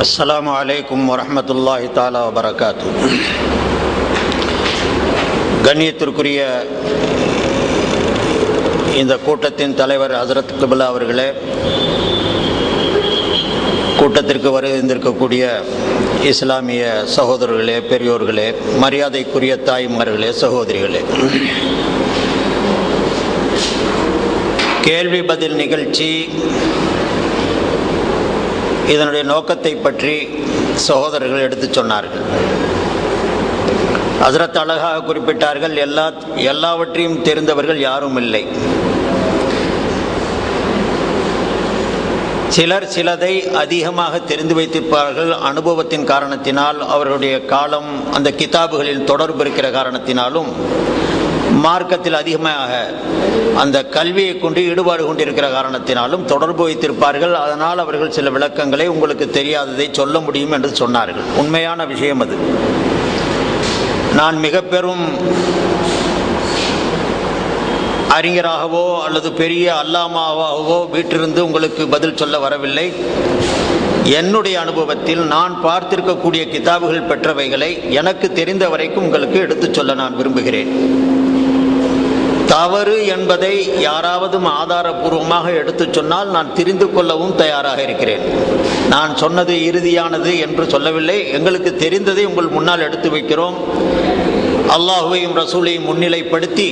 அஸ்ஸலாமு அலைக்கும் வரஹ்மத்துல்லாஹி தஆலா வபரகாத்து. கண்ணியத்திற்குரிய இந்த கூட்டத்தின் தலைவர் ஹசரத் கிப்லா அவர்களே, கூட்டத்திற்கு வருகின்றிருக்கக்கூடிய இஸ்லாமிய சகோதரர்களே, பெரியோர்களே, மரியாதைக்குரிய தாய்மார்களே, சகோதரிகளே, கேள்வி பதில் நிகழ்ச்சி இதனுடைய நோக்கத்தை பற்றி சகோதரர்கள் எடுத்து சொன்னார்கள். ஹஸ்ரத் அழகாக குறிப்பிட்டார்கள், எல்லாவற்றையும் தெரிந்தவர்கள் யாரும் இல்லை. சிலர் சிலதை அதிகமாக தெரிந்து வைத்திருப்பார்கள். அனுபவத்தின் காரணத்தினால், அவர்களுடைய காலம் அந்த கிதாபுகளில் தொடர்பு இருக்கிற காரணத்தினாலும், மார்க்கத்தில் அதிகமாக அந்த கல்வியை கொண்டு ஈடுபாடு கொண்டிருக்கிற காரணத்தினாலும் தொடர்பு வைத்திருப்பார்கள். அதனால் அவர்கள் சில விளக்கங்களை உங்களுக்கு தெரியாததை சொல்ல முடியும் என்று சொன்னார்கள். உண்மையான விஷயம் அது. நான் மிக பெரும் அறிஞராகவோ அல்லது பெரிய அல்லாமாவாகவோ வீட்டிலிருந்து உங்களுக்கு பதில் சொல்ல வரவில்லை. என்னுடைய அனுபவத்தில் நான் பார்த்திருக்கக்கூடிய கிதாபுகள் பெற்றவைகளை எனக்கு தெரிந்த வரைக்கும் உங்களுக்கு எடுத்துச் சொல்ல நான் விரும்புகிறேன். தவறு என்பதை யாராவது ஆதாரபூர்வமாக எடுத்துச் சொன்னால் நான் தெரிந்து கொள்ளவும் தயாராக இருக்கிறேன். நான் சொன்னது இறுதியானது என்று சொல்லவில்லை. எங்களுக்கு தெரிந்ததை உங்கள் முன்னால் எடுத்து வைக்கிறோம். அல்லாஹுவையும் ரசூலையும் முன்னிலைப்படுத்தி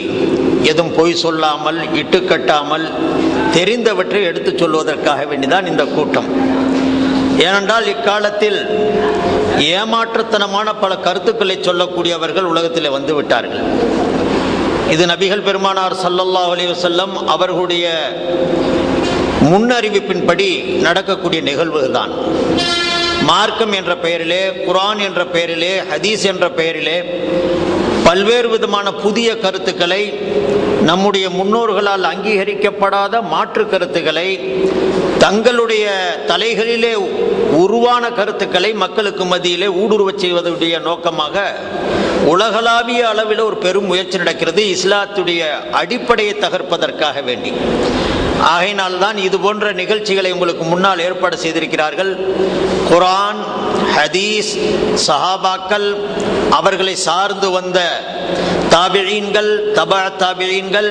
எதுவும் பொய் சொல்லாமல், இட்டுக்கட்டாமல், தெரிந்தவற்றை எடுத்துச் சொல்வதற்காக வேண்டிதான் இந்த கூட்டம். ஏனென்றால் இக்காலத்தில் ஏமாற்றுத்தனமான பல கருத்துக்களை சொல்லக்கூடியவர்கள் உலகத்தில் வந்து விட்டார்கள். இது நபிகள் பெருமானார் ஸல்லல்லாஹு அலைஹி வஸல்லம் அவர்களுடைய முன்னறிவிப்பின்படி நடக்கக்கூடிய நிகழ்வுகள் தான். மார்க்கம் என்ற பெயரிலே, குர்ஆன் என்ற பெயரிலே, ஹதீஸ் என்ற பெயரிலே பல்வேறு விதமான புதிய கருத்துக்களை, நம்முடைய முன்னோர்களால் அங்கீகரிக்கப்படாத மாற்று கருத்துக்களை, தங்களுடைய தலைகளிலே உருவான கருத்துக்களை மக்களுக்கு மத்தியிலே ஊடுருவச் செய்வதுடைய நோக்கமாக உலகளாவிய அளவில் ஒரு பெரும் முயற்சி நடக்கிறது, இஸ்லாத்துடைய அடிப்படையை தகர்ப்பதற்காக வேண்டி. ஆகையினால்தான் இது போன்ற நிகழ்ச்சிகளை உங்களுக்கு முன்னால் ஏற்பாடு செய்திருக்கிறார்கள். குர்ஆன், ஹதீஸ், சஹாபாக்கள், அவர்களை சார்ந்து வந்த தாபிஈன்கள், தபா தாபிஈன்கள்,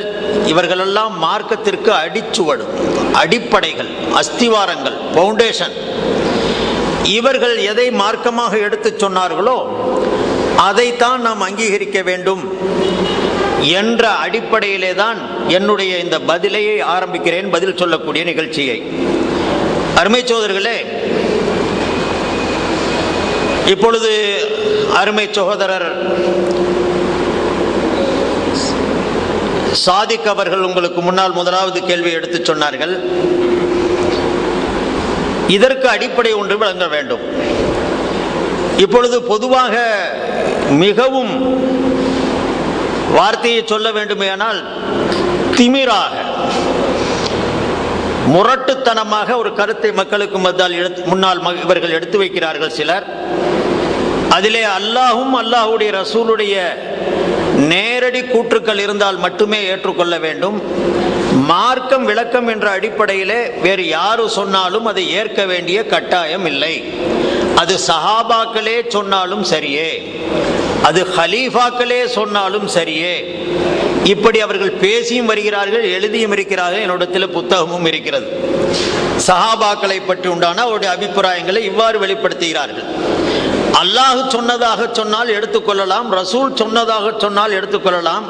இவர்களெல்லாம் மார்க்கத்திற்கு அடிச்சுவடு, அடிப்படைகள், அஸ்திவாரங்கள், பவுண்டேஷன். இவர்கள் எதை மார்க்கமாக எடுத்து சொன்னார்களோ அதைத்தான் நாம் அங்கீகரிக்க வேண்டும் என்ற அடிப்படையிலே தான் என்னுடைய இந்த பதிலையை ஆரம்பிக்கிறேன், பதில் சொல்லக்கூடிய நிகழ்ச்சியை. அருமை சகோதரர்களே, இப்பொழுது அருமை சகோதரர் சாதிக் அவர்கள் உங்களுக்கு முன்னால் முதலாவது கேள்வி எடுத்து சொன்னார்கள். இதற்கு அடிப்படை ஒன்று விளங்க வேண்டும். இப்பொழுது பொதுவாக மிகவும் வார்த்தையை சொல்ல வேண்டுமேயானால் திமிராக, முரட்டுத்தனமாக ஒரு கருத்தை மக்களுக்கு முன்னால் இவர்கள் எடுத்து வைக்கிறார்கள் சிலர். அதிலே அல்லாஹும் அல்லாஹுடைய ரசூலுடைய நேரடி கூற்றுக்கள் இருந்தால் மட்டுமே ஏற்றுக்கொள்ள வேண்டும். மார்க்கம் விளக்கம் என்ற அடிப்படையிலே வேறு யாரு சொன்னாலும் அதை ஏற்க வேண்டிய கட்டாயம் இல்லை. அது சஹாபாக்களே சொன்னாலும் சரியே, அது ஹலீஃபாக்களே சொன்னாலும் சரியே. இப்படி அவர்கள் பேசியும் வருகிறார்கள், எழுதியும் இருக்கிறார்கள். என்னிடத்தில் புத்தகமும் இருக்கிறது. சஹாபாக்களை பற்றி உண்டான அவருடைய அபிப்பிராயங்களை இவ்வாறு வெளிப்படுத்துகிறார்கள். அல்லாஹ் சொன்னதாக சொன்னால் எடுத்துக்கொள்ளலாம், ரசூல் சொன்னதாக சொன்னால் எடுத்துக்கொள்ளலாம்.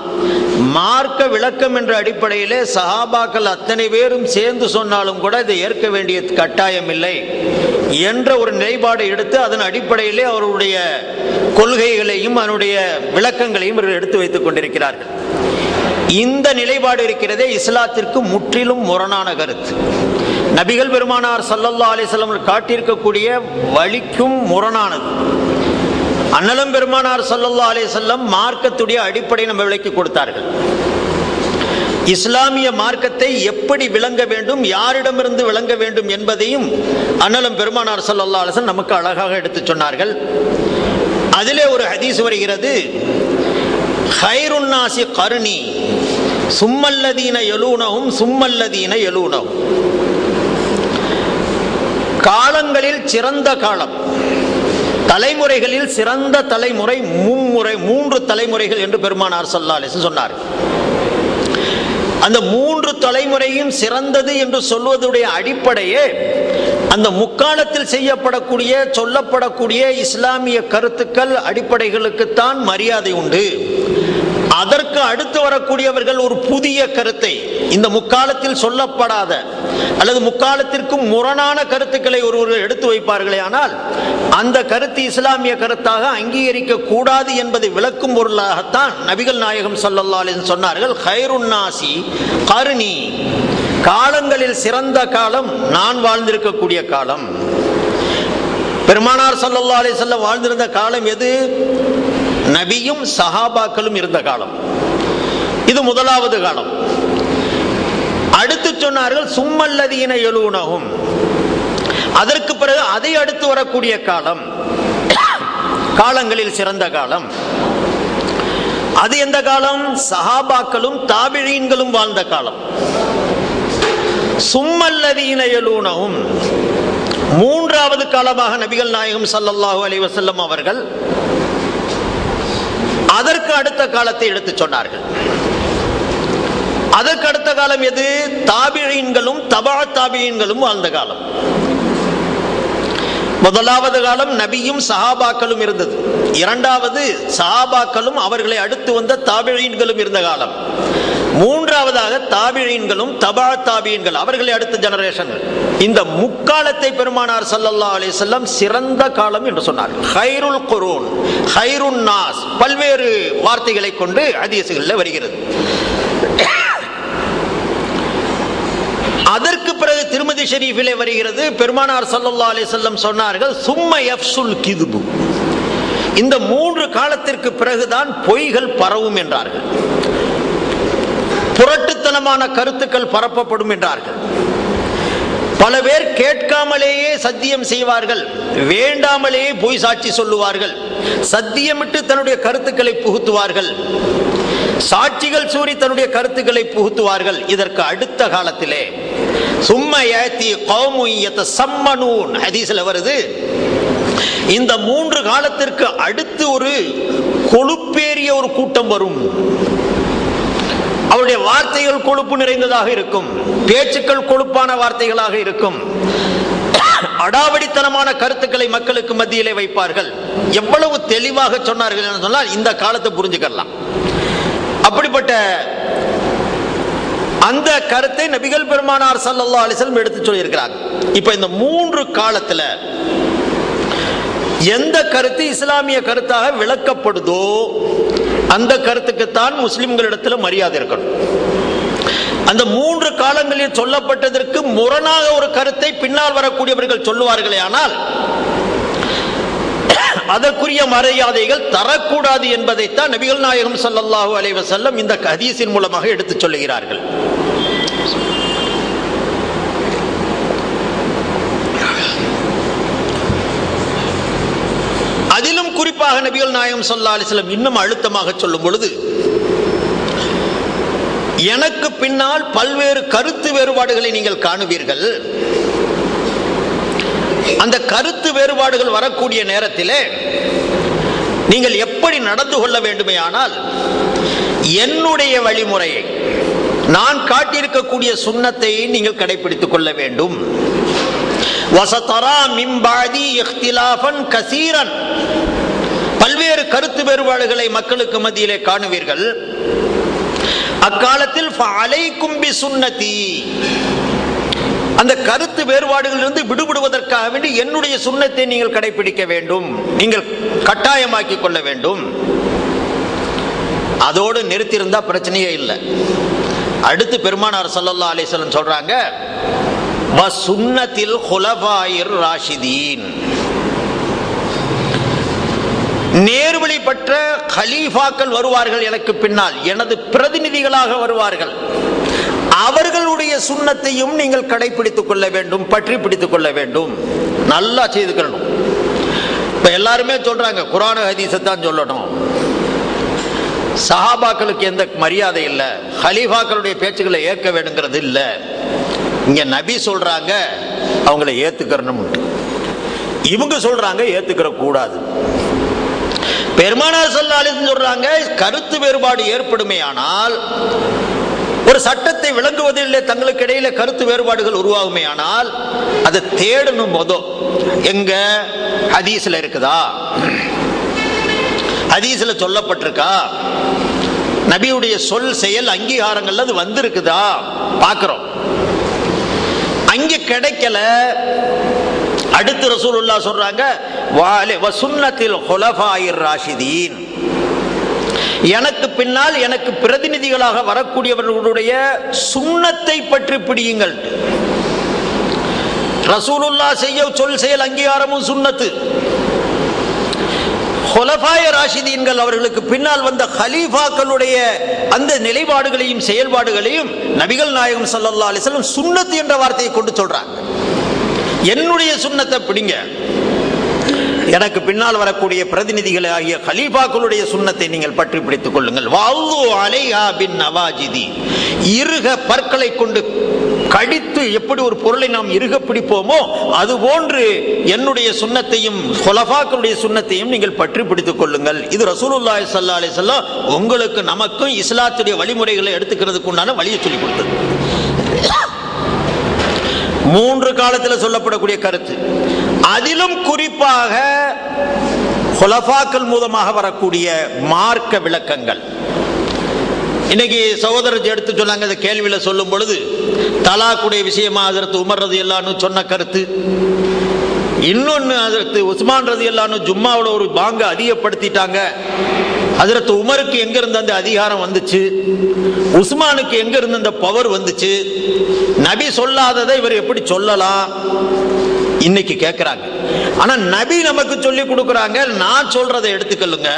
மார்க்க விளக்கம் என்ற அடிப்படையிலே சஹாபாக்கள் அத்தனை பேரும் சேர்ந்து சொன்னாலும் கூட இதை ஏற்க வேண்டிய கட்டாயம் இல்லை என்ற ஒரு நிலைப்பாடை எடுத்து அதன் அடிப்படையிலே அவருடைய கொள்கைகளையும் அதனுடைய விளக்கங்களையும் இவர்கள் எடுத்து வைத்துக் கொண்டிருக்கிறார்கள். இந்த நிலைப்பாடு இருக்கிறதே இஸ்லாத்திற்கு முற்றிலும் முரணான கருத்து. நபிகள் பெருமானார் ஸல்லல்லாஹு அலைஹி வஸல்லம் காட்டியிருக்கக்கூடிய வழிக்கும் முரணானது. அண்ணலம் பெருமானார் ஸல்லல்லாஹு அலைஹி வஸல்லம் மார்க்கத்துடைய அடிப்படை நம்ம விளக்கி கொடுத்தார்கள். இஸ்லாமிய மார்க்கத்தை எப்படி விளங்க வேண்டும், யாரிடமிருந்து விளங்க வேண்டும் என்பதையும் அண்ணலம் பெருமானார் ஸல்லல்லாஹு அலைஹி வஸல்லம் நமக்கு அழகாக எடுத்து சொன்னார்கள். அதிலே ஒரு ஹதீஸ் வருகிறது, ஹைருன் நாசி கர்னி சும்மல்லதீன யலூனஹும் சும்மல்லதீன யலூனஹும். காலங்களில் சிறந்த காலம், தலைமுறைகளில் சிறந்த தலைமுறை மூன்று தலைமுறைகள் என்று பெருமானார் ஸல்லல்லாஹு அலைஹி வஸல்லம் சொன்னார். அந்த 3 தலைமுறையும் சிறந்தது என்று சொல்வதுடைய அடிப்படையே அந்த முக்காலத்தில் செய்யப்படக்கூடிய சொல்லப்படக்கூடிய இஸ்லாமிய கருத்துக்கள் அடிப்படைகளுக்குத்தான் மரியாதை உண்டு. அதற்கு அடுத்து வரக்கூடியவர்கள் ஒரு புதிய கருத்தை, இந்த முக்காலத்தில் சொல்லப்படாத அல்லது முக்காலத்திற்கும் முரணான கருத்துக்களை ஒருவர்கள் எடுத்து வைப்பார்களே, ஆனால் அந்த கருத்து இஸ்லாமிய கருத்தாக அங்கீகரிக்க கூடாது என்பதை விளக்கும் பொருளாகத்தான் நபிகள் நாயகம் ஸல்லல்லாஹு அலைஹி வஸல்லம் சொன்னார்கள், கைருன் நாசி கர்னி, காலங்களில் சிறந்த காலம் நான் வாழ்ந்திருக்கக்கூடிய காலம். பெருமானார் ஸல்லல்லாஹு அலைஹி வஸல்லம் வாழ்ந்திருந்த காலம் எது? நபியும் சஹாபாக்களும் இருந்த காலம். இது முதலாவது காலம். அடுத்து சொன்னார்கள் சும்மல்லதீன யலூனஹும், அதற்கு பிறகு அதை அடுத்து வரக்கூடிய காலம் காலங்களில் சிறந்த காலம். அது எந்த காலம்? சஹாபாக்களும் தாபிஈன்களும் வாழ்ந்த காலம். சும்மல்லதீன யலூனஹும், மூன்றாவது காலமாக நபிகள் நாயகம் ஸல்லல்லாஹு அலைஹி வஸல்லம் அவர்கள் அதற்கு அடுத்த காலத்தை எடுத்து சொன்னார்கள். அதற்கு அடுத்த காலம் எது? தாபிஈன்களும் தபா தாபிஈன்களும் வாழ்ந்த காலம். முதலாவது காலம் நபியும் சஹாபாக்களும் இருந்தது. இரண்டாவது சஹாபாக்களும் அவர்களை அடுத்து வந்த தாபிஈன்களும் இருந்த காலம். மூன்றாவதாக தாபிஈன்களும் தபா தாபிஈன்கள், அவர்களை அடுத்த ஜெனரேஷன். இந்த முக்காலத்தை பெருமானார் ஸல்லல்லாஹு அலைஹி வஸல்லம் சிறந்த காலம் என்று சொன்னார். கைருல் குரூன், கைருன் நாஸ், பல்வேறு வார்த்தைகளை கொண்டு ஹதீஸ்களில் வருகிறது. அதற்கு பிறகு திருமதி ஷரீஃபிலே வருகிறது, பெருமானார் ஸல்லல்லாஹு அலைஹி வஸல்லம் சொன்னார்கள், சும்ம யஃப்சுல் கிதுபு, இந்த 3 காலத்திற்கு பிறகுதான் பொய்கள் பரவும் என்றார்கள். புரட்டுத்தனமான கருத்துக்கள் பரப்பப்படும் என்றார்கள். பல பேர் கேட்காமலேயே சத்தியம் செய்வார்கள், வேண்டாமலேயே பொய் சாட்சி சொல்லுவார்கள், சத்தியமிட்டு தன்னுடைய கருத்துக்களை புகுத்துவார்கள், சாட்சிகள் சூரி தன்னுடைய கருத்துக்களை புகுத்துவார்கள். இதற்கு அடுத்த காலத்திலே சும்ம யஅதி கௌமுன் யதஸம்மனூன், ஹதீஸ்ல வருது, இந்த 3 காலத்திற்கு அடுத்து ஒரு கொழுப்பேறிய ஒரு கூட்டம் வரும். அவருடைய வார்த்தைகள் கொழுப்பு நிறைந்ததாக இருக்கும், பேச்சுக்கள் கொழுப்பான வார்த்தைகளாக இருக்கும், அடாவடித்தனமான கருத்துக்களை மக்களுக்கு மத்தியிலே வைப்பார்கள். எவ்வளவு தெளிவாக சொன்னார்கள் என்று சொன்னால் இந்த காலத்தை புரிஞ்சுக்கலாம். அப்படிப்பட்ட அந்த கருத்தை நபிகள் பெருமானார் ஸல்லல்லாஹு அலைஹி வஸல்லம் எடுத்து சொல்லியிருக்கிறார். இப்ப இந்த 3 காலத்துல எந்த கருத்து இஸ்லாமிய கருத்தாக விளக்கப்படுதோ அந்த கருத்துக்குத்தான் முஸ்லிம்களிடத்தில் மரியாதை இருக்கணும். அந்த 3 காலங்களில் சொல்லப்பட்டதற்கு முரணாக ஒரு கருத்தை பின்னால் வரக்கூடியவர்கள் சொல்லுவார்களே, ஆனால் அதற்குரிய மரியாதைகள் தரக்கூடாது என்பதைத்தான் நபிகள் நாயகம் ஸல்லல்லாஹு அலைஹி வஸல்லம் இந்த ஹதீஸின் மூலமாக எடுத்து சொல்லுகிறார்கள். அதிலும் குறிப்பாக நபிகள் நாயகம் ஸல்லல்லாஹு அலைஹி வஸல்லம் இன்னும் அழுத்தமாக சொல்லும் பொழுது, எனக்கு பின்னால் பல்வேறு கருத்து வேறுபாடுகளை நீங்கள் காணுவீர்கள். அந்த கருத்து வேறுபாடுகள் வரக்கூடிய நேரத்திலே நீங்கள் எப்படி நடந்து கொள்ள வேண்டுமே, ஆனால் என்னுடைய வழிமுறையை, நான் காட்டியிருக்கக்கூடிய சுன்னத்தை நீங்கள் கடைபிடித்துக் கொள்ள வேண்டும். வஸதரா மின் பஅதி இக்திலாஃபன் கஸீரன், பல்வேறு கருத்து வேறுபாடுகளை மக்களுக்கு மத்தியிலே காணுவீர்கள். அக்காலத்தில் ஃபஅலைக்கும் பிசுன்னதி, அந்த கருத்து வேறுபாடுகளிலிருந்து விடுபடுவதற்காக வேண்டி என்னுடைய சுன்னத்தை நீங்கள் கடைபிடிக்க வேண்டும், நீங்கள் கட்டாயமாக்கிக் கொள்ள வேண்டும். அதோடு நிறுத்தியிருந்தா பிரச்சனையே இல்லை. அடுத்து பெருமானார் ஸல்லல்லாஹு அலைஹி வஸல்லம் சொல்றாங்க, வசுன்னத்தில் குலஃபாயிர் ராஷிதீன், நேர்வழி பெற்ற கலீஃபாக்கள் வருவார்கள் எனக்கு பின்னால், எனது பிரதிநிதிகளாக வருவார்கள். அவர்களுடைய சுன்னத்தையும் நீங்கள் கடைபிடித்துக் கொள்ள வேண்டும், பற்றி பிடித்துக் கொள்ள வேண்டும், நல்லா செய்துக்கணும். இப்ப எல்லாருமே சொல்றாங்க குர்ஆன் ஹதீஸை தான் சொல்லணும், சஹாபாக்களுக்கு எந்த மரியாதை இல்லை, கலீஃபாக்களுடைய பேச்சுக்களை ஏற்க வேண்டுங்கிறது இல்லை. இங்க நபி சொல்றாங்க அவங்கள ஏத்துக்கறணும், இவங்க சொல்றாங்க ஏத்துக்கிற கூடாது. பெருமானார் ஸல்லல்லாஹு அலைஹி வஸல்லம் சொல்றாங்க கருத்து வேறுபாடு ஏற்படுமே ஆனால், ஒரு சட்டத்தை விளங்குவதில் தங்களுக்கு இடையில கருத்து வேறுபாடுகள் உருவாகுமே ஆனால் அதை தேடணும். எங்க ஹதீஸ்ல இருக்குதா, ஹதீஸ்ல சொல்லப்பட்டிருக்கா, நபியுடைய சொல் செயல் அங்கீகாரங்கள் அது வந்திருக்குதா பார்க்கிறோம். அங்க கிடைக்கல, அடுத்து ரசூலுல்லாஹ் சொல்றாங்க வசுன்னத்தில் குலஃபாயிர் ராஷிதீன், எனக்கு பின்னால் எனக்கு பிரதிநிதிகளாக வரக்கூடியவர்களுடைய சுன்னத்தை பற்றி பிடியுங்கள். ரசூலுல்லாஹ் செய்ய சொல் செயல் அங்கீகாரமும் சுன்னத்து. குலஃபாய ராஷிதீன்கள் அவர்களுக்கு பின்னால் வந்த கலீஃபாக்களுடைய அந்த நிலைப்பாடுகளையும் செயல்பாடுகளையும் நபிகள் நாயகம் ஸல்லல்லாஹு அலைஹி வஸல்லம் சுன்னத் என்ற வார்த்தையை கொண்டு சொல்றாங்க. என்னுடைய சுன்னத்தை பிடிங்க, எனக்கு பின்னால் வரக்கூடிய பிரதிநிதிகளை ஆகிய கலீஃபாக்களுடைய சுன்னத்தை நீங்கள் பற்றி பிடித்துக் கொள்ளுங்கள். வஅல்லு அலைஹா பின் நவாஜிதி, இறுக பற்களை கொண்டு கடித்து எப்படி ஒரு பொருளை நாம் இறுக பிடிப்போமோ அதுபோன்று என்னுடைய சுன்னத்தையும் குலஃபாக்களுடைய சுன்னத்தையும் நீங்கள் பற்றி பிடித்துக் கொள்ளுங்கள். இது ரசூலுல்லாஹி ஸல்லல்லாஹு அலைஹி வஸல்லம் உங்களுக்கு நமக்கும் இஸ்லாத்துடைய வழிமுறைகளை எடுத்துக்கிறதுக்கு உண்டான வழியை சொல்லிக் கொடுத்தது. 3 காலத்தில் சொல்லப்படக்கூடிய கருத்து, அதிலும் குறிப்பாக குலஃபாக்கள் மூலமாக வரக்கூடிய மார்க்க விளக்கங்கள். இன்னைக்கு சகோதரர் எடுத்து சொன்னாங்க, இந்த கேள்வியில சொல்லும் பொழுது தலாக்குடைய விஷயமா ஹஜ்ரத் உமர் ரலியல்லாஹு அன்ஹு சொன்ன கருத்து, இன்னொன்னு ஹஜ்ரத் உஸ்மான் ரலியல்லாஹு அன்ஹு ஜும்மாவுல ஒரு பாங்க அதிகப்படுத்திட்டாங்க. ஹஜ்ரத் உமருக்கு எங்க இருந்த அந்த அதிகாரம் வந்துச்சு, உஸ்மானுக்கு எங்க இருந்த அந்த பவர் வந்துச்சு, நபி சொல்லாததை இவர் எப்படி சொல்லலாம் இன்னைக்கு கேட்கிறாங்க. ஆனா நபி நமக்கு சொல்லி கொடுக்கறாங்க, நான் சொல்றதை எடுத்துக்கொள்ளுங்க,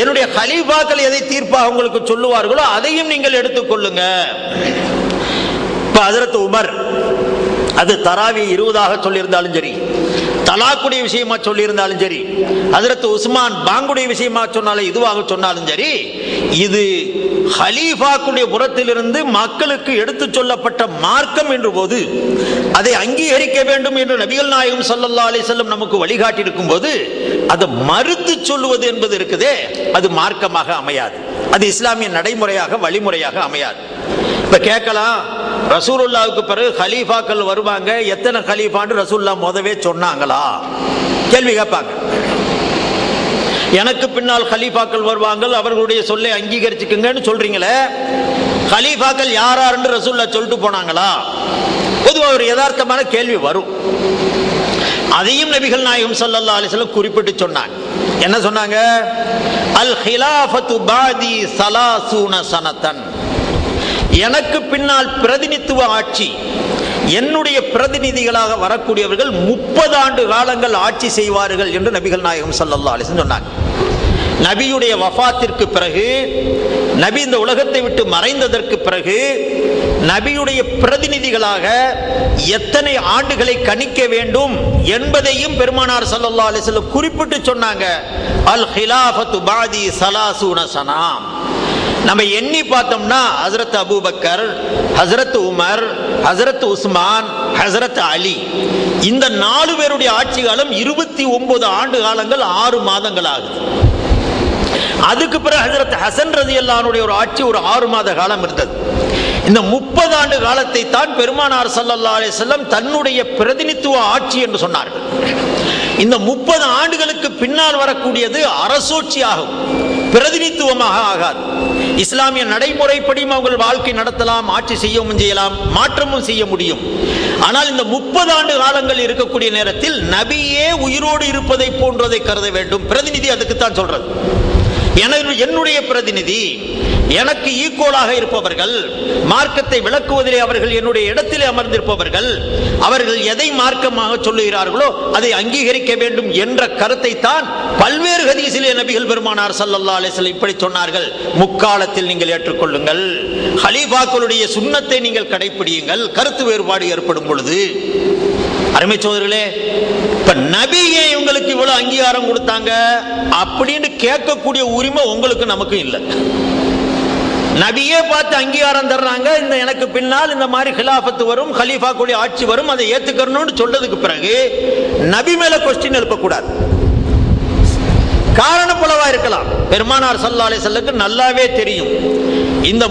என்னுடைய கலீஃபாக்கள் எதை தீர்ப்பாக உங்களுக்கு சொல்லுவார்களோ அதையும் நீங்கள் எடுத்துக்கொள்ளுங்க. இப்ப ஹஜ்ரத் உமர் அது தராவி 20 சொல்லியிருந்தாலும் சரி, தலாக்குடைய விஷயமா சொல்லி இருந்தாலும் சரி, ஹஜ்ரத் உஸ்மான் பாங்குடைய விஷயமா சொன்னாலும் இதுவாக சொன்னாலும் சரி, இது ஹலீஃபாக்குடைய புறத்திலிருந்து மக்களுக்கு எடுத்து சொல்லப்பட்ட மார்க்கம் என்ற போது அதை அங்கீகரிக்க வேண்டும் என்று நபிகள் நாயகம் ஸல்லல்லாஹு அலைஹி வஸல்லம் நமக்கு வழிகாட்டி இருக்கும் போது அதை மறுத்து சொல்லுவது என்பது இருக்குதே, அது மார்க்கமாக அமையாது, அது இஸ்லாமிய நடைமுறையாக வழிமுறையாக அமையாது. இப்ப கேட்கலாம், ரசூலுல்லாஹ்வுக்கு பிறகு கலீஃபாக்கள் வருவாங்க, எத்தனை கலீஃபான்னு ரசூலுல்லாஹ் முதவே சொன்னாங்களா கேள்வி கேட்பாங்க. எனக்கு பின்னால் கலீஃபாக்கள் வருவாங்க, அவர்களுடைய சொல்லை அங்கீகரிச்சுக்குங்கன்னு சொல்றீங்களே, கலீஃபாக்கள் யாராருன்னு ரசூலுல்லாஹ் சொல்லிட்டு போனாங்களா? பொதுவாக ஒரு யதார்த்தமான கேள்வி வரும். அதையும் நபிகள் நாயகம் ஸல்லல்லாஹு அலைஹி வஸல்லம் குறிப்பிட்டு சொன்னாங்க. என்ன சொன்னாங்க? அல் ஹிலாஃபத்து பாதி ஸலாஸூன ஸனதன், எனக்கு பின்னால் பிரதிநிதித்துவ ஆட்சி, என்னுடைய பிரதிநிதிகளாக வரக்கூடியவர்கள் 30 ஆண்டு காலங்கள் ஆட்சி செய்வார்கள் என்று நபிகள் நாயகம் ஸல்லல்லாஹு அலைஹி வஸல்லம் சொன்னாங்க. நபியுடைய வஃபாத்திற்கு பிறகு, நபி இந்த உலகத்தை விட்டு மறைந்ததற்கு பிறகு நபியுடைய பிரதிநிதிகளாக எத்தனை ஆண்டுகளை கணிக்க வேண்டும் என்பதையும் பெருமானார் ஸல்லல்லாஹு அலைஹி வஸல்லம் குறிப்பிட்டு சொன்னாங்க. அல் ஹிலாஃபத்து பாதி ஸலாஸூன ஸனா, நம்ம எண்ணி பார்த்தோம்னா ஹஜ்ரத் அபூபக்கர், ஹஜ்ரத் உமர், ஹஜ்ரத் உஸ்மான், ஹஜ்ரத் அலி, இந்த 4 பேருடைய ஆட்சி காலம் 29 ஆண்டு காலங்கள் 6 மாதங்கள் ஆகுது. அதுக்கு பிறகு ஹஜ்ரத் ஹசன் ரலியல்லாஹு அன்ஹுடைய ஒரு ஆட்சி ஒரு 6 மாத காலம் இருந்தது. இந்த 30 ஆண்டு காலத்தை தான் பெருமானார் ஸல்லல்லாஹு அலைஹி வஸல்லம் தன்னுடைய பிரதிநிதித்துவ ஆட்சி என்று சொன்னார்கள். இந்த 30 ஆண்டுகளுக்கு பின்னால் வரக்கூடியது அரசோட்சி ஆகும், பிரதிநிதித்துவமாக ஆகாது. இஸ்லாமிய நடைமுறைப்படியும் அவர்கள் வாழ்க்கை நடத்தலாம், ஆட்சி செய்யவும் செய்யலாம், மாற்றமும் செய்ய முடியும். ஆனால் இந்த 30 ஆண்டு காலங்கள் இருக்கக்கூடிய நேரத்தில் நபியே உயிரோடு இருப்பதை போன்றதை கருத வேண்டும். பிரதிநிதி அதுக்குத்தான் சொல்றது. என்னுடைய பிரதிநிதி, எனக்கு ஈக்குவலாக இருப்பவர்கள், மார்க்கத்தை விளக்குவதிலே அவர்கள் என்னுடைய இடத்திலே அமர்ந்திருப்பவர்கள், அவர்கள் எதை மார்க்கமாக சொல்லுகிறார்களோ அதை அங்கீகரிக்க வேண்டும் என்ற கருத்தை தான் பல்வேறு ஹதீஸிலே நபிகள் பெருமானார் ஸல்லல்லாஹு அலைஹி வஸல்லம் இப்படி சொன்னார்கள். முக்காலத்தில் நீங்கள் ஏற்றுக்கொள்ளுங்கள், கலீஃபாக்களுடைய சுன்னத்தை நீங்கள் கடைபிடியுங்கள், கருத்து வேறுபாடு ஏற்படும் பொழுது. அருமை சோதரர்களே, இப்ப நபியே இவங்களுக்கு இவ்வளவு அங்கீகாரம் கொடுத்தாங்க அப்படின்னு கேட்கக்கூடிய உரிமை உங்களுக்கு நமக்கு இல்லை. நபியே பார்த்து அங்கீகாரம் தர்றாங்க. இந்த எனக்கு பின்னால் இந்த மாதிரி ஹிலாஃபத்து வரும், கலீஃபா கூடிய ஆட்சி வரும், அதை ஏத்துக்கணும்னு சொல்றதுக்கு பிறகு நபி மேல கொஸ்டின் எழுப்பக்கூடாது. காரணம் பலவா இருக்கலாம். பெருமானார் ஸல்லல்லாஹு அலைஹி வஸல்லம் நல்லாவே தெரியும் இந்த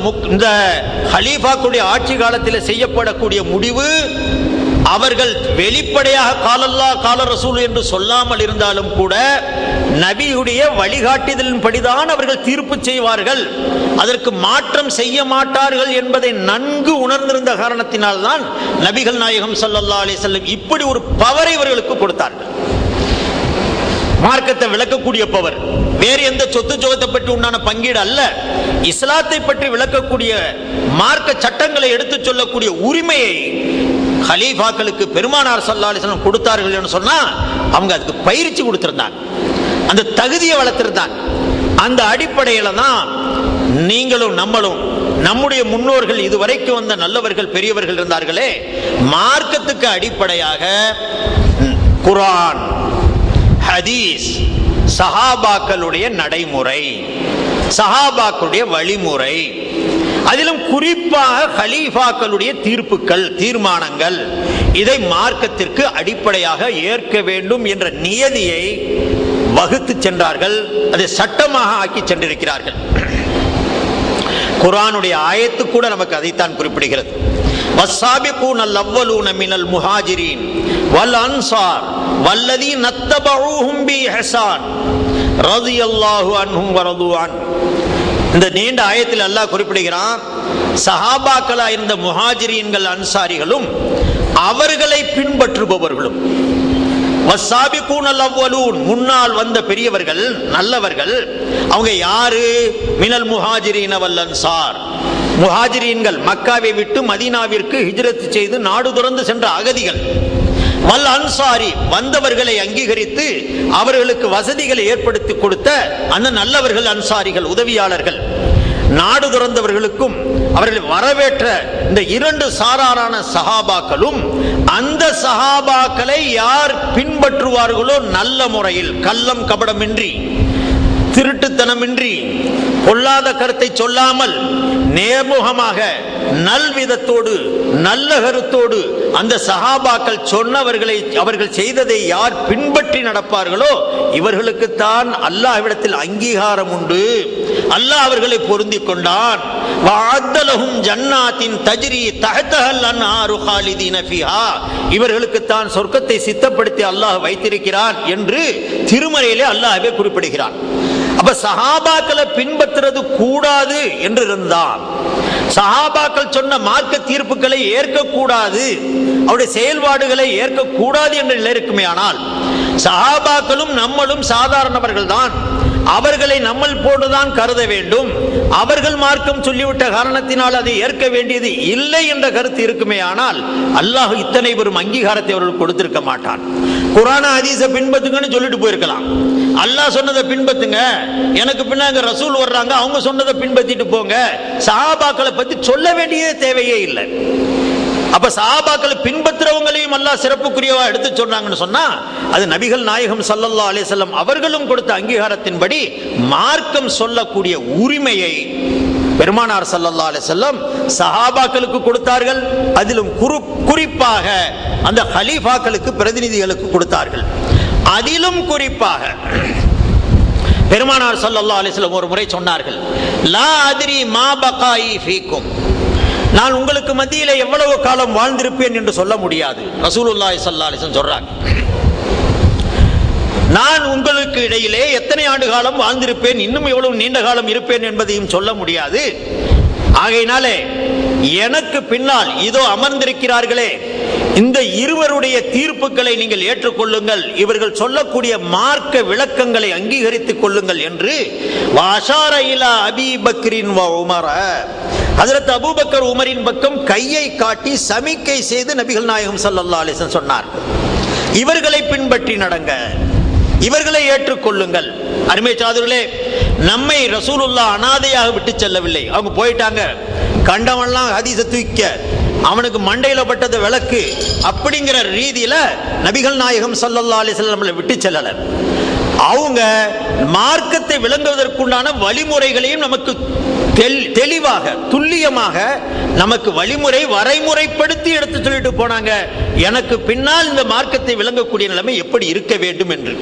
கலீஃபா கூடிய ஆட்சி காலத்தில் செய்யப்படக்கூடிய முடிவு அவர்கள் வெளிப்படையாக காலல்லாஹ் கால ரசூல் என்று சொல்லாமல் இருந்தாலும் கூட நபியுடைய வழிகாட்டுதலின்படிதான் அவர்கள் தீர்ப்பு செய்வார்கள், அதற்கு மாற்றம் செய்ய மாட்டார்கள் என்பதை நன்கு உணர்ந்திருந்த காரணத்தினால்தான் நபிகள் நாயகம் ஸல்லல்லாஹு அலைஹி வஸல்லம் இப்படி ஒரு பவரை இவர்களுக்கு கொடுத்தார்கள். மார்க்கத்தை விளக்கக்கூடிய பவர் வேறு எந்த சொத்து ஜோகத்தை பற்றி உண்டான பங்கீடு அல்ல, இஸ்லாத்தை பற்றி விளக்கக்கூடிய மார்க்க சட்டங்களை எடுத்துச் சொல்லக்கூடிய உரிமையை கலீஃபாக்களுக்கு பெருமானார் ஸல்லல்லாஹு அலைஹி வஸல்லம் கொடுத்தார்கள் என்று சொன்னா அவங்க அதுக்கு பயிற்சி கொடுத்திருந்தாங்க, அந்த தகுதியை வளர்த்திருந்தாங்க. அந்த அடிப்படையில தான் நீங்களும் நம்மளும் நம்முடைய முன்னோர்கள் இதுவரைக்கும் வந்த நல்லவர்கள் பெரியவர்கள் இருந்தார்களே, மார்க்கத்துக்கு அடிப்படையாக குர்ஆன், ஹதீஸ், சஹாபாக்களுடைய நடைமுறை, சஹாபாக்களுடைய வழிமுறை, அதிலும் குறிப்பாக கலீஃபாக்களுடைய தீர்ப்புகள், தீர்மானங்கள், இதை மார்க்கத்திற்கு அடிப்படையாக ஏற்க வேண்டும் என்ற நியதியை வகுத்து சென்றார்கள், அதை சட்டமாக ஆக்கி சென்றிருக்கிறார்கள். குர்ஆனுடைய ஆயத்து கூட நமக்கு அதைத்தான் குறிப்பிடுகிறது. வஸ்ஸாபிகூனல் அவ்வலூன மினல் முஹாஜிரீன் வல் அன்சார் வல்லதீன தத்தபஊஹும் பிஇஹ்சான் ரலியல்லாஹு அன்ஹும் வரது அன். இந்த நீண்ட ஆயத்தில் அல்லாஹ் குறிப்பிடுகிறான், சஹாபாக்களா இருந்த முஹாஜிரீன்கள் அன்சாரிகளும் அவர்களை பின்பற்றுபவர்களும், வஸ்ஸாபிகூனல் அவ்வலூன் முன்னால் வந்த பெரியவர்கள் நல்லவர்கள், அவங்க யாரு? மினல் முஹாஜிரீன வல் அன்சார், முஹாஜிரீன்கள் மக்காவை விட்டு மதீனாவிற்கு ஹிஜ்ரத் செய்து நாடு துறந்து சென்ற அகதிகள், வல் அன்சாரி வந்தவர்களை அங்கீகரித்து அவர்களுக்கு வசதிகளை ஏற்படுத்தி கொடுத்த அந்த நல்லவர்கள் அன்சாரிகள், உதவியாளர்கள். நாடு துறந்தவர்களுக்கும் அவர்களை வரவேற்ற இந்த இரண்டு சாராரான சஹாபாக்களும், அந்த சஹாபாக்களை யார் பின்பற்றுவார்களோ நல்ல முறையில், கள்ளம் கபடமின்றி, திருட்டுத்தனமின்றி, பொல்லாத கருத்தை சொல்லாமல் நேர்முகமாக நல்விதத்தோடு நல்ல கருத்தோடு அந்த சஹாபாக்கள் சொன்னவர்களை, அவர்கள் செய்ததை யார் பின்பற்றி நடப்பார்களோ இவர்களுக்குத்தான் அல்லாஹ்விடத்தில் அங்கீகாரம் உண்டு, அல்லாஹ் அவர்களை பொருந்திக் கொண்டான். வஅத்தலஹும் ஜன்னாத்தின் தஜ்ரி தஹ்தஹல் அன்ஹாரு காலிதீன ஃபீஹா, இவர்களுக்குத்தான் சொர்க்கத்தை சித்தப்படுத்தி அல்லாஹ் வைத்திருக்கிறான் என்று திருமறையிலே அல்லாஹ்வே குறிப்பிடுகிறான். அப்ப சஹாபாக்களை பின்பற்றுறது கூடாது என்று இருந்தால், சஹாபாக்கள் சொன்ன மார்க்க தீர்ப்புகளை ஏற்கக்கூடாது, அவருடைய செயல்பாடுகளை ஏற்கக்கூடாது என்ற நிலை இருக்குமே, ஆனால் சஹாபாக்களும் நம்மளும் சாதாரணவர்கள் தான், அவர்களை நம்மள் போன்றுதான் கருத வேண்டும், அவர்கள் மார்க்கம் சொல்லிவிட்ட காரணத்தினால் அதை ஏற்க வேண்டியது இல்லை என்ற கருத்து இருக்குமே, ஆனால் அல்லாஹ் இத்தனை பெரும் அங்கீகாரத்தை அவர்கள் கொடுத்திருக்க மாட்டான். குர்ஆன் ஹதீஸை பின்பற்றுங்கன்னு சொல்லிட்டு போயிருக்கலாம், அல்லாஹ் சொன்னதை பின்பற்றுங்க, எனக்கு பின்னாங்க ரசூல் வர்றாங்க அவங்க சொன்னதை பின்பற்றிட்டு போங்க, சஹாபாக்களை பத்தி சொல்ல வேண்டியதே தேவையே இல்லை. அப்ப சஹாபாக்களை பின்பற்றுறவங்களையும் அல்லாஹ் சிறப்புக்குரியவா எடுத்து சொன்னாங்கன்னு சொன்னா அது நபிகள் நாயகம் ஸல்லல்லாஹு அலைஹி வஸல்லம் அவர்களும் கொடுத்த அங்கீகாரத்தின்படி மார்க்கம் சொல்லக்கூடிய உரிமையை பெருமானார் ஸல்லல்லாஹு அலைஹி வஸல்லம் சஹாபாக்களுக்கு கொடுத்தார்கள். அதிலும் குறிப்பாக அந்த கலீஃபாக்களுக்கு, பிரதிநிதிகளுக்கு கொடுத்தார்கள். அதிலும் குறிப்பாக பெருமானார் ஸல்லல்லாஹு அலைஹி வஸல்லம் ஒரு முறை சொன்னார்கள், லா அத்ரி மா பகாயி ஃபீக்கும், நான் உங்களுக்கு மத்தியிலே எவ்வளவு காலம் வாழ்ந்திருப்பேன் என்று சொல்ல முடியாது. ரசூலுல்லாஹி ஸல்லல்லாஹு அலைஹி வஸல்லம் சொல்றாங்க, நான் உங்களுக்கு இடையிலே எத்தனை ஆண்டு காலம் வாழ்ந்திருப்பேன், இன்னும் எவ்வளவு நீண்ட காலம் இருப்பேன் என்பதையும் சொல்ல முடியாது. ஆகையினாலே எனக்கு பின்னால் இதோ அமர்ந்திருக்கிறார்களே, இந்த இருவருடைய தீர்ப்புகளை நீங்கள் ஏற்றுக்கொள்ளுங்கள், இவர்கள் சொல்லக்கூடிய மார்க்க விளக்கங்களை அங்கீகரித்துக் கொள்ளுங்கள் என்று வஅஷார இலா அபீ பக்ரின் வ உமர, ஹஜ்ரத் அபூபக்கர் உமரின் பக்கம் கையை காட்டி சமிக்கை செய்து நபிகள் நாயகம் ஸல்லல்லாஹு அலைஹி வஸல்லம் சொன்னார், இவர்களை பின்பற்றி நடங்க, இவர்களை ஏற்றுக்கொள்ளுங்கள். அருமை சாதுர்களே, நம்மை ரசூலுல்லாஹ் அனாதையாக விட்டு செல்லவில்லை. அவங்க போயிட்டாங்க, கண்டவன்லாம் ஹதீஸை தூக்க, அவனுக்கு மண்டையில பட்டது விளக்கு அப்படிங்கிற ரீதியில நபிகள் நாயகம் ஸல்லல்லாஹு அலைஹி வஸல்லம் நம்மளை விட்டு செல்லல. அவங்க மார்க்கத்தை விளங்குவதற்குண்டான வழிமுறைகளையும் நமக்கு தெளிவாக துல்லியமாக நமக்கு வழிமுறை வரைமுறைப்படுத்தி எடுத்து சொல்லிட்டு போனாங்க. எனக்கு பின்னால் இந்த மார்க்கத்தை விளங்கக்கூடிய நிலைமை எப்படி இருக்க வேண்டும் என்று.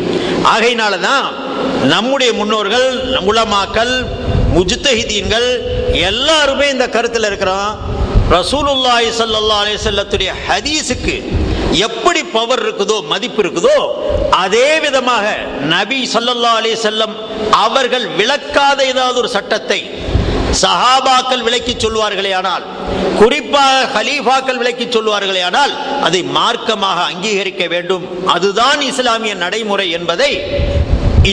ஆகையினாலதான் நம்முடைய முன்னோர்கள், உலமாக்கள், முஜ்தஹிதீன்கள் எல்லாருமே இந்த கருத்தில் இருக்கிறோம். ரசூலுல்லாஹி ஸல்லல்லாஹு அலைஹி வஸல்லத்துடைய ஹதீஸுக்கு எப்படி பவர் இருக்குதோ, மதிப்பு இருக்குதோ, அதே விதமாக நபி ஸல்லல்லாஹு அலைஹி வஸல்லம் அவர்கள் விளக்காத ஏதாவது ஒரு சட்டத்தை சஹாபாக்கள் விளக்கி சொல்வார்களே ஆனால், குறிப்பாக கலீஃபாக்கள் விளக்கி சொல்வார்களே ஆனால், அதை மார்க்கமாக அங்கீகரிக்க வேண்டும். அதுதான் இஸ்லாமிய நடைமுறை என்பதை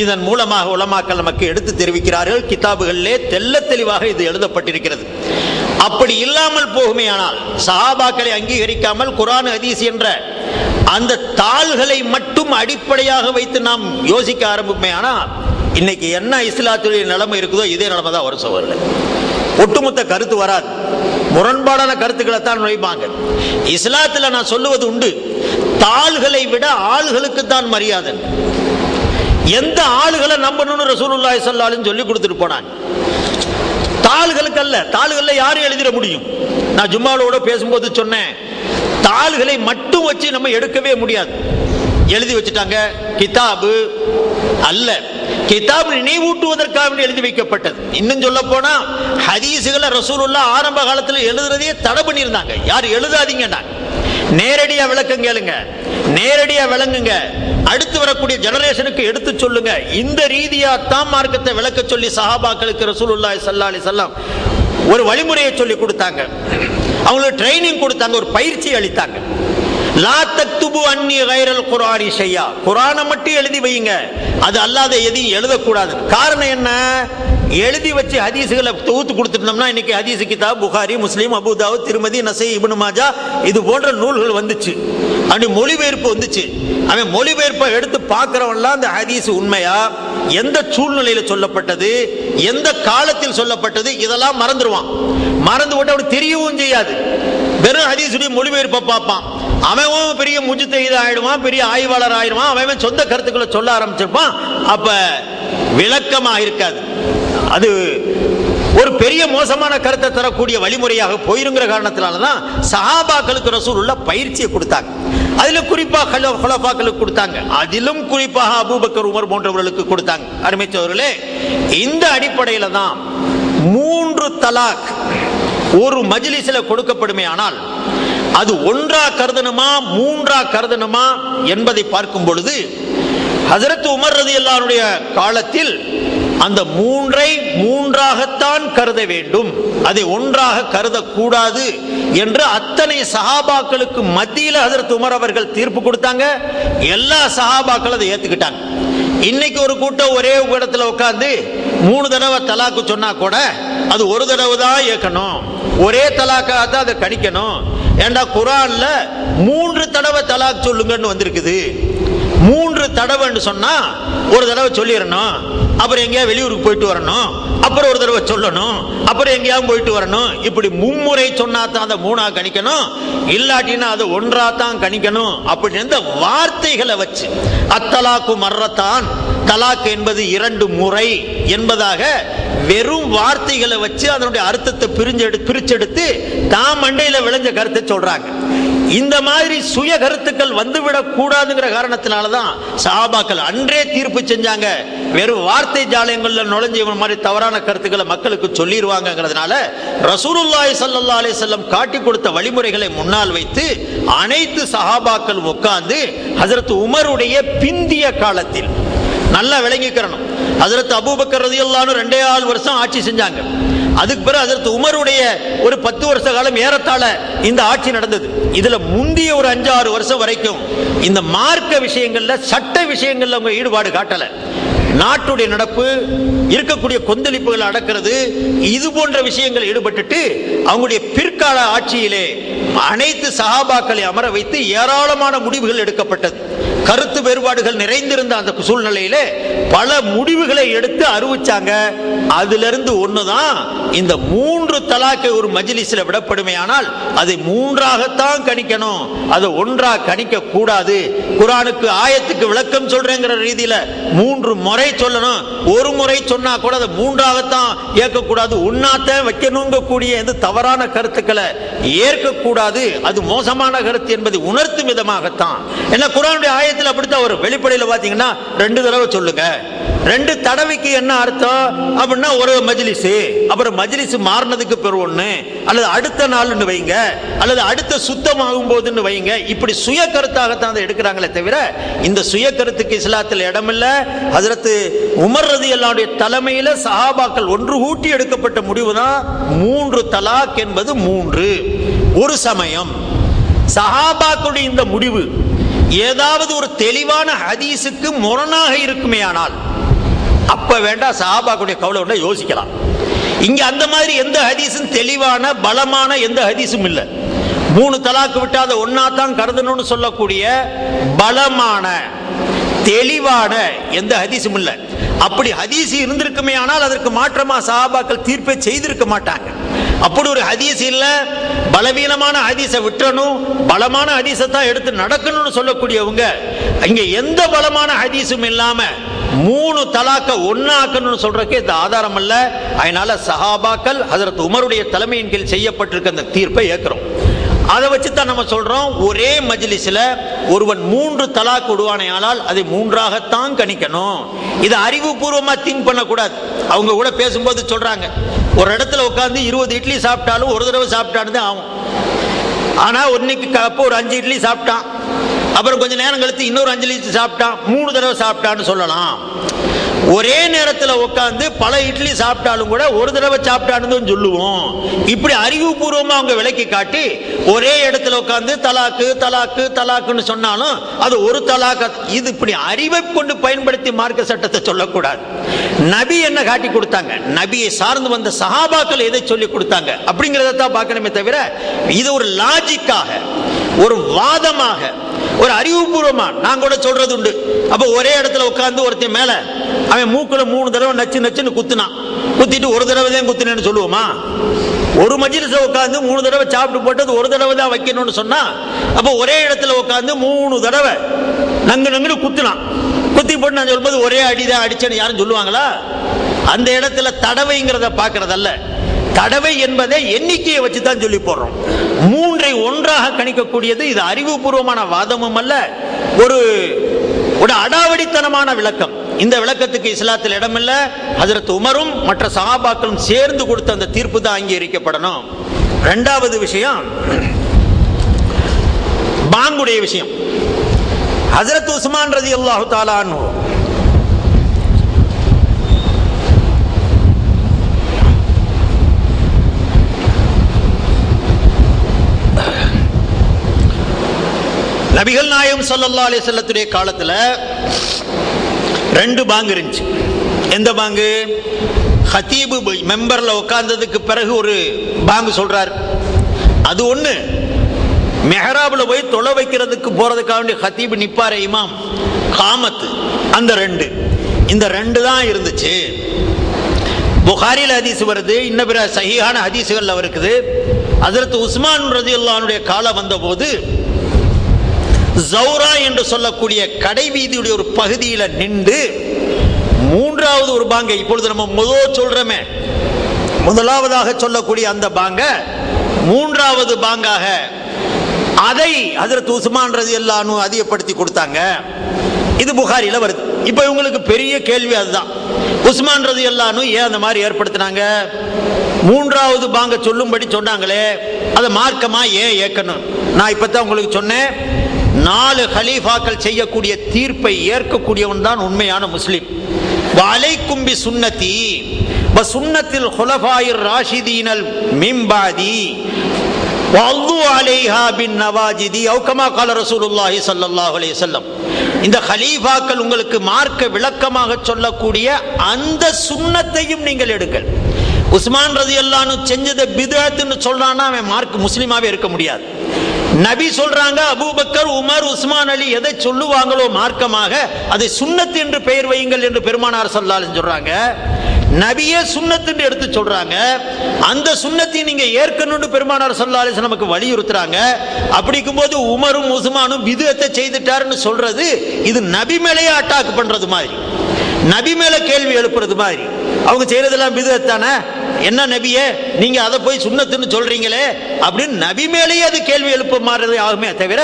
இதன் மூலமாக உலமாக்கள் நமக்கு எடுத்து தெரிவிக்கிறார்கள். கிதாபுகளிலே தெள்ள தெளிவாக இது எழுதப்பட்டிருக்கிறது. அப்படி இல்லாமல் போகுமேயானால், சஹாபாக்களை அங்கீகரிக்காமல் குர்ஆன் ஹதீஸ் என்ற அந்த தாள்களை மட்டும் அடிப்படையாக வைத்து நாம் யோசிக்க ஆரம்பிப்போமே ஆனால், இன்னைக்கு என்ன இஸ்லாத்துடைய நிலைமை இருக்குதோ இதே நிலைமை தான் வரும் சகோதரர்களே. ஒட்டுமொத்த கருத்து வராது, முரண்பாடான கருத்துக்களை தான் நுழைப்பாங்க. இஸ்லாத்தில் நான் சொல்லுவது உண்டு, தாள்களை விட ஆள்களுக்கு தான் மரியாதை. எந்த ஆளுகளை நம்பணும்னு ரசூலுல்லாஹி ஸல்லல்லாஹு அலைஹி வஸல்லம் சொல்லி கொடுத்துட்டு போனாங்க. தாள்களுக்கு அல்ல. தாள்கள்ல யாரும் எழுதிட முடியும். நான் ஜும்மாவோட பேசும்போது சொன்னேன், தாள்களை மட்டும் வச்சு நம்ம எடுக்கவே முடியாது. எழுதி வச்சுட்டாங்க. கிதாபு அல்ல, கிதாப் நினைவூட்டுவதற்காக எழுதி வைக்கப்பட்டது. இன்னும் சொல்ல போனா ஹதீஸுகளை ரசூலுல்லாஹ் ஆரம்ப காலத்தில் எழுதுறதையே தடை பண்ணியிருந்தாங்க. யார் எழுதாதீங்கடா, நேரடியா விளக்கம் கேளுங்க, நேரடியா விளங்குங்க, அடுத்து வரக்கூடிய ஜெனரேஷனுக்கு எடுத்து சொல்லுங்க. இந்த ரீதியா தான் மார்க்கத்தை விளக்க சொல்லி சஹாபாக்களுக்கு ரசூலுல்லாஹி ஸல்லல்லாஹு அலைஹி வஸல்லம் ஒரு வழிமுறையை சொல்லி கொடுத்தாங்க. அவங்களுக்கு ட்ரைனிங் கொடுத்தாங்க, ஒரு பயிற்சி அளித்தாங்க. லா தக்துபு அன்னி கைரல் குர்ஆனி ஷையா, குர்ஆனை மட்டும் எழுதி வையுங்க, அது அல்லாத எதையும் எழுதக்கூடாது. காரணம் என்ன? எழுதி வச்சு ஹதீஸுகளை தொகுத்து கொடுத்துட்டோம்னா இன்னைக்கு ஹதீஸ் கிதாப் புகாரி, முஸ்லீம், அபூ தாவூத், திருமதி, நசை, இப்னு மாஜா இது போன்ற நூல்கள் வந்துச்சு. அப்படி மொழிபெயர்ப்பு வந்துச்சு. அவன் மொழிபெயர்ப்பை எடுத்து பார்க்கிறவன்லாம் அந்த ஹதீஸ் உண்மையா, எந்த சூழ்நிலையில சொல்லப்பட்டது, எந்த காலத்தில் சொல்லப்பட்டது, இதெல்லாம் மறந்துடுவான். மறந்து விட்டு அவனுக்கு தெரியவும் செய்யாது. வெறும் ஹதீஸுடைய மொழிபெயர்ப்பை பார்ப்பான். அவன் பெரிய முஜ்தஹீத் ஆயிடுவான், பெரிய ஆய்வாளர் ஆயிடுவான், அவன் சொந்த கருத்துக்களை சொல்ல ஆரம்பிச்சிருப்பான். அப்ப விளக்கமா இருக்காது. அது ஒரு பெரிய மோசமான கருத்தை தரக்கூடிய வழிமுறையாக போயிருங்கிற காரணத்தினாலதான் சஹாபாக்களுக்கு ரசூலுல்லாஹ் பயிற்சியை கொடுத்தாங்க. அதுல குறிப்பாக ஹுலஃபாக்களுக்கு கொடுத்தாங்க. அதிலும் குறிப்பாக அபூபக்கர், உமர் போன்றவர்களுக்கு கொடுத்தாங்க. அருமைச்சவர்களே, இந்த அடிப்படையில தான் 3 தலாக் ஒரு மஜ்லிஸ்ல கொடுக்கப்படுமே ஆனால் அது ஒன்றா கருதணுமா மூன்றா கருதணுமா என்பதை பார்க்கும் பொழுது ஹஜ்ரத் உமர் ரலியல்லாஹு அன்ஹுடைய காலத்தில் அந்த மூன்றாகத்தான் கருத வேண்டும், அதை ஒன்றாக கருதக்கூடாது என்று அத்தனை சஹாபாக்களுக்கு மத்தியில் ஹஜ்ரத் உமர் அவர்கள் தீர்ப்பு கொடுத்தாங்க. எல்லா சஹாபாக்களும் அதை ஏத்துக்கிட்டாங்க. இன்னைக்கு ஒரு கூட்டம் ஒரே இடத்துல உட்கார்ந்து 3 தடவை தலாக்கு சொன்னா கூட அது ஒரு தடவை தான் ஏற்கணும், ஒரே தலாக்காக தான் அதை கணிக்கணும். ஏண்டா குர்ஆன்ல 3 தடவை தலாக் சொல்லுங்கன்னு வந்திருக்குது. 3 தடவைன்னு சொன்னா ஒரு தடவை சொல்லிடணும், அப்புறம் எங்கேயாவது வெளியூருக்கு போயிட்டு வரணும், அப்புறம் ஒரு தடவை சொல்லணும், அப்புறம் எங்கேயாவது போயிட்டு வரணும். இப்படி மும்முறை சொன்னா தான் அதை 3ஆ கணிக்கணும், இல்லாட்டினா அதை 1ஆ தான் கணிக்கணும். அப்படி இந்த வார்த்தைகளை வச்சு அத்தலாக்கு மர்ரத்தான், தலாக் என்பது 2 முறை என்பதாக வெறும் வார்த்தைகளை வச்சு அதனுடைய அர்த்தத்தை பிரிச்செடுத்து தான் மண்டையில விளைஞ்ச கருத்தை சொல்றாங்க. இந்த மாதிரி சுய கருத்துக்கள் வந்துவிடக் கூடாதுங்கிற காரணத்தினாலதான் சஹாபாக்கள் அன்றே தீர்ப்பு செஞ்சாங்க. வெறும் வார்த்தை ஜாலயங்கள்ல நுழைஞ்ச மாதிரி தவறான கருத்துக்களை மக்களுக்கு சொல்லிடுவாங்கிறதுனால ரசூலுல்லாஹி ஸல்லல்லாஹு அலைஹி வஸல்லம் காட்டி கொடுத்த வழிமுறைகளை முன்னால் வைத்து அனைத்து சஹாபாக்கள் உட்கார்ந்து ஹஜ்ரத் உமருடைய பிந்திய காலத்தில் நல்லா விளங்கிக்கிறணும். ஹஜ்ரத் அபூபக்கர் ரலியல்லாஹு அன்ஹு 2.5 வருஷம் ஆட்சி செஞ்சாங்க. அதுக்கு பிறகு ஹஜ்ரத் உமருடைய ஒரு 10 வருஷ காலம் ஏறத்தாழ இந்த ஆட்சி நடந்தது. இதுல முந்திய ஒரு 5-6 வருஷம் வரைக்கும் இந்த மார்க்க விஷயங்கள்ல, சட்ட விஷயங்கள்ல அவங்க ஈடுபாடு காட்டல. நாட்டுடைய நடப்பு, இருக்கக்கூடிய கொந்தளிப்புகள் அடக்கிறது, இது போன்ற விஷயங்கள் ஈடுபட்டுட்டு அவங்களுடைய பிற்கால ஆட்சியிலே அனைத்து சஹாபாக்களை அமர வைத்து ஏராளமான முடிவுகள் எடுக்கப்பட்டது. கருத்து வேறுபாடுகள் நிறைந்திருந்த அந்த சூழ்நிலையிலே பல முடிவுகளை எடுத்து அறிவிச்சாங்க. அதிலிருந்து ஒண்ணுதான் இந்த 3 தலாக்கை ஒரு மஜ்லிஸ்ல விடப்படுமையானால் அதை 3ஆகத்தான் கணிக்கணும், அதை 1ஆக கணிக்க கூடாது. குர்ஆனுக்கு ஆயத்துக்கு விளக்கம் சொல்றேங்கிற ரீதியில 3 முறை சொல்லணும். ஒரு முறை சொன்னா கூட அதை 3ஆகத்தான் ஏற்கக்கூடாது, 1ஆத்தான் வைக்கணுங்க கூடிய எந்த தவறான கருத்துக்களை ஏற்கக்கூடாது. அது மோசமான கருத்து என்பதை உணர்த்தும் விதமாகத்தான். ஏன்னா குர்ஆனுடைய ஆயத்தில் அப்படித்தான் ஒரு வெளிப்படையில் பாத்தீங்கன்னா 2 தடவை சொல்லுங்க. 2 தடவைக்கு என்ன அர்த்தம் அப்படின்னா ஒரு மஜ்லிஸ், அப்புறம் மஜ்லிஸ் மாறினதுக்கு பிறகு ஒண்ணு, அல்லது அடுத்த நாள்னு வைங்க, அல்லது அடுத்த சுத்தமாகும் போதுன்னு வைங்க. இப்படி சுய கருத்தாகத்தான் அதை எடுக்கிறாங்களே தவிர இந்த சுய கருத்துக்கு இஸ்லாத்தில் இடமில்ல. ஹஜ்ரத் உமர் ரலியல்லாஹு அன்ஹு தலைமையில சஹாபாக்கள் ஒன்று கூட்டி எடுக்கப்பட்ட முடிவு தான் 3 தலாக் என்பது 3. ஒரு சமயம் சஹாபாக்களுடைய இந்த முடிவு ஏதாவது ஒரு தெளிவான ஹதீஸுக்கு முரணாக இருக்குமே ஆனால் அப்ப வேண்டாம், சஹாபாக்களுடைய கவலை ஒன்றை யோசிக்கலாம். இங்க அந்த மாதிரி எந்த ஹதீஸும் தெளிவான பலமான எந்த ஹதீஸும் இல்லை. 3 தலாக்கு விட்டாத 1ஆத்தான் கருதணும்னு சொல்லக்கூடிய பலமான தெளிவான எந்த ஹதீஸும் இல்லை. அப்படி ஹதீஸ் இருந்திருக்குமே ஆனால் அதற்கு மாற்றமா சஹாபாக்கள் தீர்ப்பை செய்திருக்க மாட்டாங்க. அப்படி ஒரு ஹதீஸ் இல்ல, பலவீனமான ஹதீஸை விட்டணும், பலமான ஹதீஸை தான் எடுத்து நடக்கணும்னு சொல்லக்கூடியவங்க இங்க எந்த பலமான ஹதீஸும் இல்லாம 3 தலாக்க 1ஆக்கணும்னு சொல்றதுக்கு இந்த ஆதாரம் அல்ல. அதனால சஹாபாக்கள் ஹஜ்ரத் உமருடைய தலைமையின் கீழ் செய்யப்பட்டிருக்க அந்த தீர்ப்பை ஏற்கிறோம். அதை வச்சு தான் நம்ம சொல்றோம், ஒரே மஜ்லிஸ்ல ஒருவன் 3 தலாக் விடுவானையானால் அதை 3ஆகத்தான் கணிக்கணும். இதை அறிவுபூர்வமா திங்க் பண்ணக்கூடாது. அவங்க கூட பேசும்போது சொல்றாங்க, ஒரு இடத்துல உட்காந்து 20 இட்லி சாப்பிட்டாலும் ஒரு தடவை சாப்பிட்டான்னு தான் ஆகும். ஆனா இன்னைக்கு அப்போ ஒரு 5 இட்லி சாப்பிட்டான், அப்புறம் கொஞ்ச நேரம் கழித்து இன்னொரு 5 இட்லி சாப்பிட்டான், 3 தடவை சாப்பிட்டான்னு சொல்லலாம். ஒரே நேரத்தில் உட்காந்து பல இட்லி சாப்பிட்டாலும் கூட ஒரு தடவை சாப்பிட்டான்னு சொல்லுவோம். இப்படி அறிவுபூர்வமா அவங்க விளக்கி காட்டி ஒரே இடத்துல உட்காந்து தலாக்கு தலாக்கு தலாக்குன்னு சொன்னாலும் அது ஒரு தலாக்கு. இது இப்படி அறிவை கொண்டு பயன்படுத்தி மார்க்க சட்டத்தை சொல்லக்கூடாது. நபி என்ன காட்டி கொடுத்தாங்க, நபியை சார்ந்து வந்த சஹாபாக்கள் எதை சொல்லி கொடுத்தாங்க அப்படிங்கிறத தான் பார்க்கணுமே தவிர இது ஒரு லாஜிக்காக, ஒரு வாதமாக, ஒரு அறிவுபூர்வமா நான் கூட சொல்றது உண்டு. அப்ப ஒரே இடத்துல உட்கார்ந்து ஒருத்தன் மேல அவன் மூக்குல 3 தடவை நச்சு நச்சுன்னு குத்துனான், குத்திட்டு ஒரு தடவை தான் குத்துனேன்னு சொல்லுவோமா? ஒரு மஜ்லிஸ்ல உட்கார்ந்து 3 தடவை சாப்பிட்டு போட்டது ஒரு தடவை தான் வைக்கணும்னு சொன்னா அப்ப ஒரே இடத்துல உட்கார்ந்து 3 தடவை நங்கு நங்குன்னு குத்துனான், குத்தி போட்டு நான் சொல்லும்போது ஒரே அடிதான் அடிச்சேன்னு யாரும் சொல்லுவாங்களா? அந்த இடத்துல தடவைங்கிறத பாக்குறதல்ல, தடவை என்பதை எண்ணிக்கையை வச்சு தான் சொல்லி போடுறோம். 3ஐ 1ஆக கணிக்கக்கூடியது இது அறிவுபூர்வமான வாதமும் அல்ல, ஒரு அடாவடித்தனமான விளக்கம். இந்த விளக்கத்துக்கு இஸ்லாத்தில் இடமில்ல. ஹஜ்ரத் உமரும் மற்ற சஹாபாக்களும் சேர்ந்து கொடுத்த அந்த தீர்ப்பு தான் அங்கீகரிக்கப்படணும். 2வது விஷயம் பாங்குடைய விஷயம். ஹஜ்ரத் உஸ்மான் ரலியல்லாஹு தஆலா அன்ஹு நபிகள் நாயகம் ஸல்லல்லாஹு அலைஹி வஸல்லத்துடைய காலத்துல 2 பாங்கு இருந்துச்சு. எந்த பாங்கு? ஹதீபு மெம்பர்ல உட்கார்ந்ததுக்கு பிறகு ஒரு பாங்கு சொல்றாரு, அது ஒண்ணு. மெஹராப்ல போய் தொலை வைக்கிறதுக்கு போறதுக்காக வேண்டிய ஹதீபு நிப்பாரே இமாம், காமத்து, அந்த 2. இந்த 2 தான் இருந்துச்சு. புகாரில ஹதீஸ் வருது, இன்னும் பிற சஹீஹான ஹதீஸ்கள் இருக்குது. ஹஜ்ரத் உஸ்மான் ரலியல்லாஹு அன்ஹுடைய காலம் வந்த போது ஜௌரா என்று சொல்லக்கூடிய கடை வீதியுடைய ஒரு பகுதியில் நின்று 3வது ஒரு பாங்க, இப்பொழுது நம்ம சொல்றோமே முதலாவதாக சொல்லக்கூடிய அந்த பாங்க 3வது பாங்காக அதை ஹஜ்ரத் உஸ்மான் ரலியல்லாஹு அன்ஹு அதிகப்படுத்தி கொடுத்தாங்க. இது புகாரில வருது. இப்ப இவங்களுக்கு பெரிய கேள்வி அதுதான், உஸ்மான் ரலியல்லாஹு அன்ஹு ஏன் அந்த மாதிரி ஏற்படுத்தினாங்க? 3வது பாங்க சொல்லும்படி சொன்னாங்களே, அதை மார்க்கமா ஏன் ஏற்கணும்? நான் இப்பதான் உங்களுக்கு சொன்னேன், 4 கலீஃபாக்கள் செய்யக்கூடிய தீர்ப்பை ஏற்கக்கூடியவன் தான் உண்மையான முஸ்லிம். வலைக்கும் பி சுன்னதி வ சுன்னத்தில் குலஃபாயிர் ராஷிதீனல் மின் பாதி வல்லு அலைஹா பின் நவாஜிதி அவ் கமா கால ரசூலுல்லாஹி ஸல்லல்லாஹு அலைஹி வஸல்லம். இந்த கலீஃபாக்கள் உங்களுக்கு மார்க்க விளக்கமாக சொல்லக்கூடிய அந்த சுன்னத்தையும் நீங்கள் எடுங்கள். உஸ்மான் ரலியல்லாஹு அன்ஹு செஞ்சதை பித்அத்னு சொல்றான்னா அவன் மார்க் முஸ்லிமாவே இருக்க முடியாது. நபி சொல்றாங்க, அபூபக்கர், உமர், உஸ்மான், அலி எதை சொல்லுவாங்களோ மார்க்கமாக அதை சுன்னத் என்று பெயர் வையுங்கள் என்று பெருமானார் ஸல்லல்லாஹு அலைஹி வஸல்லம் சொல்றாங்க. நபியே சுன்னத் என்று எடுத்து சொல்றாங்க. அந்த சுன்னத்தை நீங்க ஏற்கனவே பெருமானார் ஸல்லல்லாஹு அலைஹி வஸல்லம் நமக்கு வலியுறுத்துறாங்க. அப்படிங்கும்போது உமரும் உஸ்மானும் பித்அத்தை செய்துட்டாருன்னு சொல்றது இது நபி மேலேயே அட்டாக் பண்றது மாதிரி, நபி மேல கேள்வி எழுப்புறது மாதிரி. அவங்க செய்யறதெல்லாம் பித்அத் தானே, என்ன நபியே நீங்க அதை போய் சுன்னத்துன்னு சொல்றீங்களே அப்படின்னு நபி மேலேயே அது கேள்வி எழுப்ப மாறுறது ஆகுமே தவிர,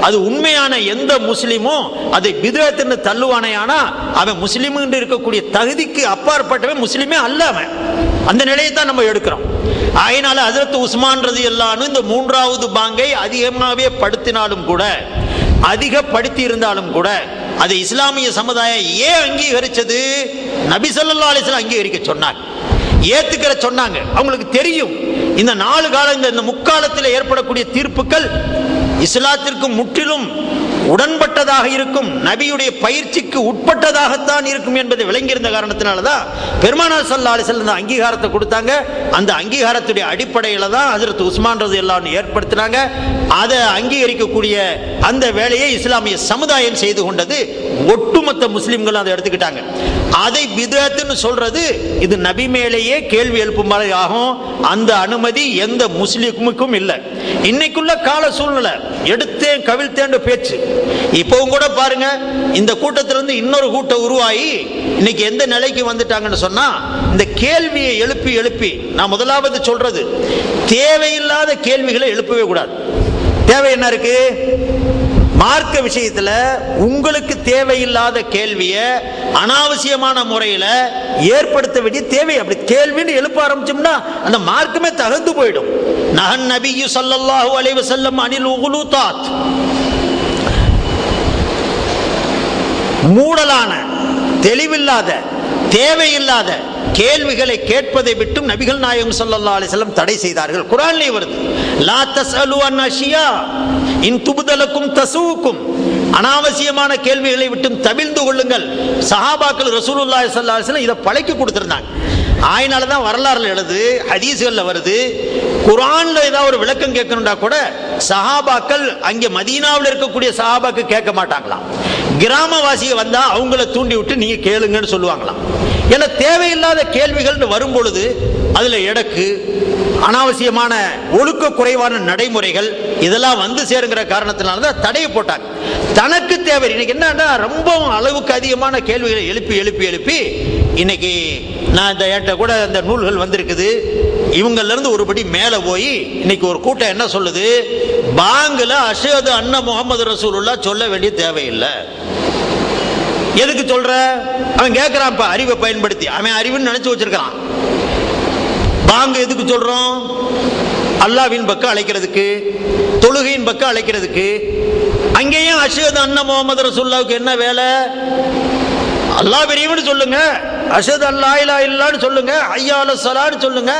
அது உண்மையான எந்த முஸ்லிமும் அதை பித்அத்னு தள்ளுவானையானா அவன் முஸ்லிம் என்று இருக்கக்கூடிய தகுதிக்கு அப்பாற்பட்டவன் முஸ்லிமே அல்ல. அவன் அந்த நிலையை தான் நம்ம எடுக்கிறோம். அதனால ஹஜ்ரத் உஸ்மான் ரலியல்லாஹு அன்ஹு இந்த மூன்றாவது பாங்கை அதிகமாகவே படுத்தினாலும் கூட, அதிகப்படுத்தி இருந்தாலும் கூட, அதை இஸ்லாமிய சமுதாயம் ஏன் அங்கீகரிச்சது? நபி ஸல்லல்லாஹு அலைஹி வஸல்லம் அங்கீகரிக்க சொன்னாங்க, ஏத்துக்கிற சொன்னாங்க. அவங்களுக்கு தெரியும் இந்த 4 காலம், இந்த முக்காலத்தில் ஏற்படக்கூடிய தீர்ப்புகள் இஸ்லாத்திற்கு முற்றிலும் உடன்பட்டதாக இருக்கும், நபியுடைய பயிற்சிக்கு உட்பட்டதாகத்தான் இருக்கும் என்பதை விளங்கியிருந்த காரணத்தினாலதான் பெருமானார் ஸல்லல்லாஹு அலைஹி வஸல்லம் அங்கீகாரத்தை கொடுத்தாங்க. அந்த அங்கீகாரத்துடைய அடிப்படையில தான் ஹஜ்ரத் உஸ்மான் ரலியல்லாஹு அன்ஹு ஏற்படுத்தினாங்க. அதை அங்கீகரிக்கக்கூடிய அந்த வேலையை இஸ்லாமிய சமுதாயம் செய்து கொண்டது. ஒட்டுமொத்த முஸ்லிம்கள் அதை எடுத்துக்கிட்டாங்க. அதை பித்அத்னு சொல்றது இது நபி மேலேயே கேள்வி எழுப்பும் மாதிரி ஆகும். அந்த அனுமதி எந்த முஸ்லிமுக்கும் இல்லை. இன்னைக்குள்ள கால சூழ்நிலை எடுத்தேன் கவிழ்த்தேன் பேச்சு. இப்பவும் கூட பாருங்க, இந்த கூட்டத்திலிருந்து இன்னொரு கூட்டம் உருவாகி இன்னைக்கு எந்த நிலைக்கு வந்துட்டாங்கன்னு சொன்னா, இந்த கேள்வியை எழுப்பி எழுப்பி, நான் முதலாவது சொல்றது தேவையில்லாத கேள்விகளை எழுப்பவே கூடாது. தேவை என்ன இருக்கு? மார்க்க விஷயத்துல உங்களுக்கு தேவையில்லாத கேள்வியை அனாவசியமான முறையில் ஏற்படுத்த வேண்டிய தேவை. அப்படி கேள்வின்னு எழுப்ப ஆரம்பிச்சோம்னா அந்த மார்க்கமே தகர்ந்து போயிடும். நஹன் நபியு ஸல்லல்லாஹு அலைஹி வஸல்லம் அனில் உகுலூதாத், மூடலான, தெளிவில்லாத, தேவையில்லாத கேள்விகளை கேட்பதை விட்டும் நபிகள் நாயகம் ஸல்லல்லாஹு அலைஹி வஸல்லம் தடை செய்தார்கள். குர்ஆன்ல வருது, லா தஸ்அலு அன் அஷியா இன் துப்தலக்கும் தசூக்கும், அனாவசியமான கேள்விகளை விட்டும் தவிர்ந்து கொள்ளுங்கள். சஹாபாக்கள் ரசூலுல்லாஹி ஸல்லல்லாஹு அலைஹி வஸல்லம் இதை பழக்கி கொடுத்திருந்தாங்க. ஆயினால தான் வரலாறுல எழுது, ஹதீஸ்கள்ல வருது. குர்ஆன்ல ஏதாவது ஒரு விளக்கம் கேட்கணும்னா கூட சஹாபாக்கள் அங்கே மதீனாவில் இருக்கக்கூடிய சஹாபாக்கு கேட்க மாட்டாங்களாம். கிராமவாசியை வந்தா அவங்கள தூண்டி விட்டு நீங்க கேளுங்கன்னு சொல்லுவாங்களாம். ஏன்னா தேவையில்லாத கேள்விகள் வரும் பொழுது அதுல எடக்கு, அனாவசியமான ஒழுக்க குறைவான நடைமுறைகள் இதெல்லாம் வந்து சேருங்கிற காரணத்தினால்தான் தடையை போட்டாங்க. தனக்கு தேவை இன்னைக்கு என்னன்னா, ரொம்ப அளவுக்கு அதிகமான கேள்விகளை எழுப்பி எழுப்பி எழுப்பி இன்னைக்கு நான் இந்த ஏட்ட கூட இந்த நூல்கள் வந்திருக்குது, இவங்கள்ல இருந்து ஒருபடி மேல போய் இன்னைக்கு ஒரு கூட்டம் என்ன சொல்லுது, பாங்குல அஷ்ஹது அன்ன முஹம்மது ரசூலுல்லாஹ் சொல்ல வேண்டிய தேவையில்லை. எதுக்கு சொல்ற? அவன் கேட்கிறான், அறிவை பயன்படுத்தி, அவன் அறிவுன்னு நினைச்சு வச்சிருக்கிறான். பாங்கு எதுக்கு சொல்றோம்? அல்லாஹ்வின் பக்கம் அழைக்கிறதுக்கு, தொழுகையின் பக்கம் அழைக்கிறதுக்கு. அங்கேயும் அஷ்ஹது அன்ன முஹம்மது ரசூலுல்லாஹ்வுக்கு என்ன வேலை? அல்லாஹ் பெரியவன்னு சொல்லுங்க, அஷ்ஹது அல்லா இலாஹ இல்லல்லாஹ்னு சொல்லுங்க, ஹய்யா அலஸ் ஸலான்னு சொல்லுங்க.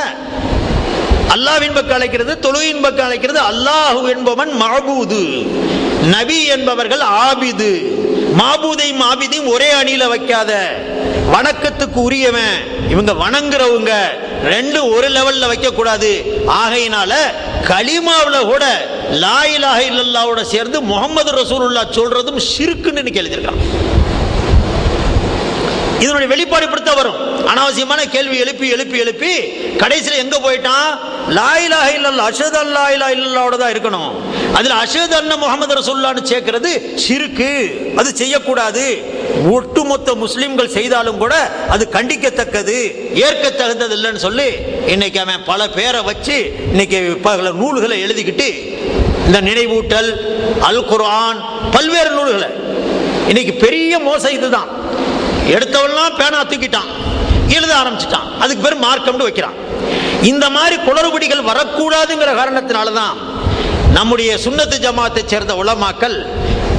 அல்லாஹ்வின் பக்கம் அழைக்கிறது, தொழுகையின் பக்கம் அழைக்கிறது. அல்லாஹ் என்பவன் மஅபூது, நபி என்பவர்கள் ஆபிது. மாபூதையும் ஆபிதையும் ஒரே அணியில வைக்காத, வணக்கத்துக்கு உரியவன் இவங்க வணங்குறவங்க ரெண்டும் ஒரு லெவல்ல வைக்க கூடாது. ஆகையினால கலிமாவுல கூட லா இலாஹ இல்லல்லாஹோட சேர்ந்து முஹம்மது ரசூலுல்லாஹ் சொல்றதும் ஷிர்க்குன்னு எழுதியிருக்கான். இதனுடைய வெளிப்பாடு இப்படித்தான் வரும். அனாவசியமான கேள்வி எழுப்பி எழுப்பி எழுப்பி கடைசியில் எங்க போயிட்டான்? லா இலாஹ இல்லல்லாஹ், அஷ்ஹது அல்லா இலாஹ இல்லல்லாஹோட தான் இருக்கணும். அதுல அஷ்ஹது அன்ன முஹம்மது ரசூலுல்லாஹ்னு சேர்க்கிறது ஷிர்க்கு, அது செய்யக்கூடாது. ஒட்டுமொத்த முஸ்லிம்கள் செய்தாலும் கூட அது கண்டிக்கத்தக்கது, ஏற்க தகுந்தது இல்லைன்னு சொல்லி இன்னைக்கு அவன் பல பேரை வச்சு இன்னைக்கு பல நூல்களை எழுதிக்கிட்டு இந்த நினைவூட்டல், அல் குர்ஆன், பல்வேறு நூல்களை இன்னைக்கு பெரிய மோசம் இதுதான். எடுத்தவெல்லாம் பேனா தூக்கிட்டான், எழுத ஆரம்பிச்சுட்டான், அதுக்கு பேர் மார்க்கம்னு வைக்கிறான். இந்த மாதிரி குளறுபடிகள் வரக்கூடாதுங்கிற காரணத்தினாலதான் நம்முடைய சுன்னத்து ஜமாத்தை சேர்ந்த உலமாக்கள்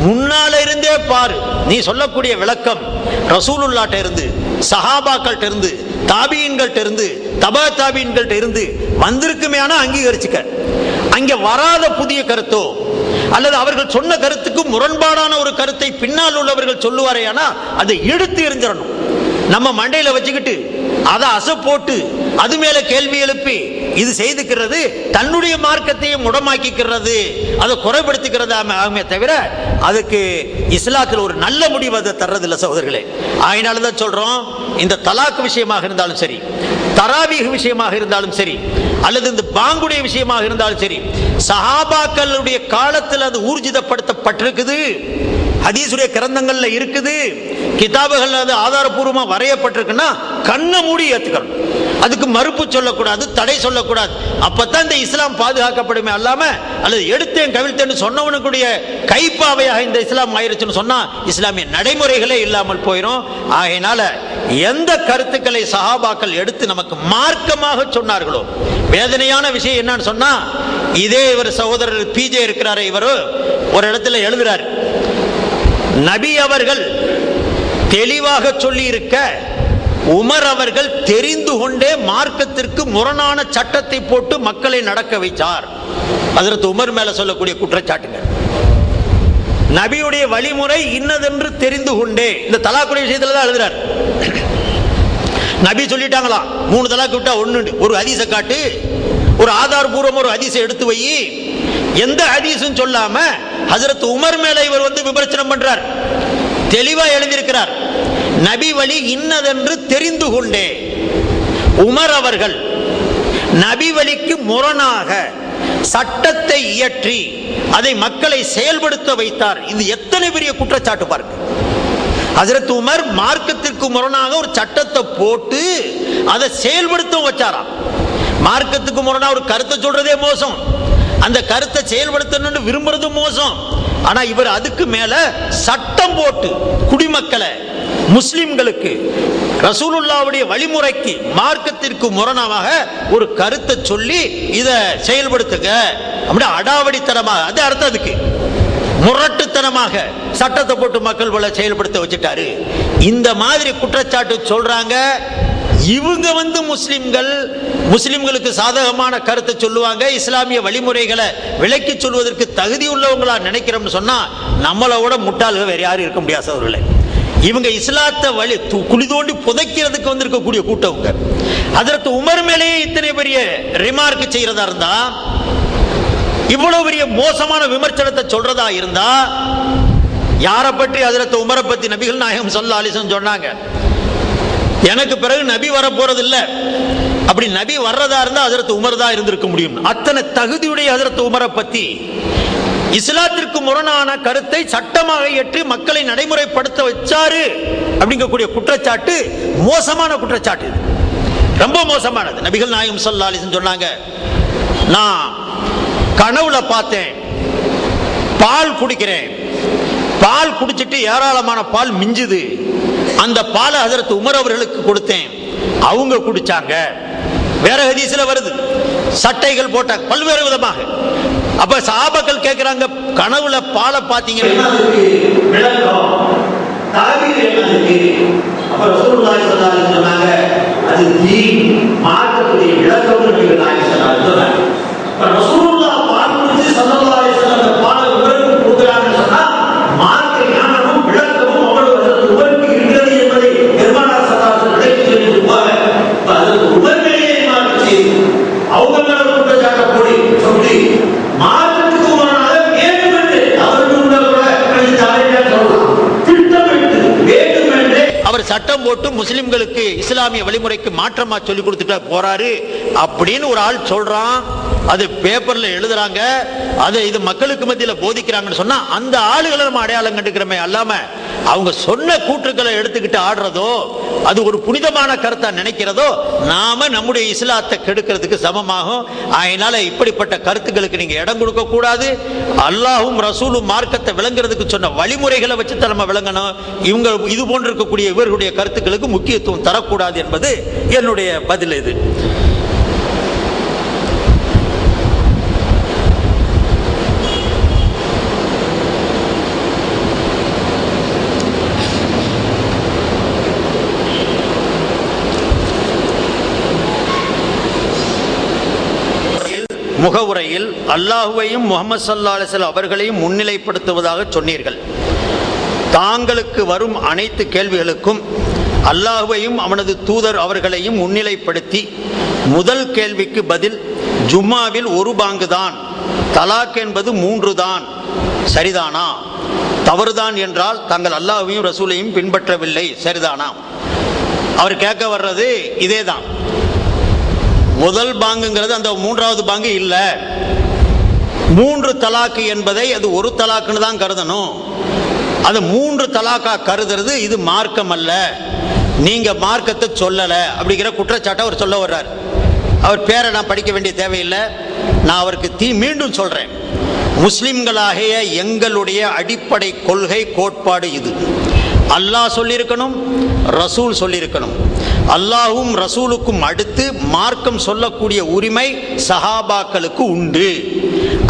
முன்னால இருந்தே பாரு, நீ சொல்லக்கூடிய விளக்கம் ரசூலுல்லாஹ்ட்ட இருந்து, சஹாபாக்கள்ட்ட இருந்து, தாபீன்கள்ட்ட இருந்து, தபா தாபீன்கள்ட்ட இருந்து வந்திருக்குமே, ஆனா அங்கீகரிச்சுக்க. அங்க வராத புதிய கருத்தோ அல்லது அவர்கள் சொன்ன கருத்துக்கு முரண்பாடான ஒரு கருத்தை பின்னால் உள்ளவர்கள் சொல்லுவாரேனா அதை எடுத்து எறிஞ்சிடணும். நம்ம மண்டையில வச்சுக்கிட்டு அதை அசை போட்டு அது மேல கேள்வி எழுப்பி இது செய்துக்கிறது தன்னுடைய மார்க்கத்தையும் முடமாக்கிக்கிறது, அதை குறைபடுத்திக்கிறது ஆகுமே தவிர அதுக்கு இஸ்லாத்தில் ஒரு நல்ல முடிவு அதை தர்றதில்லை சகோதரர்களே. அதனாலதான் சொல்றோம், இந்த தலாக் விஷயமாக இருந்தாலும் சரி, தராவீஹ் விஷயமாக இருந்தாலும் சரி, அல்லது இந்த பாங்குடைய விஷயமாக இருந்தாலும் சரி, சஹாபாக்களுடைய காலத்தில் அது ஊர்ஜிதப்படுத்தப்பட்டிருக்குது, ஹதீஸுடைய கிரந்தங்கள்ல இருக்குது, கிதாபுகள் அது ஆதாரபூர்வமா வரையப்பட்டிருக்குன்னா கண்ணை மூடி ஏத்துக்கணும். அதுக்கு மறுப்பு சொல்லக்கூடாது, தடை சொல்லக்கூடாது. அப்பதான் இந்த இஸ்லாம் பாதுகாக்கப்படுமே அல்லாம அல்லது எடுத்தேன் கவிழ்த்தேன்னு சொன்னவனுக்குடைய கைப்பாவையாக இந்த இஸ்லாம் ஆயிருச்சுன்னு சொன்னா இஸ்லாமிய நடைமுறைகளே இல்லாமல் போயிடும். ஆகையினால எந்த கருத்துக்களை சஹாபாக்கள் எடுத்து நமக்கு மார்க்கமாக சொன்னார்களோ, வேதனையான விஷயம் என்னன்னு சொன்னா, இதே இவர் சகோதரர் பிஜே இருக்கிறாரு, இவர் ஒரு இடத்துல எழுதுறாரு, நபி அவர்கள் தெளிவாக சொல்லி இருக்க உமர் அவர்கள் தெரிந்து கொண்டே மார்க்கத்திற்கு முரணான சட்டத்தை போட்டு மக்களை நடக்க வைத்தார். ஹஜ்ரத் உமர் மேல சொல்லக்கூடிய குற்றச்சாட்டுங்க. நபியுடைய வழிமுறை இன்னதென்று தெரிந்து கொண்டே, இந்த தலாக்குடைய விஷயத்துல தான் எழுதுறார். நபி சொல்லிட்டாங்களாம் 3 தலாக்கு விட்டா 1, ஒரு ஹதீஸை காட்டு, ஒரு ஆதாரபூர்வம் ஒரு ஹதீஸை எடுத்து வை. எந்த ஹதீஸும் சொல்லாம ஹஜ்ரத் உமர் மேல இவர் வந்து விமர்சனம் பண்றார். தெளிவா எழுதியிருக்கிறார், நபி வழி இன்னதென்று தெரிந்து கொண்டே உமர் அவர்கள் நபி வழிக்கு முரணாக சட்டத்தை இயற்றி அதை மக்களை செயல்படுத்த வைத்தார். இது எத்தனை பெரிய குற்றச்சாட்டு பாருங்க. ஹஜ்ரத் உமர் மார்க்கத்திற்கு முரணாக ஒரு சட்டத்தை போட்டு அதை செயல்படுத்த வச்சாராம். மார்க்கத்துக்கு முரணா ஒரு கருத்தை சொல்றதே மோசம், அந்த கருத்தை செயல்படுத்தணும்னு விரும்புறது மோசம். ஆனா இவர் அதுக்கு மேல சட்டம் போட்டு குடிமக்களை, முஸ்லிம்களுக்கு ரசூலுல்லாஹ்வுடைய வழிமுறைக்கு மார்க்கத்திற்கு முரணாக ஒரு கருத்தை சொல்லி இதை செயல்படுத்துங்க அப்படி அடாவடித்தனமாக, அது அர்த்தம் அதுக்கு முரட்டுத்தனமாக சட்டத்தை போட்டு மக்கள் போல செயல்படுத்த வச்சுட்டாரு. இந்த மாதிரி குற்றச்சாட்டு சொல்றாங்க. இவங்க வந்து முஸ்லிம்களுக்கு சாதகமான கருத்தை சொல்லுவாங்க, இஸ்லாமிய வழிமுறைகளை விளக்கி சொல்வதற்கு தகுதி உள்ளவங்களா நினைக்கிறோம்னு சொன்னா நம்மளோட முட்டாள்கள் வேற யாரும் இருக்க முடியாது அவர்களே. இவங்க இஸ்லாத்தை வழி குழி தோண்டி புதைக்கிறதுக்கு வந்திருக்கக்கூடிய கூட்டவங்க. ஹஜ்ரத் உமர் மேலேயே இத்தனை பெரிய ரிமார்க் செய்யறதா இருந்தா, இவ்வளவு பெரிய மோசமான விமர்சனத்தை சொல்றதா இருந்தா, யாரை பற்றி ஹஜ்ரத் உமரை பத்தி நபிகள் நாயகம் ஸல்லல்லாஹு அலைஹி வஸல்லம் சொன்னாங்க, எனக்கு பிறகு நபி வர போறது இல்ல, அப்படி நபி வர்றதா இருந்தா ஹஜ்ரத் உமர் தான் இருந்திருக்க முடியும். அத்தனை தகுதியுடைய ஹஜ்ரத் உமரை பத்தி இஸ்லாத்திற்கு முரணான கருத்தை சட்டமாக ஏற்றி மக்களை நடைமுறைப்படுத்த வச்சாரு அப்படிங்கக்கூடிய குற்றச்சாட்டு மோசமான குற்றச்சாட்டு, ரொம்ப மோசமானது. நபிகள் நாயகம் ஸல்லல்லாஹு அலைஹி வஸல்லம் சொன்னாங்க, நான் கனவுல பார்த்தேன், பால் குடிக்கிறேன், பால் குடிச்சிட்டு ஏராளமான பால் மிஞ்சுது, அந்த பாலை ஹஜ்ரத் உமர் அவர்களுக்கு கொடுத்தேன், அவங்க குடிச்சாங்க. வேற ஹதீஸ்ல வருது, சட்டைகள் போட்டாங்க பல்வேறு விதமாக. அப்ப சஹாபாக்கள் கேட்கிறாங்க, கனவுல பாலை பாத்தீங்கன்னா சொன்னாங்க, அது தீன் மார்க்கத்துடைய விளக்கம். ரசூலுல்லாஹ் பால் குடிச்சு ஸல்லல்லாஹு அலைஹி வஸல்லம் பாலை உமருக்கு கொடுக்கறாங்கன்னு சொன்னா மார்க்க ஞானமும் விளக்கமும் அவர்களுக்கு உமருக்கு இருக்கிறது என்பதை பெருமானார் ஸல்லல்லாஹு அலைஹி வஸல்லம் விளக்கி சொல்லியிருப்பாங்க. அது உமர்களை மாற்றி அவங்க மேல குற்றச்சாட்ட போடி சொல்லி மார்க்கத்துக்கு முரணாக வேண்டுமென்று அவருக்கு திட்டமிட்டு வேண்டுமென்றே அவர் சட்டம் போட்டு முஸ்லிம்களுக்கு இஸ்லாமிய வழிமுறைக்கு மாற்றமா சொல்லி கொடுத்துட்டு போறாரு அப்படின்னு ஒரு ஆள் சொல்றான். அது பேப்பர்ல எழுதுறாங்க, அதை இது மக்களுக்கு மத்தியில போதிக்கிறாங்கன்னு சொன்னா அந்த ஆளுகளை நம்ம அடையாளம் கண்டுக்கிறோமே அல்லாம அவங்க சொன்ன கூற்றுக்களை எடுத்துக்கிட்டு ஆடுறதோ, அது ஒரு புனிதமான கருத்தா நினைக்கிறதோ நாம நம்முடைய இஸ்லாத்தை கெடுக்கிறதுக்கு சமமாகும். அதனால இப்படிப்பட்ட கருத்துக்களுக்கு நீங்க இடம் கொடுக்க கூடாது. அல்லாஹ்வும் ரசூலும் மார்க்கத்தை விளங்குறதுக்கு சொன்ன வழிமுறைகளை வச்சு தான் நம்ம விளங்கணும். இவங்க இது போன்று இருக்கக்கூடிய இவர்களுடைய கருத்துக்களுக்கு முக்கியத்துவம் தரக்கூடாது என்பது என்னுடைய பதில். இது முகவுரையில் அல்லாஹுவையும் முஹம்மது ஸல்லல்லாஹு அலைஹி வஸல்லம் அவர்களையும் முன்னிலைப்படுத்துவதாக சொன்னீர்கள். தாங்களுக்கு வரும் அனைத்து கேள்விகளுக்கும் அல்லாஹ்வையும் அவனது தூதர் அவர்களையும் முன்னிலைப்படுத்தி முதல் கேள்விக்கு பதில் ஜும்மாவில் ஒரு பாங்கு தான், தலாக் என்பது 3 தான், சரிதானா? தவறுதான் என்றால் தாங்கள் அல்லாஹ்வையும் ரசூலையும் பின்பற்றவில்லை, சரிதானா? அவர் கேட்க வர்றது இதே தான். முதல் பாங்குங்கிறது அந்த 3வது பாங்கு இல்லை. 3 தலாக்கு என்பதை அது ஒரு தலாக்குன்னு தான் கருதணும். அது 3 தலாக்கா கருதுறது இது மார்க்கம் அல்ல, நீங்க மார்க்கத்தை சொல்லல அப்படிங்கிற குற்றச்சாட்டை அவர் சொல்ல வர்றார். அவர் பேரை நான் படிக்க வேண்டிய தேவையில்லை. நான் அவருக்கு மீண்டும் சொல்றேன். முஸ்லிம்களாகிய எங்களுடைய அடிப்படை கொள்கை கோட்பாடு இது. அல்லாஹ் சொல்லியிருக்கணும், ரசூல் சொல்லியிருக்கணும். அல்லாஹும் ரசூலுக்கும் அடுத்து மார்க்கம் சொல்லக்கூடிய உரிமை சஹாபாக்களுக்கு உண்டு.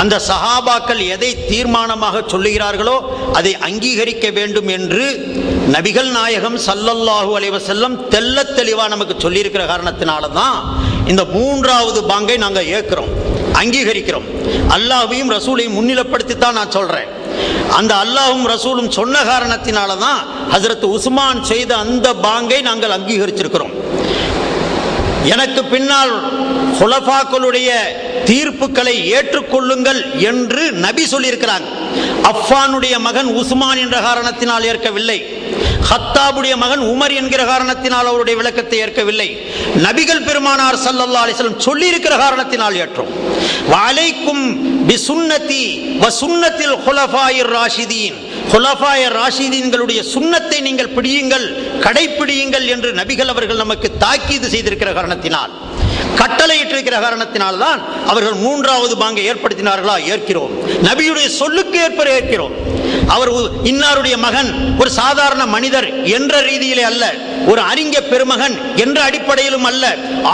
அந்த சஹாபாக்கள் எதை தீர்மானமாக சொல்லுகிறார்களோ அதை அங்கீகரிக்க வேண்டும் என்று நபிகள் நாயகம் ஸல்லல்லாஹு அலைஹி வஸல்லம் தெள்ளத் தெளிவா நமக்கு சொல்லியிருக்கிற காரணத்தினால தான் இந்த 3வது பாங்கை நாங்கள் ஏற்கிறோம், அங்கீகரிக்கிறோம். அல்லாஹ்வையும் ரசூலையும் முன்னிலைப்படுத்தி தான் நான் சொல்றேன். அந்த அல்லாஹ்வும் ரசூலும் சொன்ன காரணத்தினால தான் ஹஜ்ரத் உஸ்மான் செய்த அந்த பாங்கை நாங்கள் அங்கீகரிச்சிருக்கிறோம். எனக்கு பின்னால் ஹுலஃபாக்களுடைய தீர்ப்புகளை ஏற்றுக்கொள்ளுங்கள் என்று நபி சொல்லியிருக்கிறாங்க. அஃபானுடைய மகன் உஸ்மான் என்ற காரணத்தினால் ஏற்கவில்லை, ஹத்தாபுடைய மகன் உமர் என்கிற காரணத்தினால் அவருடைய விளக்கத்தை ஏற்கவில்லை. நபிகள் பெருமானார் ஸல்லல்லாஹு அலைஹி வஸல்லம் சொல்லி இருக்கிற காரணத்தினால் ஏற்றோம். வலைக்கும் பிசுன்னதி வ சுன்னத்தில் ஹுலஃபாயிர் ராஷிதீன், ஹுலஃபாயிர் ராஷிதீன்களுடைய சுன்னத்தை நீங்கள் பிடியுங்கள், கடைப்பிடியுங்கள் என்று நபிகள் அவர்கள் நமக்கு தாக்கீது செய்திருக்கிற காரணத்தினால், கட்டளையிட்டிருக்கிற காரணத்தினால் தான் அவர்கள் 3வது பாங்கை ஏற்படுத்தினார்களா? ஏற்கிறோம். நபியுடைய சொல்லுக்கு ஏற்ப ஏற்கிறோம். அவர் இன்னாருடைய மகன் ஒரு சாதாரண மனிதர் என்ற ரீதியிலே அல்ல, ஒரு அறிஞ பெருமகன் என்ற அடிப்படையிலும் அல்ல,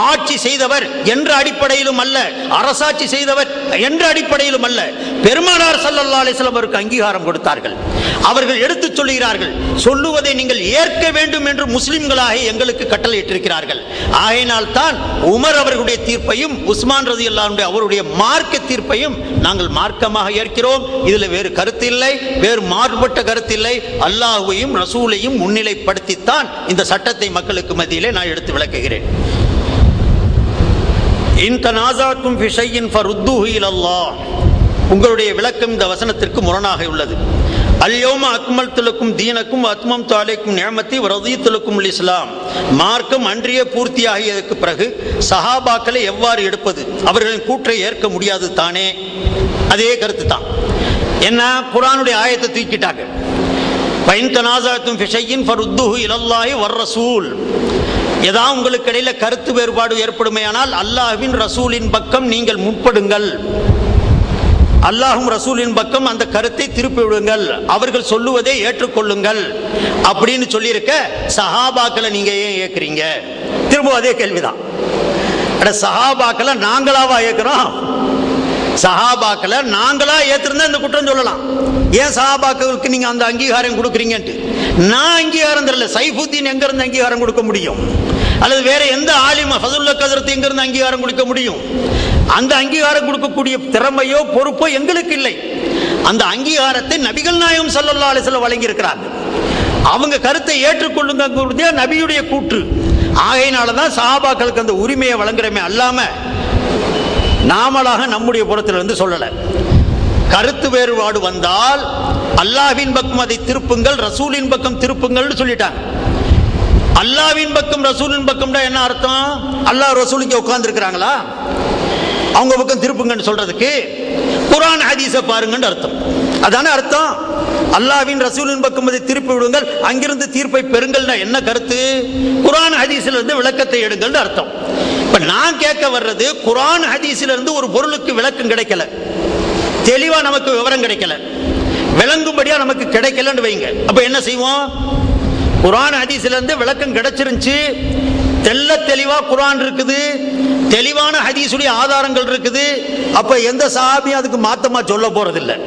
ஆட்சி செய்தவர் என்ற அடிப்படையிலும் அல்ல, அரசாட்சி செய்தவர் என்ற அடிப்படையிலும் அல்ல. பெருமானார் ஸல்லல்லாஹு அலைஹி வஸல்லம் அவருக்கு அங்கீகாரம் கொடுத்தார்கள். அவர்கள் எடுத்து சொல்லுகிறார்கள், சொல்லுவதை நீங்கள் ஏற்க வேண்டும் என்று முஸ்லிம்களாக எங்களுக்கு கட்டளையிட்டிருக்கிறார்கள். ஆகையினால் தான் உமர் அவர்களுடைய தீர்ப்பையும் உஸ்மான் ரலியல்லாஹு அன்ஹு அவருடைய மார்க்க தீர்ப்பையும் நாங்கள் மார்க்கமாக ஏற்கிறோம். இதில் வேறு கருத்து இல்லை, வேறு மாறுபட்ட கருத்து இல்லை. அல்லாஹ்வையும் ரசூலையும் முன்னிலைப்படுத்தித்தான் இந்த சட்டத்தை மக்களுக்கு மத்தியிலே நான் எடுத்து விளக்குகிறேன். இன் தனாஸஅதும் ஃபி ஷைஇன் ஃபருத்துஹு இலல்லாஹ், உங்களுடைய விளக்கம் இந்த வசனத்திற்கு முரணாக உள்ளது. அல்யௌம அக்மல்து லக்கும் தீனக்கும் அத்மம்து அலைக்கும் நிஅமதி வ ரதீது லக்குமுல் இஸ்லாம், மார்க்கம் அன்றியே பூர்த்தியாகியதற்கு பிறகு சஹாபாக்களை எவ்வாறு எடுப்பது? அவர்களின் கூற்றை ஏற்க முடியாது தானே? அதே கருத்து தான். என்ன, குர்ஆனுடைய ஆயத்தை தூக்கிட்டாங்க. ஃபைன் தனாஸஅதும் ஃபி ஷைஇன் ஃபருத்துஹு இலல்லாஹி வர் ரசூல், ஏதாவது உங்களுக்கு இடையில கருத்து வேறுபாடு ஏற்படுமேயானால் அல்லாஹ்வின் ரசூலின் பக்கம் நீங்கள் முற்படுங்கள், அல்லாஹும் ரசூலின் பக்கம் அந்த கருத்தை திருப்பி விடுங்கள், அவர்கள் சொல்லுவதை ஏற்றுக்கொள்ளுங்கள் அப்படின்னு சொல்லியிருக்க சஹாபாக்களை நீங்க ஏன் ஏற்கிறீங்க? திரும்ப அதே கேள்விதான். சஹாபாக்களை நாங்களாவா ஏற்கிறோம்? சஹாபாக்களை நாங்களா ஏத்திருந்தா இந்த குற்றம் சொல்லலாம். ஏன் சஹாபாக்களுக்கு நீங்க அந்த அங்கீகாரம் கொடுக்குறீங்கன்ட்டு நான் அங்கீகாரம் தரல. சைஃபுத்தீன் எங்க இருந்து அங்கீகாரம் கொடுக்க முடியும்? அல்லது வேற எந்த ஆலிமா ஃபதுல்ல கதரத் எங்க இருந்து அங்கீகாரம் கொடுக்க முடியும்? அந்த அங்கீகாரம் கொடுக்கக்கூடிய திறமையோ பொறுப்போ எங்களுக்கு இல்லை. அந்த அங்கீகாரத்தை நபிகள் நாயகம் ஸல்லல்லாஹு அலைஹி வஸல்லம் வழங்கி இருக்கிறாங்க. அவங்க கருத்தை ஏற்றுக்கொள்ளுங்க நபியுடைய கூற்று. ஆகையினாலதான் சஹாபாக்களுக்கு அந்த உரிமையை வழங்குறமே அல்லாம நாமளாக நம்முடைய புறத்திலிருந்து சொல்லல. கருத்து வேறுபாடு வந்தால் அல்லாஹ்வின் பக்கம் அதை திருப்புங்கள், ரசூலின் பக்கம் திருப்புங்கள் சொல்லிட்டாங்க. அல்லாஹ்வின் பக்கம் ரசூலின் பக்கம் என்ன அர்த்தம்? அல்லாஹ் ரசூலுக்கு உட்கார்ந்து இருக்கிறாங்களா? அவங்க பக்கம் திருப்புங்கன்னு சொல்றதுக்கு குர்ஆன் ஹதீஸை பாருங்கன்னு அர்த்தம். அதான அர்த்தம். அல்லாஹ்வின் ரசூலின் பக்கம் அதை திருப்பி விடுங்கள், அங்கிருந்து தீர்ப்பை பெறுங்கள் என்ன கருத்து? குர்ஆன் ஹதீஸில் இருந்து விளக்கத்தை எடுங்கள் அர்த்தம். இப்ப நான் கேட்க வர்றது, குர்ஆன் ஹதீஸில் இருந்து ஒரு பொருளுக்கு விளக்கம் கிடைக்கல, தெளிவா நமக்கு விவரம் கிடைக்கல, விளங்கும்படியா நமக்கு கிடைக்கலன்னு வைங்க. அப்ப என்ன செய்வோம்? குர்ஆன் ஹதீஸ்ல இருந்து விளக்கம் கிடைச்சிருந்துச்சு, தெல்ல தெளிவா குர்ஆன் இருக்குது, தெளிவான ஹதீஸுடைய ஆதாரங்கள் இருக்குது. அப்ப எந்த சஹாபியும் அதுக்கு மாத்தமா சொல்ல போறதில்லை,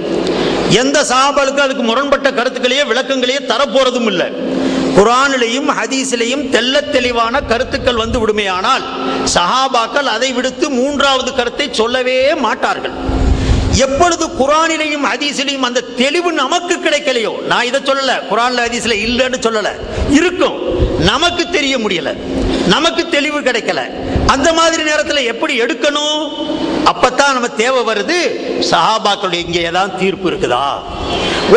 எந்த சஹாபாவுக்கு அதுக்கு முரண்பட்ட கருத்துக்களையே விளக்கங்களையே தரப்போறதும் இல்லை. குர்ஆனிலையும் ஹதீஸிலையும் தெல்ல தெளிவான கருத்துக்கள் வந்து விடுமையானால் சஹாபாக்கள் அதை விடுத்து 3வது கருத்தை சொல்லவே மாட்டார்கள். எப்பொழுது குர்ஆனிலேயும் ஹதீஸிலேயும் அந்த தெளிவு நமக்கு கிடைக்கலையோ, நான் இதை சொல்லல, குர்ஆன்ல ஹதீஸ்ல இல்லைன்னு சொல்லல, இருக்கும், நமக்கு தெரிய முடியல, நமக்கு தெளிவு கிடைக்கல, அந்த மாதிரி நேரத்தில் எப்படி எடுக்கணும்? அப்பத்தான் நம்ம தேவை வருது, சஹாபாக்களுடைய இங்கே ஏதாவது தீர்ப்பு இருக்குதா,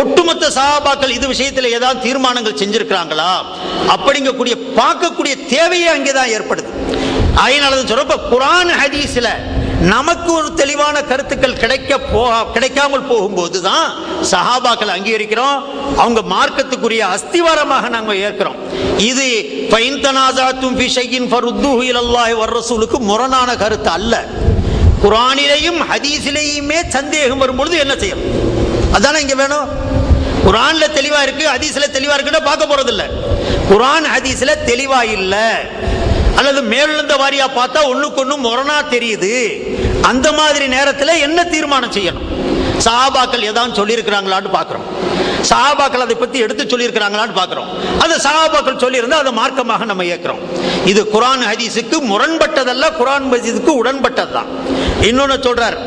ஒட்டுமொத்த சஹாபாக்கள் இது விஷயத்தில் ஏதாவது தீர்மானங்கள் செஞ்சிருக்கிறாங்களா அப்படிங்கக்கூடிய பார்க்கக்கூடிய தேவையே அங்கேதான் ஏற்படுது. அதனால சொல்ற குர்ஆன் ஹதீஸ்ல நமக்கு ஒரு தெளிவான கருத்துக்கள் கிடைக்காமல் போகும்போது தான் சஹாபாக்கள் அங்கீகரிக்கிறோம், அவங்க மார்க்கத்துக்குரிய அஸ்திவாரமாக நாங்கள் ஏற்கிறோம். இது ஃபைன் தனாஸஅத்தும் ஃபீ ஷைஇன் ஃபருத்தூஹு இலல்லாஹி வர்ரசூலுக்கு முரணான கருத்து அல்ல. குர்ஆனிலேயும் ஹதீஸிலேயுமே சந்தேகம் வரும்பொழுது என்ன செய்யணும், அதானே இங்க வேணும். குர்ஆன்ல தெளிவா இருக்கு, ஹதீஸ்ல தெளிவா இருக்குன்னு பார்க்க போறது இல்ல. குர்ஆன் ஹதீஸ்ல தெளிவா இல்ல, அல்லது மேலிருந்த வாரியா பார்த்தா ஒண்ணுக்கு ஒண்ணு முரணா தெரியுது, அந்த மாதிரி நேரத்தில் என்ன தீர்மானம் செய்யணும்? சஹாபாக்கள் ஏதாவது சொல்லி இருக்கிறாங்களான்னு பாக்குறோம், சஹாபாக்கள் அதை பத்தி எடுத்து சொல்லி இருக்கிறாங்களான்னு பாக்குறோம். அது சஹாபாக்கள் சொல்லி இருந்தா அதை மார்க்கமாக நம்ம ஏற்கிறோம். இது குர்ஆன் ஹதீஸுக்கு முரண்பட்டதல்ல, குர்ஆன் ஹதீஸுக்கு உடன்பட்டதுதான். இன்னொன்னு சொல்றார்,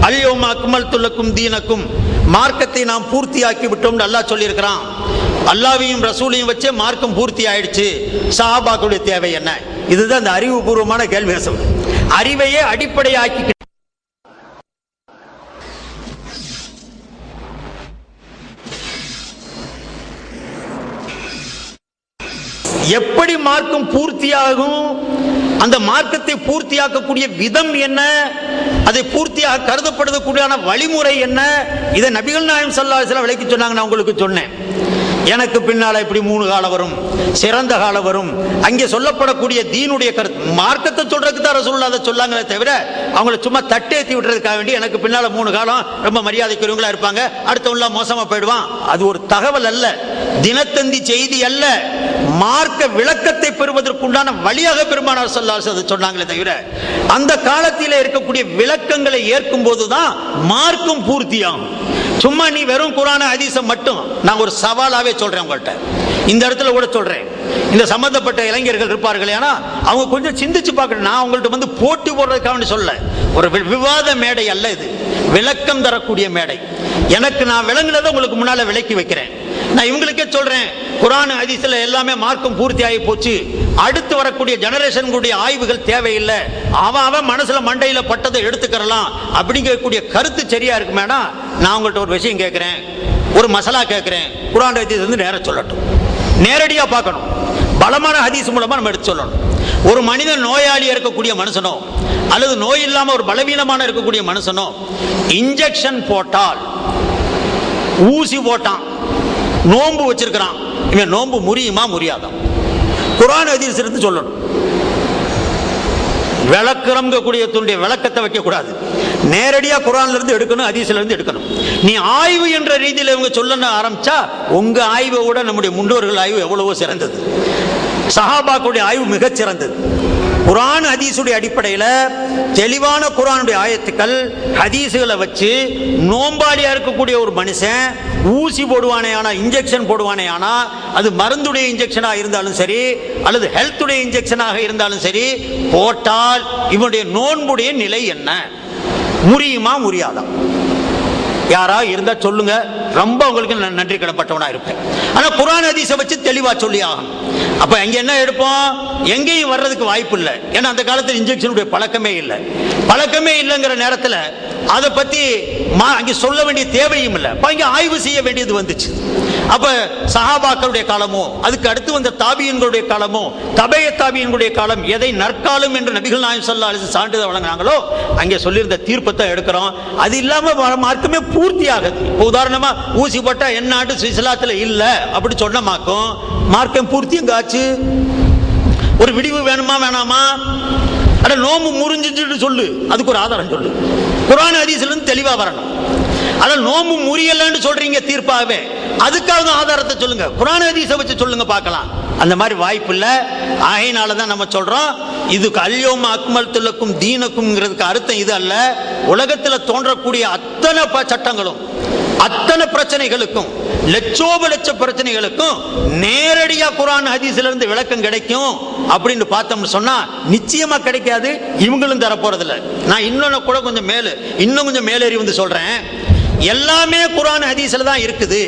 அல்யௌம அக்மல்து லக்கும் தீனக்கும், மார்க்கத்தை நாம் பூர்த்தியாக்கி விட்டோம் அல்லாஹ் சொல்லி இருக்கிறான். அல்லாஹ்வையும் ரசூலையும் வச்சே மார்க்கம் பூர்த்தி ஆயிடுச்சு, சஹாபாக்களுடைய தேவை என்ன? இதுதான் இந்த அறிவுபூர்வமான கேள்வி. அறிவையே அடிப்படையாக்கி எப்படி மார்க்கம் பூர்த்தியாகும், அந்த மார்க்கத்தை பூர்த்தியாக்கக்கூடிய விதம் என்ன, அதை பூர்த்தியாக கருதப்படுவதற்குரிய வழிமுறை என்ன, இதை நபிகள் நாயகம் ஸல்லல்லாஹு அலைஹி வஸல்லம் விளக்கி சொன்னாங்க. நான் உங்களுக்கு சொன்னேன், எனக்கு பின்னால இப்படி 3 காலம் வரும், சிறந்த காலம் வரும். அங்கே சொல்லப்படக்கூடிய தீனுடைய கருத்து மார்க்கத்தை சொல்றதுக்கு தான் ரசூலுல்லாஹ் அதை சொல்லாங்களே தவிர அவங்கள சும்மா தட்டேத்தி விட்டுறதுக்காக வேண்டி எனக்கு பின்னால 3 காலம் ரொம்ப மரியாதைக்குரியவங்களா இருப்பாங்க, அடுத்தவங்கள மோசமா போயிடுவான், அது ஒரு தகவல் அல்ல, தினத்தந்தி செய்தி அல்ல, மார்க்க விளக்கத்தை பெறுவதற்குண்டான வழியாக பெருமானார் ஸல்லல்லாஹு அலைஹி வஸல்லம் சொன்னாங்களே தவிர அந்த காலத்தில் இருக்கக்கூடிய விளக்கங்களை ஏற்கும் போதுதான் மார்க்கம் பூர்த்தியாகும். சும்மா நீ வெறும் குர்ஆன் ஹதீஸை மட்டும், நான் ஒரு சவாலாவே சொல்றேன் உங்கள்கிட்ட, இந்த இடத்துல கூட சொல்றேன், இந்த சம்பந்தப்பட்ட இளைஞர்கள் இருப்பார்கள், ஏன்னா அவங்க கொஞ்சம் சிந்திச்சு பார்க்கணும். நான் உங்கள்கிட்ட வந்து போட்டி போடுறதுக்காக சொல்ல, ஒரு விவாத மேடை அல்ல இது, விளக்கம் தரக்கூடிய மேடை. எனக்கு நான் விளங்குனதை உங்களுக்கு முன்னால விளக்கி வைக்கிறேன். நான் இவங்களுக்கே சொல்றேன், குர்ஆன் ஹதீஸ்ல எல்லாமே மார்க்கம் பூர்த்தி ஆகி போச்சு, அடுத்து வரக்கூடிய ஜெனரேஷனுடைய ஆய்வுகள் தேவையில்லை, அவன் மனசுல மண்டையில பட்டதை எடுத்துக்கிறலாம் அப்படிங்கக்கூடிய கருத்து சரியா இருக்குமேனா, நான் உங்கள்கிட்ட ஒரு விஷயம் கேட்கிறேன், ஒரு மசாலா கேட்கிறேன், குர்ஆன் ஹதீஸ் வந்து நேர சொல்லட்டும், நேரடியா பார்க்கணும், பலமான ஹதீஸ் மூலமா நம்ம எடுத்து சொல்லணும். ஒரு மனிதன் நோயாளியா இருக்கக்கூடிய மனுஷனோ அல்லது நோய் இல்லாம ஒரு பலவீனமான இருக்கக்கூடிய மனுஷனோ இன்ஜெக்ஷன் போட்டால், ஊசி போட்டான், நோன்பு வச்சிருக்கிறான், இவன் நோன்பு முறியுமா முறியாதான்? குர்ஆன் ஹதீஸ் இருந்து சொல்லணும். விளக்கறங்கக்கூடிய விளக்கத்தை வைக்க கூடாது, நேரடியா குர்ஆன்ல இருந்து எடுக்கணும், ஹதீஸ்ல இருந்து எடுக்கணும். நீ ஆய்வு என்ற ரீதியில் இவங்க சொல்ல ஆரம்பிச்சா உங்க ஆய்வை விட நம்முடைய முன்னோர்கள் ஆய்வு எவ்வளவோ சிறந்தது, சஹாபாக்களுடைய ஆய்வு மிகச் சிறந்தது. குர்ஆன் ஹதீஸுடைய அடிப்படையில் தெளிவான குர்ஆனுடைய ஆயத்துக்கள் ஹதீஸுகளை வச்சு நோம்பாளியா இருக்கக்கூடிய ஒரு மனுஷன் ஊசி போடுவானே ஆனா, இன்ஜெக்ஷன் போடுவானே ஆனா, அது மருந்துடைய இன்ஜெக்ஷனா இருந்தாலும் சரி அல்லது ஹெல்த்துடைய இன்ஜெக்ஷனாக இருந்தாலும் சரி, போட்டால் இவனுடைய நோன்புடைய நிலை என்ன, முறியுமா முறியாதா? யாரா இருந்தா சொல்லுங்க, ரொம்ப உங்களுக்கு நன்றி கடப்பட்டவனா இருப்பேன். ஆனா குர்ஆன் ஹதீஸை வச்சு தெளிவா சொல்லி ஆகணும். அப்ப அங்க என்ன எடுப்போம், எங்கேயும் வர்றதுக்கு வாய்ப்பு இல்லை, ஏன்னா அந்த காலத்தில் இன்ஜெக்ஷனுடைய பழக்கமே இல்லைங்கிற நேரத்தில் அதை பத்தி அங்க சொல்ல வேண்டிய தேவையும் இல்லை, அங்க ஆய்வு செய்ய வேண்டியது வந்துச்சு. அப்ப சஹாபாக்களுடைய காலமோ அதுக்கு அடுத்து வந்த தாபியன்களுடைய காலமோ தபய தாபியன்களுடைய காலம் எதை நற்காலம் என்று நபிகள் நாயகம் ஸல்லல்லாஹு அலைஹி வஸல்லம் சான்றிதழ் வழங்கினாங்களோ அங்கே சொல்லியிருந்த தீர்ப்பத்தை எடுக்கிறோம். அது இல்லாம மார்க்கமே பூர்த்தி ஆகுது. உதாரணமா ஊசி போட்டா என்ன ஆண்டு இஸ்லாத்துல இல்ல அப்படி சொன்ன மார்க்கம் பூர்த்தி எங்க ஆச்சு? ஒரு விடிவு வேணுமா வேணாமா? அட நோம்பு முறிஞ்சிட்டு சொல்லு, அதுக்கு ஒரு ஆதாரம் சொல்லு. குர்ஆன் ஹதீஸ்ல இருந்து தெளிவா வரணும். அத நோம்பு முறியலன்னு சொல்றீங்க தீர்ப்பாகவே, அதுக்காக ஆதாரத்தை சொல்லுங்க, குர்ஆன் ஹதீஸை வச்சு சொல்லுங்க பார்க்கலாம். அந்த மாதிரி வாய்ப்பு இல்லை. ஆகையினாலதான் நம்ம சொல்றோம், இதுக்கு அல்யௌம அக்மல்து லக்கும் தீனக்கும்ங்கிறதுக்கு அர்த்தம் இது அல்ல. உலகத்தில் தோன்றக்கூடிய அத்தனை சட்டங்களும் அத்தனை பிரச்சனைகளுக்கும் லட்சோப லட்ச பிரச்சனைகளுக்கும் நேரடியா குர்ஆன் ஹதீஸ்ல இருந்து விளக்கம் கிடைக்கும் அப்படின்னு பார்த்தோம்னு சொன்னா நிச்சயமா கிடைக்காது. இவங்களும் தர போறதில்ல. நான் இன்னொன்னு கூட இன்னும் கொஞ்சம் மேலேறி வந்து சொல்றேன். எல்லாமே குர்ஆன் ஹதீஸ்ல தான் இருக்குது.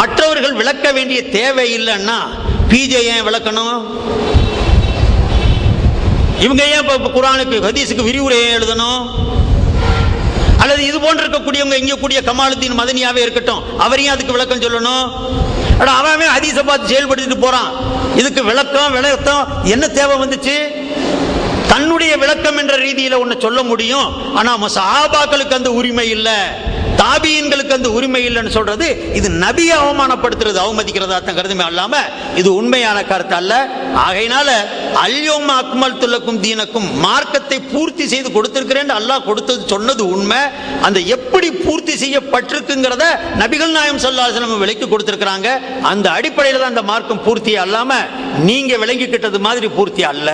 மற்றவர்கள் விளக்க வேண்டிய தேவை இல்லைன்னா பிஜே ஏன் விளக்கணும்? இவங்க ஏன் குர்ஆனுக்கு ஹதீஸுக்கு விரிவுரை எழுதணும்? அல்லது இது போன்று இருக்கக்கூடியவங்க இங்க கூடிய கமாலுத்தீன் மதனியாவே இருக்கட்டும், அவரையும் அதுக்கு விளக்கம் சொல்லணும். அவன் ஹதீஸை பார்த்து செயல்படுத்திட்டு போறான். இதுக்கு விளக்கம் என்ன தேவை வந்துச்சு? தன்னுடைய விளக்கம் என்ற ரீதியில ஒன்னு சொல்ல முடியும். ஆனா சஹாபாக்களுக்கு அந்த உரிமை இல்ல, தாபியீன்களுக்கு அந்த உரிமை இல்லைன்னு சொல்றது இது நபியை அவமானப்படுத்துறது, அவமதிக்கிறதா தான் கருதுமே அல்லாம இது உண்மையான கருத்து அல்ல. ஆகையினால அல்யௌம அக்மல்து லக்கும் தீனக்கும் மார்க்கத்தை பூர்த்தி செய்து கொடுத்திருக்கிறேன் அல்லாஹ் கொடுத்தது சொன்னது உண்மை. அந்த எப்படி பூர்த்தி செய்யப்பட்டிருக்குங்கிறத நபிகள் நாயகம் ஸல்லல்லாஹு அலைஹி வஸல்லம் விளக்கி கொடுத்திருக்கிறாங்க. அந்த அடிப்படையில் தான் அந்த மார்க்கம் பூர்த்தி அல்லாம நீங்க விளங்கிக்கிட்டது மாதிரி பூர்த்தி அல்ல.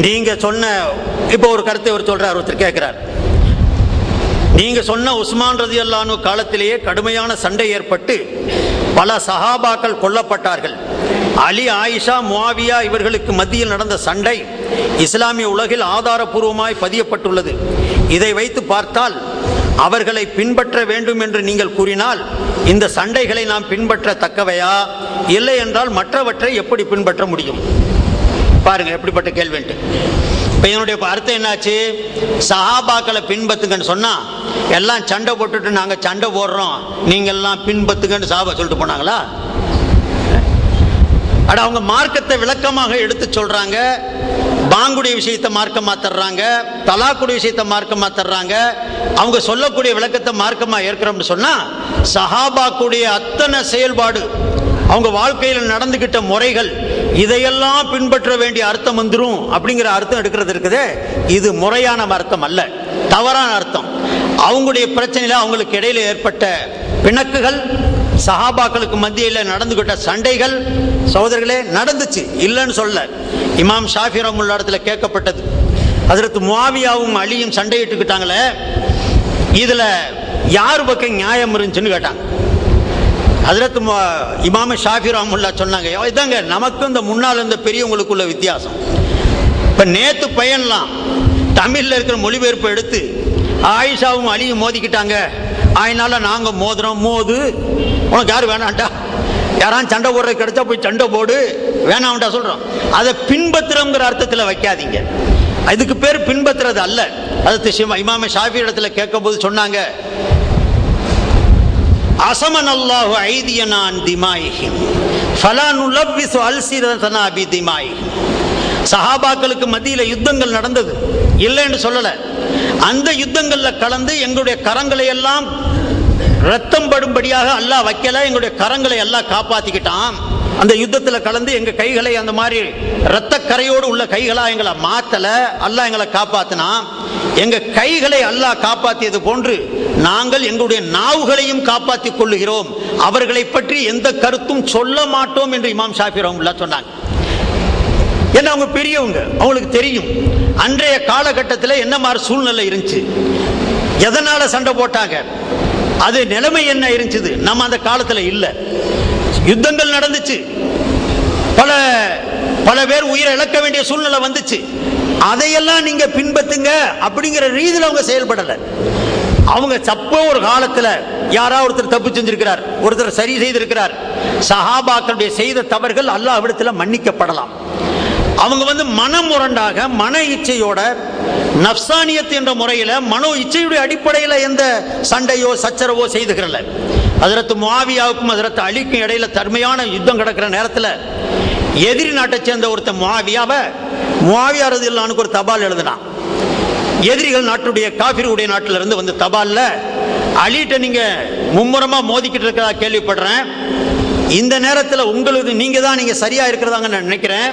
நீங்க சொன்ன இப்ப ஒரு கருத்தை அவர் சொல்றார், ஒருத்தர் கேட்கிறார், நீங்க சொன்ன உஸ்மான் ரலியல்லாஹு அன்ஹு காலத்திலேயே கடுமையான சண்டை ஏற்பட்டு பல சஹாபாக்கள் கொல்லப்பட்டார்கள். அலி, ஆயிஷா, முஆவியா இவர்களுக்கு மத்தியில் நடந்த சண்டை இஸ்லாமிய உலகில் ஆதாரபூர்வமாய் பதியப்பட்டுள்ளது. இதை வைத்து பார்த்தால் அவர்களை பின்பற்ற வேண்டும் என்று நீங்கள் கூறினால் இந்த சண்டைகளை நாம் பின்பற்ற தக்கவையா? இல்லை என்றால் மற்றவற்றை எப்படி பின்பற்ற முடியும்? பாருங்க எப்படிப்பட்ட கேள்வின்ட்டு. இப்ப என்னுடைய அர்த்தம் என்னாச்சு? சஹாபாக்களை பின்பத்துங்கன்னு சொன்னா எல்லாம் சண்டை போட்டுட்டு நாங்க சண்டை போடுறோம், நீங்க எல்லாம் பின்பத்துங்கன்னு சஹாபா சொல்லிட்டு போனாங்களா? அவங்க மார்க்கத்தை விளக்கமாக எடுத்து சொல்றாங்க. பாங்குடைய விஷயத்தை மார்க்கமா தர்றாங்க, தலாக்குடைய விஷயத்தை மார்க்கமா தர்றாங்க. அவங்க சொல்லக்கூடிய விளக்கத்தை மார்க்கமா ஏற்கிறோம்னு சொன்னா சஹாபாக்குடைய அத்தனை செயல்பாடு, அவங்க வாழ்க்கையில் நடந்துகிட்ட முறைகள், இதையெல்லாம் பின்பற்ற வேண்டிய அர்த்தம் வந்துடும் அப்படிங்கிற அர்த்தம் எடுக்கிறது இருக்குது. இது முறையான அர்த்தம் அல்ல, தவறான அர்த்தம். அவங்களுடைய பிரச்சனையில அவங்களுக்கு இடையில ஏற்பட்ட பிணக்குகள், சஹாபாக்களுக்கு மத்தியில் நடந்துகிட்ட சண்டைகள் சகோதரர்களே நடந்துச்சு, இல்லைன்னு சொல்ல. இமாம் ஷாஃபி ரஹ்மத்துல்லாஹி இடத்துல கேட்கப்பட்டது, ஹஜ்ரத் முஆவியாவும் அலியும் சண்டையிட்டுக்கிட்டாங்களே, இதுல யார் பக்கம் நியாயம் இருந்துச்சுன்னு கேட்டாங்க. ஹஜ்ரத் இமாம் ஷாஃபி ரஹ்மத்துல்லாஹி சொன்னாங்க, இதாங்க நமக்கு இந்த முன்னால் இருந்த பெரியவங்களுக்குள்ள வித்தியாசம். இப்ப நேத்து பையன்லாம் தமிழ்ல இருக்கிற மொழிபெயர்ப்பு எடுத்து ஆயிஷாவும் அலியும் மோதிக்கிட்டாங்க, அதனால நாங்க மோதுறோம். மோது, உனக்கு யாரு வேணாண்டா, யாரான் சண்டை போடுறது கிடைச்சா போய் சண்டை போடு, வேணாம்டா சொல்றோம். அதை பின்பற்றுறோங்கிற அர்த்தத்தில் வைக்காதீங்க. இதுக்கு பேர் பின்பற்றுறது அல்ல. அது இமாம் ஷாஃபி இடத்துல கேட்கும் போது சொன்னாங்க, அஸமன் அல்லாஹு ஐதியனா அன் திமாயிஹிம் ஃபலா நுலவ்விஸு அல்ஸினதனா பிதிமாயிஹிம். சஹாபாக்களுக்கு மத்தியில் யுத்தங்கள் நடந்தது, இல்லைன்னு சொல்லல. அந்த யுத்தங்கள்ல கலந்து எங்களுடைய கரங்களை எல்லாம் ரத்தம் படும்படியாக அல்லாஹ் வைக்கல, எங்களுடைய கரங்களை எல்லாம் காப்பாத்திக்கிட்டான். அந்த யுத்தத்தில் கலந்து எங்க கைகளை அந்த மாதிரி ரத்த கரையோடு உள்ள கைகளா எங்களை மாத்தல, அல்லாஹ் எங்களை காப்பாத்தினான். எங்க கைகளை அல்லாஹ் காப்பாற்றியது போன்று நாங்கள் எங்களுடைய நாவுகளையும் காப்பாற்றிக் கொள்ளுகிறோம், அவர்களை பற்றி எந்த கருத்தும் சொல்ல மாட்டோம் என்று இமாம் ஷாஃபி ரஹ்மத்துல்லாஹி சொன்னாங்க. ஏன்னா அவங்க பெரியவங்க, அவங்களுக்கு தெரியும் அன்றைய காலகட்டத்தில் என்ன மாதிரி சூழ்நிலை இருந்துச்சு, எதனால சண்டை போட்டாங்க, அது நிலைமை என்ன இருந்துச்சு. நம்ம அந்த காலத்தில் இல்லை, யுத்தங்கள் நடந்துச்சு, பல பேர் உயிரை இழக்க வேண்டிய சூழ்நிலை வந்துச்சு. அதையெல்லாம் நீங்க பின்பற்றுங்க அப்படிங்கிற ரீதியில் அவங்க செயல்படல. அவங்க சப்போ ஒரு காலத்தில் யாராவது ஒருத்தர் தப்பு செஞ்சிருக்கிறார், ஒருத்தர் சரி செய்திருக்கிறார், சஹாபாக்களுடைய செய்த தவறுகள் அல்லாஹ்விடத்தில் மன்னிக்கப்படலாம். அவங்க மனமுரண்டாக மன இச்சையோட நஃப்சானியத் என்ற முறையில் மனோ இச்சையுடைய அடிப்படையில் எந்த சண்டையோ சச்சரவோ செய்துகிறல. ஹஜ்ரத் முஆவியாவுக்கும் ஹஜ்ரத் அலிக்கும் இடையில தர்மையான யுத்தம் நடக்கிற நேரத்தில் எதிரி நாட்டை சேர்ந்த ஒருத்தர் முஆவியா ரலியல்லாஹு அன்ஹு ஒரு தபால் எழுதினான். எதிரிகள் நாட்டுடைய காஃபிருடைய நாட்டில இருந்து வந்து தபால்ல, அலிட்ட நீங்க மும்முரமா மோதிக்கிட்டு இருக்கிறதா கேள்விப்படுறேன், இந்த நேரத்தில் உங்களுக்கு நீங்க சரியா இருக்கிறதாங்க நான் நினைக்கிறேன்,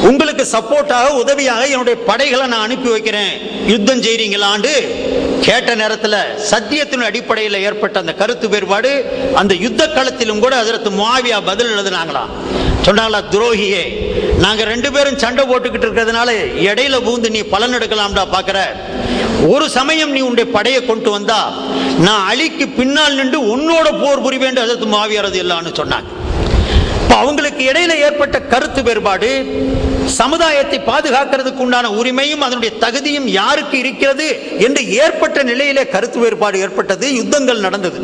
உங்களுக்கு சப்போர்ட்டாக உதவியாக என்னுடைய படைகளை நான் அனுப்பி வைக்கிறேன், யுத்தம் செய்றீங்களான்னு கேட்ட நேரத்தில் சத்தியத்தின் அடிப்படையில் ஏற்பட்ட அந்த கருத்து வேறுபாடு அந்த யுத்த களத்திலும் கூட ஹஜ்ரத் முஆவியா பதில் எழுதினாங்களாம். சொன்னாங்களா, துரோகியே, நாங்க 2 பேரும் சண்டை போட்டுக்கிட்டு இருக்கிறதுனால இடையில பூந்து நீ பலன் எடுக்கலாம்டா பாக்குற. ஒரு சமயம் நீ உன்னுடைய படையை கொண்டு வந்தா நான் அலிக்கு பின்னால் நின்று உன்னோட போர் புரிவேன் ஹஜ்ரத் முஆவியா ரலியல்லாஹு அன்ஹு சொன்னாங்க. அவங்களுக்கு இடையில ஏற்பட்ட கருத்து வேறுபாடு, சமுதாயத்தை பாதுகாக்கிறதுக்கு உண்டான உரிமையும் அதனுடைய தகுதியும் யாருக்கு இருக்கிறது என்று ஏற்பட்ட நிலையிலே கருத்து வேறுபாடு ஏற்பட்டது, யுத்தங்கள் நடந்தது.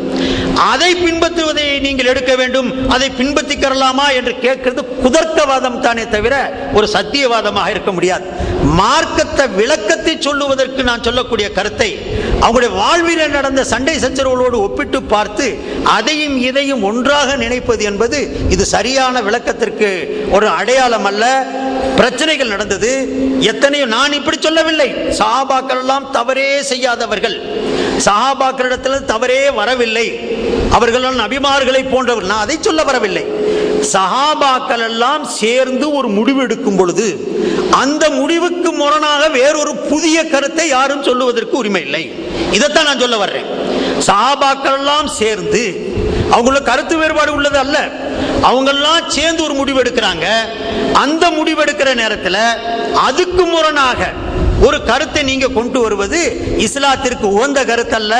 அதை பின்பற்றுவதை நீங்கள் எடுக்க வேண்டும், அதை பின்பற்றிக்கலாமா என்று கேட்கிறது குதர்க்கவாதம் தானே தவிர ஒரு சத்தியவாதமாக இருக்க முடியாது. மார்க்கத்தை விளக்கத்தை சொல்லுவதற்கு நான் சொல்லக்கூடிய கருத்தை அவங்களுடைய வாழ்வில் நடந்த சண்டை சச்சரவுகளோடு ஒப்பிட்டு பார்த்து அதையும் இதையும் ஒன்றாக நினைப்பது என்பது இது சரியான விளக்கத்திற்கு ஒரு அடையாளம் அல்ல. பிரச்சனைகள் நடந்தது எத்தனையோ, நான் இப்படி சொல்லவில்லை. சஹாபாக்கள் எல்லாம் தவறே செய்யாதவர்கள், சஹாபாக்களிடத்தில் தவறே வரவில்லை, அவர்கள் நபிமார்களை போன்றவர், நான் அதை சொல்ல வரவில்லை. சஹாபாக்கள் எல்லாம் சேர்ந்து ஒரு முடிவு எடுக்கும் பொழுது அந்த முடிவுக்கு முரணாக வேறொரு புதிய கருத்தை யாரும் சொல்லுவதற்கு உரிமை இல்லை. இதைத்தான் நான் சொல்ல வர்றேன். சஹாபாக்கள் எல்லாம் சேர்ந்து, அவங்களோட கருத்து வேறுபாடு உள்ளது அல்ல, அவங்கெல்லாம் சேர்ந்து ஒரு முடிவு எடுக்கிறாங்க. அந்த முடிவு எடுக்கிற நேரத்தில் அதுக்கு முரணாக ஒரு கருத்தை நீங்க கொண்டு வருவது இஸ்லாத்திற்கு உகந்த கருத்து அல்ல,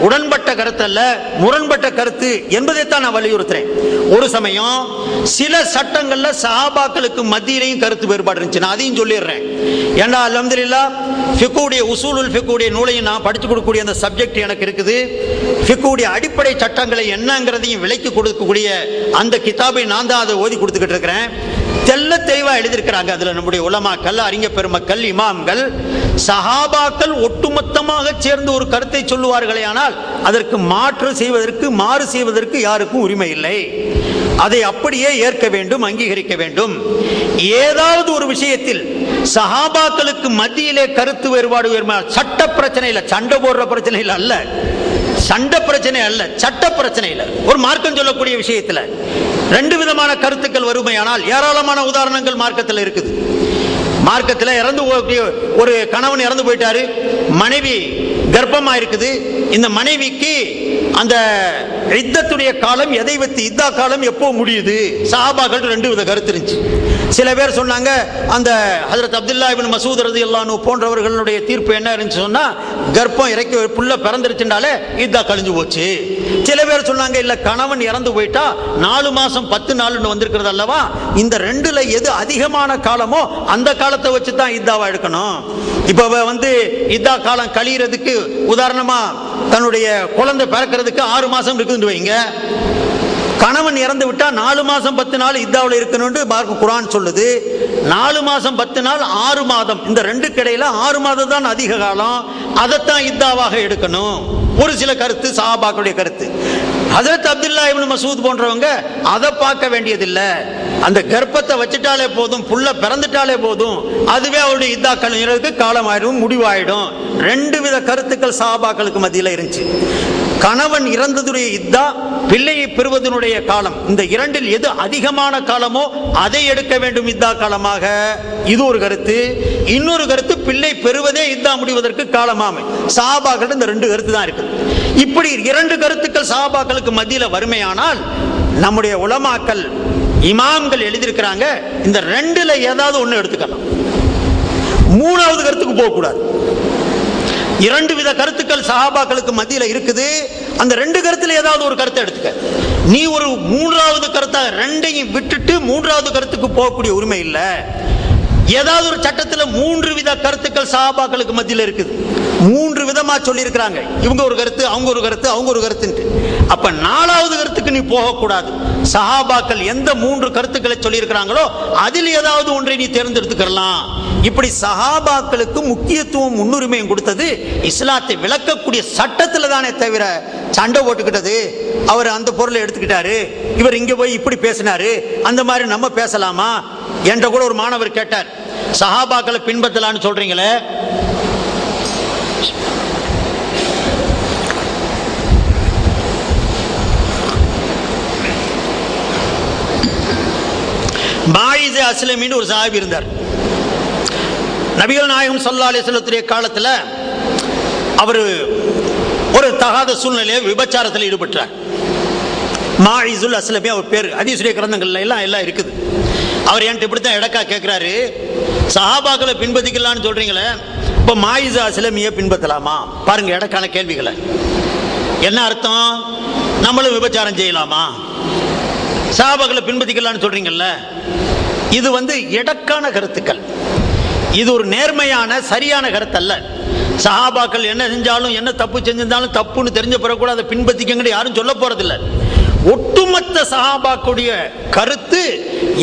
உடன்பட்ட கருத்து அல்ல, முரண்பட்ட கருத்து என்பதைத்தான் நான் வலியுறுத்துறேன். ஒரு சமயம் சில சட்டங்கள்ல சஹாபாக்களுக்கு மத்தியிலையும் கருத்து வேறுபாடு இருந்துச்சு, நான் அதையும் சொல்லிடுறேன். ஏன்னா அல்ஹம்துலில்லாஹ் ஃபிக்ஹுடைய உசூலுல் ஃபிக்ஹுடைய நூலையும் நான் படிச்சு கொடுக்கக்கூடிய அந்த சப்ஜெக்ட் எனக்கு இருக்குது. ஃபிக்ஹுடைய அடிப்படை சட்டங்களை என்னங்கிறதையும் விலைக்கு கொடுக்கக்கூடிய அந்த கிதாபை நான் தான் அதை ஓதி கொடுத்துக்கிட்டு இருக்கிறேன். தெல்ல தெளிவா எழுதியிருக்கிறாங்க. அதுல நம்முடைய உலமாக்கள், அறிஞர் பெருமக்கள், இமாம்கள், சஹாபாக்கள் ஒட்டுமொத்தமாக சேர்ந்து ஒரு கருத்தை சொல்லுவார்களே ஆனால் அதற்கு மாறு செய்வதற்கு யாருக்கும் உரிமை இல்லை. அதை அப்படியே ஏற்க வேண்டும், அங்கீகரிக்க வேண்டும். ஏதாவது ஒரு விஷயத்தில் சஹாபாக்களுக்கு மத்தியிலே கருத்து வேறுபாடு சட்ட பிரச்சனையில, சண்டை போடுற பிரச்சனையில் அல்ல, சண்டை பிரச்சனை அல்ல, சட்ட பிரச்சனையில், ஒரு மார்க்கம் சொல்லக்கூடிய விஷயத்தில் 2 விதமான கருத்துக்கள் வருமையானால் ஏராளமான உதாரணங்கள் மார்க்கத்தில் இருக்குது. மார்க்கத்தில் இறந்து ஒரு கணவன் இறந்து போயிட்டாரு, மனைவி கர்ப்பமா இருக்குது. இந்த மனைவிக்கு அந்த இத்தத்துடைய காலம் எதை வைத்து, இத்தா காலம் எப்போ முடியுது, சஹாபாக்கள் 2 வித கருத்து இருந்துச்சு. சில பேர் சொன்னாங்க அந்த ஹஜ்ரத் அப்துல்லா இப்னு மஸ்ஊத் ரலியல்லாஹு அன்ஹு போன்றவர்களுடைய தீர்ப்பு என்ன இருந்துச்சு சொன்னா, கர்ப்பம் இறக்கி புள்ள பிறந்துருச்சுனாலே இத்தா கழிஞ்சு போச்சு. சில பேர் சொன்னாங்க இல்ல, கணவன் இறந்து போயிட்டா 4 மாசம் 10 நாள்னு வந்திருக்கிறது அல்லவா, இந்த 2ல எது அதிகமான காலமோ அந்த காலத்தை வச்சு தான் இத்தாவா எடுக்கணும். இப்ப இத்தா காலம் கழியறதுக்கு உதாரணமா தன்னுடைய குழந்தை பிறக்கிறதுக்கு 6 மாசம் இருக்குன்னு வைங்க, கணவன் இறந்து விட்டா 4 மாசம் 10 நாள் இத்தாவில் இருக்கணும்னு குர்ஆன் சொல்லுது. 4 மாசம் 10 நாள் 6 மாதம், இந்த 2க்கு இடையில 6 மாதம் தான் அதிக காலம், அதைத்தான் இத்தாவாக எடுக்கணும். ஒரு சில கருத்து சஹாபாக்களுடைய கருத்து. ஹஜ்ரத் அப்துல்லா இப்னு மஸ்ஊத் போன்றவங்க அதை பார்க்க வேண்டியதில்லை, அந்த கர்ப்பத்தை வச்சுட்டாலே போதும், புள்ள பிறந்துட்டாலே போதும், அதுவே அவருடைய இத்தா கழிறதுக்கு காலமாயிடும், முடிவாயிடும். 2 வித கருத்துக்கள் சஹாபாக்களுக்கு மத்தியில் இருந்துச்சு. கணவன் இறந்ததுடைய இத்தா, பிள்ளையை பெறுவதனுடைய காலம், இந்த 2ல் எது அதிகமான காலமோ அதை எடுக்க வேண்டும் இத்தா காலமாக, இது ஒரு கருத்து. இன்னொரு கருத்து பிள்ளை பெறுவதே இத்தா முடிவதற்கு காலமாமை. சஹாபாக்கள் இந்த 2 கருத்து தான் இருக்கு. இப்படி 2 கருத்துக்கள் சஹாபாக்களுக்கு மத்தியில் வறுமையானால் நம்முடைய உலமாக்கள், இமாம்கள் எழுதியிருக்கிறாங்க, இந்த 2ல ஏதாவது ஒண்ணு எடுத்துக்கலாம், 3வது கருத்துக்கு போக கூடாது. 2 வித கருத்துக்கள் சஹாபாக்களுக்கு மத்தியில் இருக்குது, அந்த 2 கருத்துல ஏதாவது ஒரு கருத்தை எடுத்துக்க. நீ ஒரு 3வது கருத்தை 2ஐயும் விட்டுட்டு 3வது கருத்துக்கு போகக்கூடிய உரிமை இல்லை. ஏதாவது ஒரு சட்டத்தில் 3 வித கருத்துக்கள் சஹாபாக்களுக்கு மத்தியில் இருக்குது, 3 விதமா சொல்லி இருக்கிறாங்க. இவங்க ஒரு கருத்து, அவங்க ஒரு கருத்து, அவங்க ஒரு கருத்து. அப்ப 4வது கருத்துக்கு நீ போகக்கூடாது. சஹாபாக்கள் எந்த 3 கருத்துக்களை சொல்லி இருக்கிறாங்களோ அதில் ஏதாவது ஒன்றை நீ தேர்ந்தெடுத்துக்கலாம். இப்படி சஹாபாக்களுக்கு முக்கியத்துவம், முன்னுரிமையும் கொடுத்தது இஸ்லாத்தை விளக்கக்கூடிய சட்டத்தில் தானே தவிர சண்டை போட்டுக்கிட்டது, அவர் அந்த பொருளை எடுத்துக்கிட்டாரு, இவர் இங்க போய் இப்படி பேசினாரு, அந்த மாதிரி நம்ம பேசலாமா என்ற கூட ஒரு மாணவர் கேட்டார். சஹாபாக்களை பின்பற்றலான்னு சொல்றீங்களே, மாயிஸ் அஸ்லமின்னு ஒரு சஹாபி இருந்தார். நபிகள் நாயகம் ஸல்லல்லாஹு அலைஹி வஸல்லம் காலத்தில் அவர் ஒரு தகாத சூழ்நிலையை, விபச்சாரத்தில் ஈடுபட்டார். மாயிசுல் அஸ்லமி அவர் பேர், ஹதீஸுடைய கிரந்தங்கள்ல எல்லாம் இருக்குது. அவர் என்கிட்ட இப்படித்தான் எடக்கா கேட்கிறாரு, சஹாபாக்களை பின்பற்றிக்கலான்னு சொல்றீங்களே, இப்ப மாயிசு அஸ்லமியை பின்பற்றலாமா? பாருங்க எடக்கான கேள்விகளை. என்ன அர்த்தம்? நம்மளும் விபச்சாரம் செய்யலாமா? சஹாபாக்களை பின்பற்றிக்கலான்னு சொல்றீங்கல்ல, இது எடக்கான கருத்துக்கள். இது ஒரு நேர்மையான சரியான கருத்து அல்ல. சஹாபாக்கள் என்ன செஞ்சாலும் என்ன தப்பு செஞ்சிருந்தாலும் தப்புன்னு தெரிஞ்ச பிறகு கூட அதை பின்பற்றிக்கங்க யாரும் சொல்ல போறதில்லை. ஒட்டுமொத்த சஹாபாக்குடைய கருத்து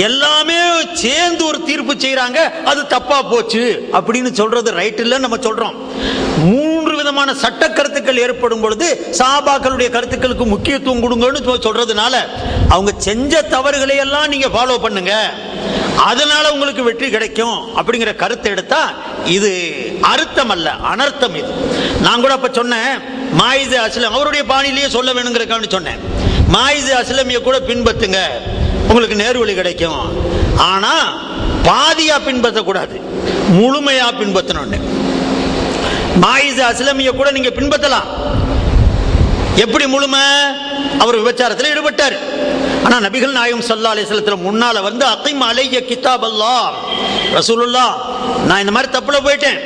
எல்லாமே சேர்ந்து ஒரு தீர்ப்பு செய்யறாங்க, அது தப்பா போச்சு அப்படின்னு சொல்றது ரைட் இல்லைன்னு நம்ம சொல்றோம். 3 விதமான சட்ட கருத்துக்கள் ஏற்படும் பொழுது சஹாபாக்களுடைய கருத்துக்களுக்கு முக்கியத்துவம் கொடுங்கன்னு சொல்றதுனால அவங்க செஞ்ச தவறுகளை எல்லாம் நீங்க ஃபாலோ பண்ணுங்க, அதனால உங்களுக்கு வெற்றி கிடைக்கும் அப்படிங்கிற கருத்தை எடுத்தா இது அர்த்தம் அல்ல, அனர்த்தம். இது நான் கூட அப்ப சொன்னேன், மாயிசு அஸ்லம் அவருடைய பாணியிலேயே சொல்ல வேணுங்கிறக்காக சொன்னேன். மாயிசு அஸ்லமிய கூட பின்பற்றுங்க, உங்களுக்கு நேர்வழி கிடைக்கும். ஆனா பாதியா பின்பற்றக்கூடாது, முழுமையா பின்பற்றணும். மாயிசு அஸ்லமிய கூட நீங்க பின்பற்றலாம். எப்படி முழுமை? அவர் விபச்சாரத்தில் ஈடுபட்டார். ஆனா நபிகள் நாயகம் ஸல்லல்லாஹு அலைஹி வஸல்லம் முன்னால அகிம் அலைய கிதாப் அல்லாஹ், ரசூலுல்லாஹ் நான் இந்த மாதிரி தப்புல போயிட்டேன்,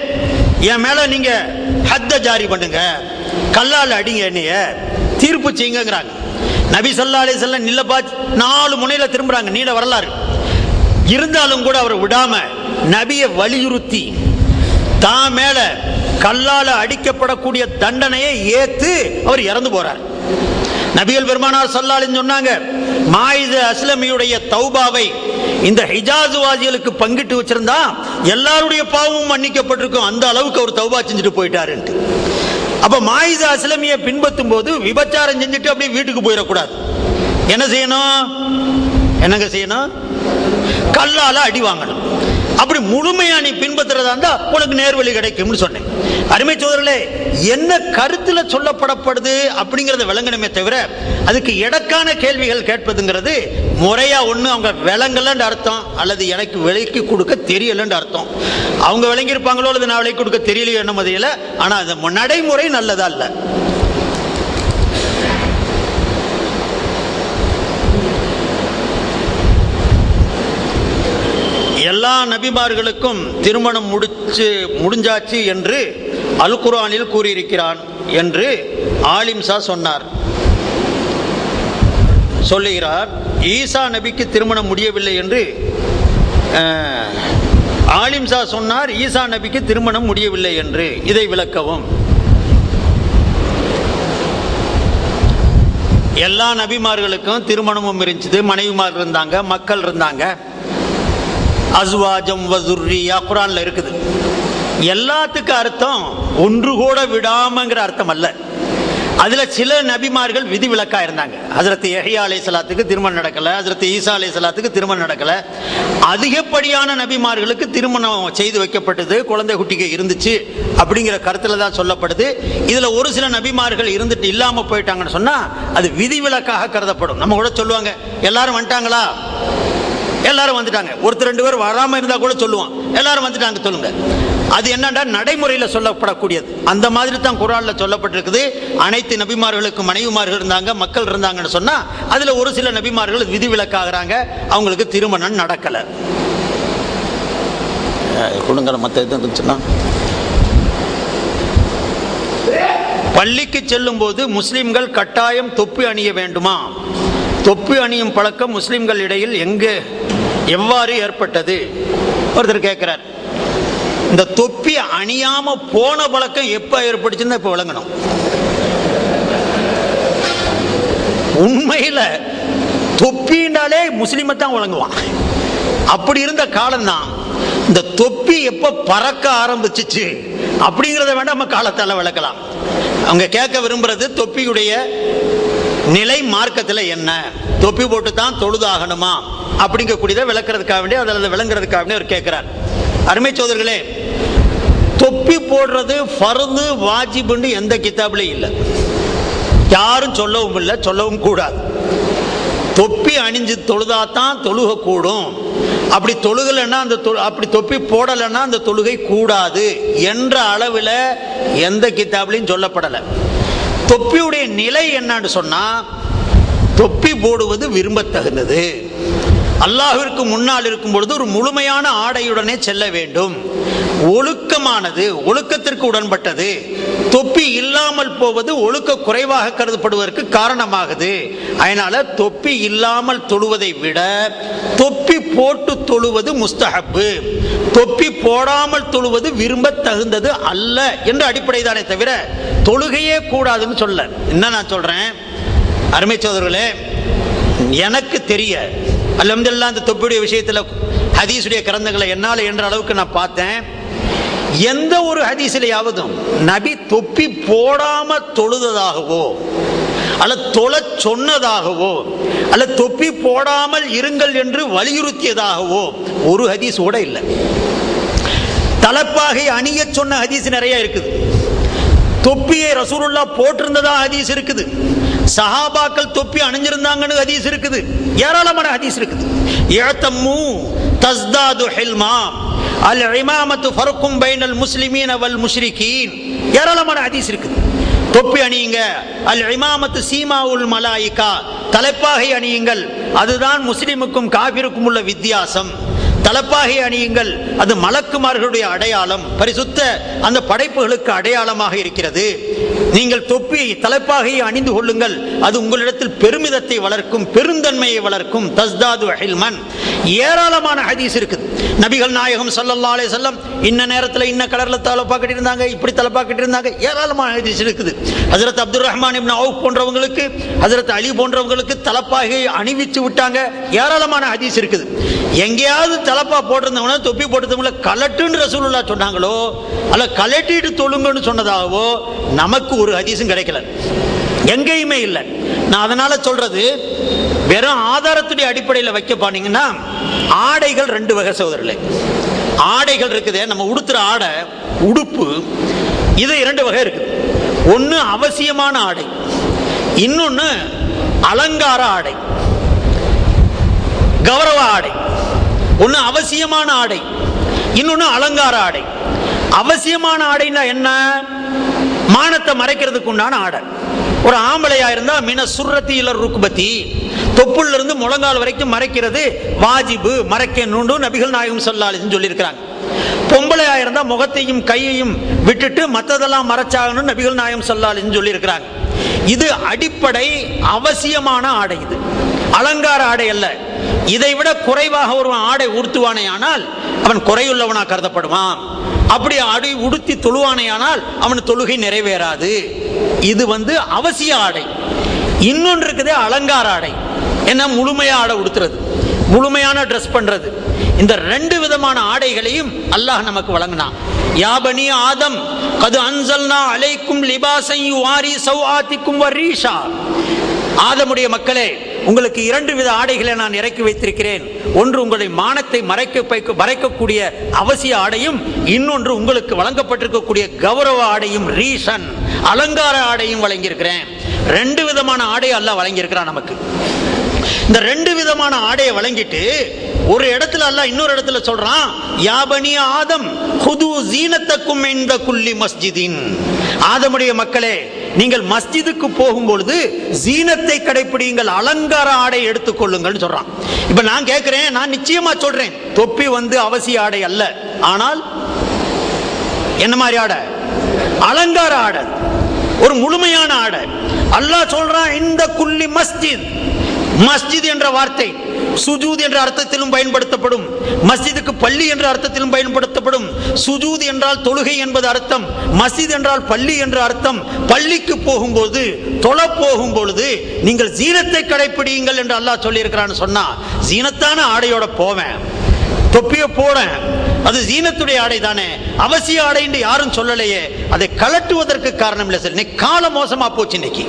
என் மேல நீங்க ஹத்த ஜாரி பண்ணுங்க, கல்லால் அடிங்க, என்னைய தீர்ப்பு செய்யுங்கிறாங்க. நபி ஸல்லல்லாஹு அலைஹி வஸல்லம் நில்லப்பா 4 முனையில திரும்புறாங்க, நீல வரலாறு. இருந்தாலும் கூட அவரை விடாம நபியை வலியுறுத்தி தான் மேல கல்லால அடிக்கப்படக்கூடிய தண்டனையை ஏத்து அவர் இறந்து போறார். நபிகள் பெருமானார் ஸல்லல்லாஹு அலைஹி சொன்னாங்க, மாயிசு அஸ்லமியுடைய தௌபாவை இந்த ஹிஜாஸ் வாசிகளுக்கு பங்கிட்டு வச்சிருந்தா எல்லாருடைய பாவமும் மன்னிக்கப்பட்டிருக்கும், அந்த அளவுக்கு அவர் தௌபா செஞ்சுட்டு போயிட்டாரு. அப்ப மாயிசு அஸ்லமியை பின்பற்றும் போது விபச்சாரம் செஞ்சுட்டு அப்படியே வீட்டுக்கு போயிடக்கூடாது. என்ன செய்யணும்? என்னங்க செய்யணும்? கல்லால அடி வாங்கணும். அப்படி முழுமையா நீ பின்பற்றுறதா இருந்தா உனக்கு நேர்வழி கிடைக்கும்னு சொன்னேன். அருமை சோதரர்களே, என்ன கருத்துல சொல்லப்படப்படுது அப்படிங்கறத விளங்கணுமே தவிர அதுக்கு எடக்கான கேள்விகள் கேட்பதுங்கிறது முறையா ஒண்ணு அவங்க விளங்கலன்னு அர்த்தம், அல்லது எனக்கு விலைக்கு கொடுக்க தெரியலன்னு அர்த்தம். அவங்க விளங்கி இருப்பாங்களோ அல்லது நான் விலைக்கு கொடுக்க தெரியலையோ என்ன மதியில. ஆனா அந்த நடைமுறை நல்லதா இல்ல. எல்லா நபிமார்களுக்கும் திருமணம் முடிஞ்சாச்சு என்று அல் குர்ஆனில் கூறியிருக்கிறான் என்று ஆலிம்சா சொன்னார், சொல்லுகிறார். ஈசா நபிக்கு திருமணம் முடியவில்லை என்று ஆலிம்சா சொன்னார், ஈசா நபிக்கு திருமணம் முடியவில்லை என்று. இதை விளக்கவும். எல்லா நபிமார்களுக்கும் திருமணமும் இருந்துச்சு, மனைவிமார் இருந்தாங்க, மக்கள் இருந்தாங்க. அஸ்வாஜம் வஸுர்ரியா குர்ஆன்ல இருக்குது. எல்லாத்துக்கும் அர்த்தம் ஒன்று கூட விடாமங்கிற அர்த்தம் அல்ல. அதுல சில நபிமார்கள் விதிவிலக்கா இருந்தாங்க. ஹஜ்ரத் யஹ்யா அலைஹிஸ்ஸலாத்துக்கு திருமணம் நடக்கல, ஹஜ்ரத் ஈசா அலைஹிஸ்ஸலாத்துக்கு திருமணம் நடக்கல. அதிகப்படியான நபிமார்களுக்கு திருமணம் செய்து வைக்கப்பட்டது, குழந்தை குட்டிக்கு இருந்துச்சு அப்படிங்கிற கருத்துல தான் சொல்லப்படுது. இதுல ஒரு சில நபிமார்கள் இருந்துட்டு இல்லாம போயிட்டாங்கன்னு சொன்னா அது விதிவிலக்காக கருதப்படும். நம்ம கூட சொல்லுவாங்க, எல்லாரும் வந்துட்டாங்களா, எல்லாரும் வந்துட்டாங்க, ஒருத்தர் 2 பேர் வராம இருந்தா கூட சொல்லுவோம், எல்லாரும் வந்துட்டாங்க சொல்லுங்க. அது என்னடா நடைமுறையில் சொல்லப்படக்கூடியது. அந்த மாதிரி தான் குர்ஆன்ல சொல்லப்பட்டிருக்குது. அனைத்து நபிமார்களுக்கும் மனைவிமார்கள் இருந்தாங்க, மக்கள் இருந்தாங்கன்னு சொன்னா அதுல ஒரு சில நபிமார்கள் விதிவிலக்காகிறாங்க, அவங்களுக்கு திருமணம் நடக்கல. பள்ளிக்கு செல்லும் போது முஸ்லிம்கள் கட்டாயம் தொப்பி அணிய வேண்டுமா? தொப்பி அணியும் பழக்கம் முஸ்லிம்கள் இடையில் எவ்வாறு ஏற்பட்டது? ஒருத்தர் கேட்கிறார். இந்த தொப்பி அணியாம போன பழக்கம் எப்ப ஏற்பட்டுச்சுன்னு இப்ப விளங்கணும். உண்மையில தொப்பினாலே முஸ்லிமை தான் விளங்குவான். அப்படி இருந்த காலம் தான். இந்த தொப்பி எப்ப பறக்க ஆரம்பிச்சிச்சு அப்படிங்கிறத வேண்டாம் நம்ம காலத்தால விளக்கலாம். அவங்க கேட்க விரும்புறது தொப்பியுடைய நிலை மார்க்கத்தில் என்ன, தொப்பி போட்டு தான் தொழுதாகணுமா அப்படிங்கக்கூடியதை விளக்குறதுக்காக வேண்டிய அதில் விளங்குறதுக்காக வேண்டிய அவர் கேட்கிறார். அருமை சோதர்களே, தொப்பி போடுறது ஃபர்து வாஜிபுன்னு எந்த கிதாபிலையும் இல்லை, யாரும் சொல்லவும் இல்லை, சொல்லவும் கூடாது. தொப்பி அணிஞ்சு தொழுதாதான் தொழுக கூடும், அப்படி தொழுகலைன்னா அப்படி தொப்பி போடலைன்னா அந்த தொழுகை கூடாது என்ற அளவில் எந்த கிதாபிலையும் சொல்லப்படலை. தொப்பியுடைய நிலை என்னன்னு சொன்னா தொப்பி போடுவது விரும்பத்தகுந்தது. அல்லாஹ்விற்கு முன்னால் இருக்கும் பொழுது ஒரு முழுமையான ஆடையுடனே செல்ல வேண்டும். ஒழுக்கமானது, ஒழுக்கத்திற்கு உடன்பட்டது. தொப்பி இல்லாமல் போவது ஒழுக்க குறைவாக கருதப்படுவதற்கு காரணமாகுது. அதனால தொப்பி இல்லாமல் தொழுவதை விட தொப்பி போட்டு தொழுவது முஸ்தஹப்பு, தொப்பி போடாமல் தொழுவது விரும்ப தகுந்தது அல்ல என்ற அடிப்படை தானே தவிர தொழுகையே கூடாதுன்னு சொல்ல. என்ன நான் சொல்றேன் அருமை சகோதரர்களே, எனக்கு தெரிய அல்ஹம்துலில்லாஹ் அந்த தொப்பியுடைய விஷயத்தில் ஹதீஸுடைய கிரந்தங்களை என்னால் என்ற அளவுக்கு நான் பார்த்தேன். எந்த ஒரு ஹதீஸிலேயாவதும் நபி தொப்பி போடாம தொழுததாகவோ அல்ல தொழ சொன்னதாகவோ அல்ல தொப்பி போடாமல் இருங்கள் என்று வலியுறுத்தியதாகவோ ஒரு ஹதீஸ் கூட இல்லை. தலப்பாகை அணிய சொன்ன ஹதீஸ் நிறைய இருக்குது. தொப்பியை ரசூலுல்லாஹ் போட்டிருந்ததா ஹதீஸ் இருக்குது. சஹாபாக்கள் தொப்பி அணிஞ்சிருந்தாங்கன்னு ஹதீஸ் இருக்குது. ஏராளமான ஹதீஸ் இருக்குது. யதம்மு தஸ்தாது ஹில்மா அல் இமாமத்து ஃபர்கும் பைனல் முஸ்லிமீன வல் முஷ்ரிகீன், ஏராளமான ஹதீஸ் இருக்குது. தொப்பி அணியுங்க, அல் இமாமத்து சீமாவுல் மலாயிகா, தலைப்பாகை அணியுங்கள், அதுதான் முஸ்லிமுக்கும் காபிருக்கும் உள்ள வித்தியாசம். தலப்பாகை அணியுங்கள், அது மலக்குமார்களுடைய அடையாளம், பரிசுத்த அந்த படைப்புகளுக்கு அடையாளமாக இருக்கிறது. நீங்கள் தொப்பி தலைப்பாகையை அணிந்து கொள்ளுங்கள், அது உங்களிடத்தில் பெருமிதத்தை வளர்க்கும், பெருந்தன்மையை வளர்க்கும். தஸ்தாது ஹில்மன், ஏராளமான ஹதீஸ் இருக்குது. நபிகள் நாயகம் ஸல்லல்லாஹு அலைஹி வஸல்லம் இன்ன நேரத்தில் இன்ன கலர்ல தலப்பா கட்டியிருந்தாங்க, இப்படி தலப்பா கட்டியிருந்தாங்க, ஏராளமான ஹதீஸ் இருக்குது. ஹஜ்ரத் அப்துர் ரஹ்மான் இப்னு அவுஃப் போன்றவங்களுக்கு, ஹஜ்ரத் அலி போன்றவங்களுக்கு தலப்பாகை அணிவிச்சு விட்டாங்க, ஏராளமான ஹதீஸ் இருக்குது. எங்கேயாவது தலப்பா போட்டிருந்தவங்க தொப்பி போட்டிருந்தவங்கள கலட்டுன்னு ரசூலுல்லாஹ் சொன்னாங்களோ அல்ல கலட்டிட்டு தொழுங்கன்னு சொன்னதாகவோ நமக்கு ஒரு ஹதீஸும் கிடைக்கல, எங்கேயுமே இல்லை. நான் அதனால சொல்றது வெறும் ஆதாரத்துடைய அடிப்படையில் வைக்க போனீங்கன்னா ஆடைகள் ரெண்டு வகை சகோதரர்களே. ஆடைகள் இருக்குதே, நம்ம உடுத்துற ஆடை உடுப்பு, இது இரண்டு வகை இருக்குது. ஒன்று அவசியமான ஆடை, இன்னொன்று அலங்கார ஆடை, கௌரவ ஆடை. ஒன்று அவசியமான ஆடை, இன்னொன்று அலங்கார ஆடை. அவசியமான ஆடைன்னா என்ன? மானத்தை மறைக்கிறதுக்கு உண்டான ஆடை. ஒரு ஆம்பளையா இருந்தா மின சுர்ரத்தி இல ருக்பத்தி, தொப்புள்ள இருந்து முழங்கால் வரைக்கும் மறைக்கிறது வாஜிபு, மறைக்கணும்னு நபிகள் நாயகம் ஸல்லல்லாஹு அலைஹி வஸல்லம் சொல்லியிருக்கிறாங்க. பொம்பளையா இருந்தா முகத்தையும் கையையும் விட்டுட்டு மற்றதெல்லாம் மறைச்சாகணும்னு நபிகள் நாயகம் ஸல்லல்லாஹு அலைஹி வஸல்லம் சொல்லியிருக்கிறாங்க. இது அடிப்படை அவசியமான ஆடை, இது அலங்கார ஆடை அல்ல. இதை விட குறைவாக ஒரு ஆடை உடுத்துவானே ஆனால் அவன் குறையுள்ளவனா கருதப்படுவான். அப்படி ஆடை உடுத்தி தொழுவானேயானால் அவன் தொழுகை நிறைவேறாது. இது அவசிய ஆடை. இன்னொன்று இருக்குதே அலங்கார ஆடை, என்ன முழுமையா ஆடை உடுத்துறது, முழுமையான ட்ரெஸ் பண்றது. இந்த ரெண்டு விதமான ஆடைகளையும் அல்லாஹ் நமக்கு வழங்கினான். யா பனி ஆதம் கது அன்சல்னா அலைக்கும் லிபாஸன் யுவாரி சௌஆத்திக்கும் வரீஷா, ஆதமுடைய மக்களே, உங்களுக்கு இரண்டு வித ஆடைகளை நான் இறக்கி வைத்திருக்கிறேன். ஒன்று உங்களுடைய மானத்தை மறைக்கக்கூடிய அவசிய ஆடையும், இன்னொன்று உங்களுக்கு வழங்கப்பட்டிருக்கக்கூடிய கௌரவ ஆடையும், ரீசன் அலங்கார ஆடையும் வழங்கியிருக்கிறேன். ரெண்டு விதமான ஆடை அல்லாஹ் வழங்கியிருக்கிறான் நமக்கு. இந்த ரெண்டு விதமான ஆடையை வழங்கிட்டு ஒரு இடத்துல அல்லாஹ் இன்னொரு இடத்துல சொல்றான், யா பனி ஆதம் ஹுது ஜீனத்தக்கும் இன்த குல்லி மஸ்ஜிதின், ஆதமுடைய மக்களே, நீங்கள் மஸ்ஜிதுக்கு போகும்பொழுது ஜீனத்தை கடைபிடிங்கள், அலங்கார ஆடை எடுத்துக்கொள்ளுங்கள் சொல்றான். இப்ப நான் கேட்கிறேன், நான் நிச்சயமா சொல்றேன், தொப்பி அவசிய ஆடை அல்ல. ஆனால் என்ன மாதிரி ஆடை? அலங்கார ஆடை, ஒரு முழுமையான ஆடை. அல்லாஹ் சொல்றான் இந்த குல்லி மஸ்ஜித். மஸ்ஜித் என்ற வார்த்தை சுஜூத் என்ற அர்த்தத்திலும் பயன்படுத்தப்படும், மஸ்ஜிதுக்கு பள்ளி என்ற அர்த்தத்திலும் பயன்படுத்தப்படும். சுஜூத் என்றால் தொழுகை என்பது அர்த்தம், மஸ்ஜித் என்றால் பள்ளி என்ற அர்த்தம். பள்ளிக்கு போகும்போது தொழ போகும் பொழுது நீங்கள் ஜீனத்தை கடைபிடியுங்கள் என்று அல்லாஹ் சொல்லி இருக்கிறான்னு சொன்னா, ஜீனத்தான ஆடையோட போவேன், தொப்பிய போட, அது ஜீனத்துடைய ஆடை தானே, அவசிய ஆடை என்று யாரும் சொல்லலையே. அதை கலட்டுவதற்கு காரணம் இல்லை சார். இன்னைக்கு காலம் மோசமா போச்சு. இன்னைக்கு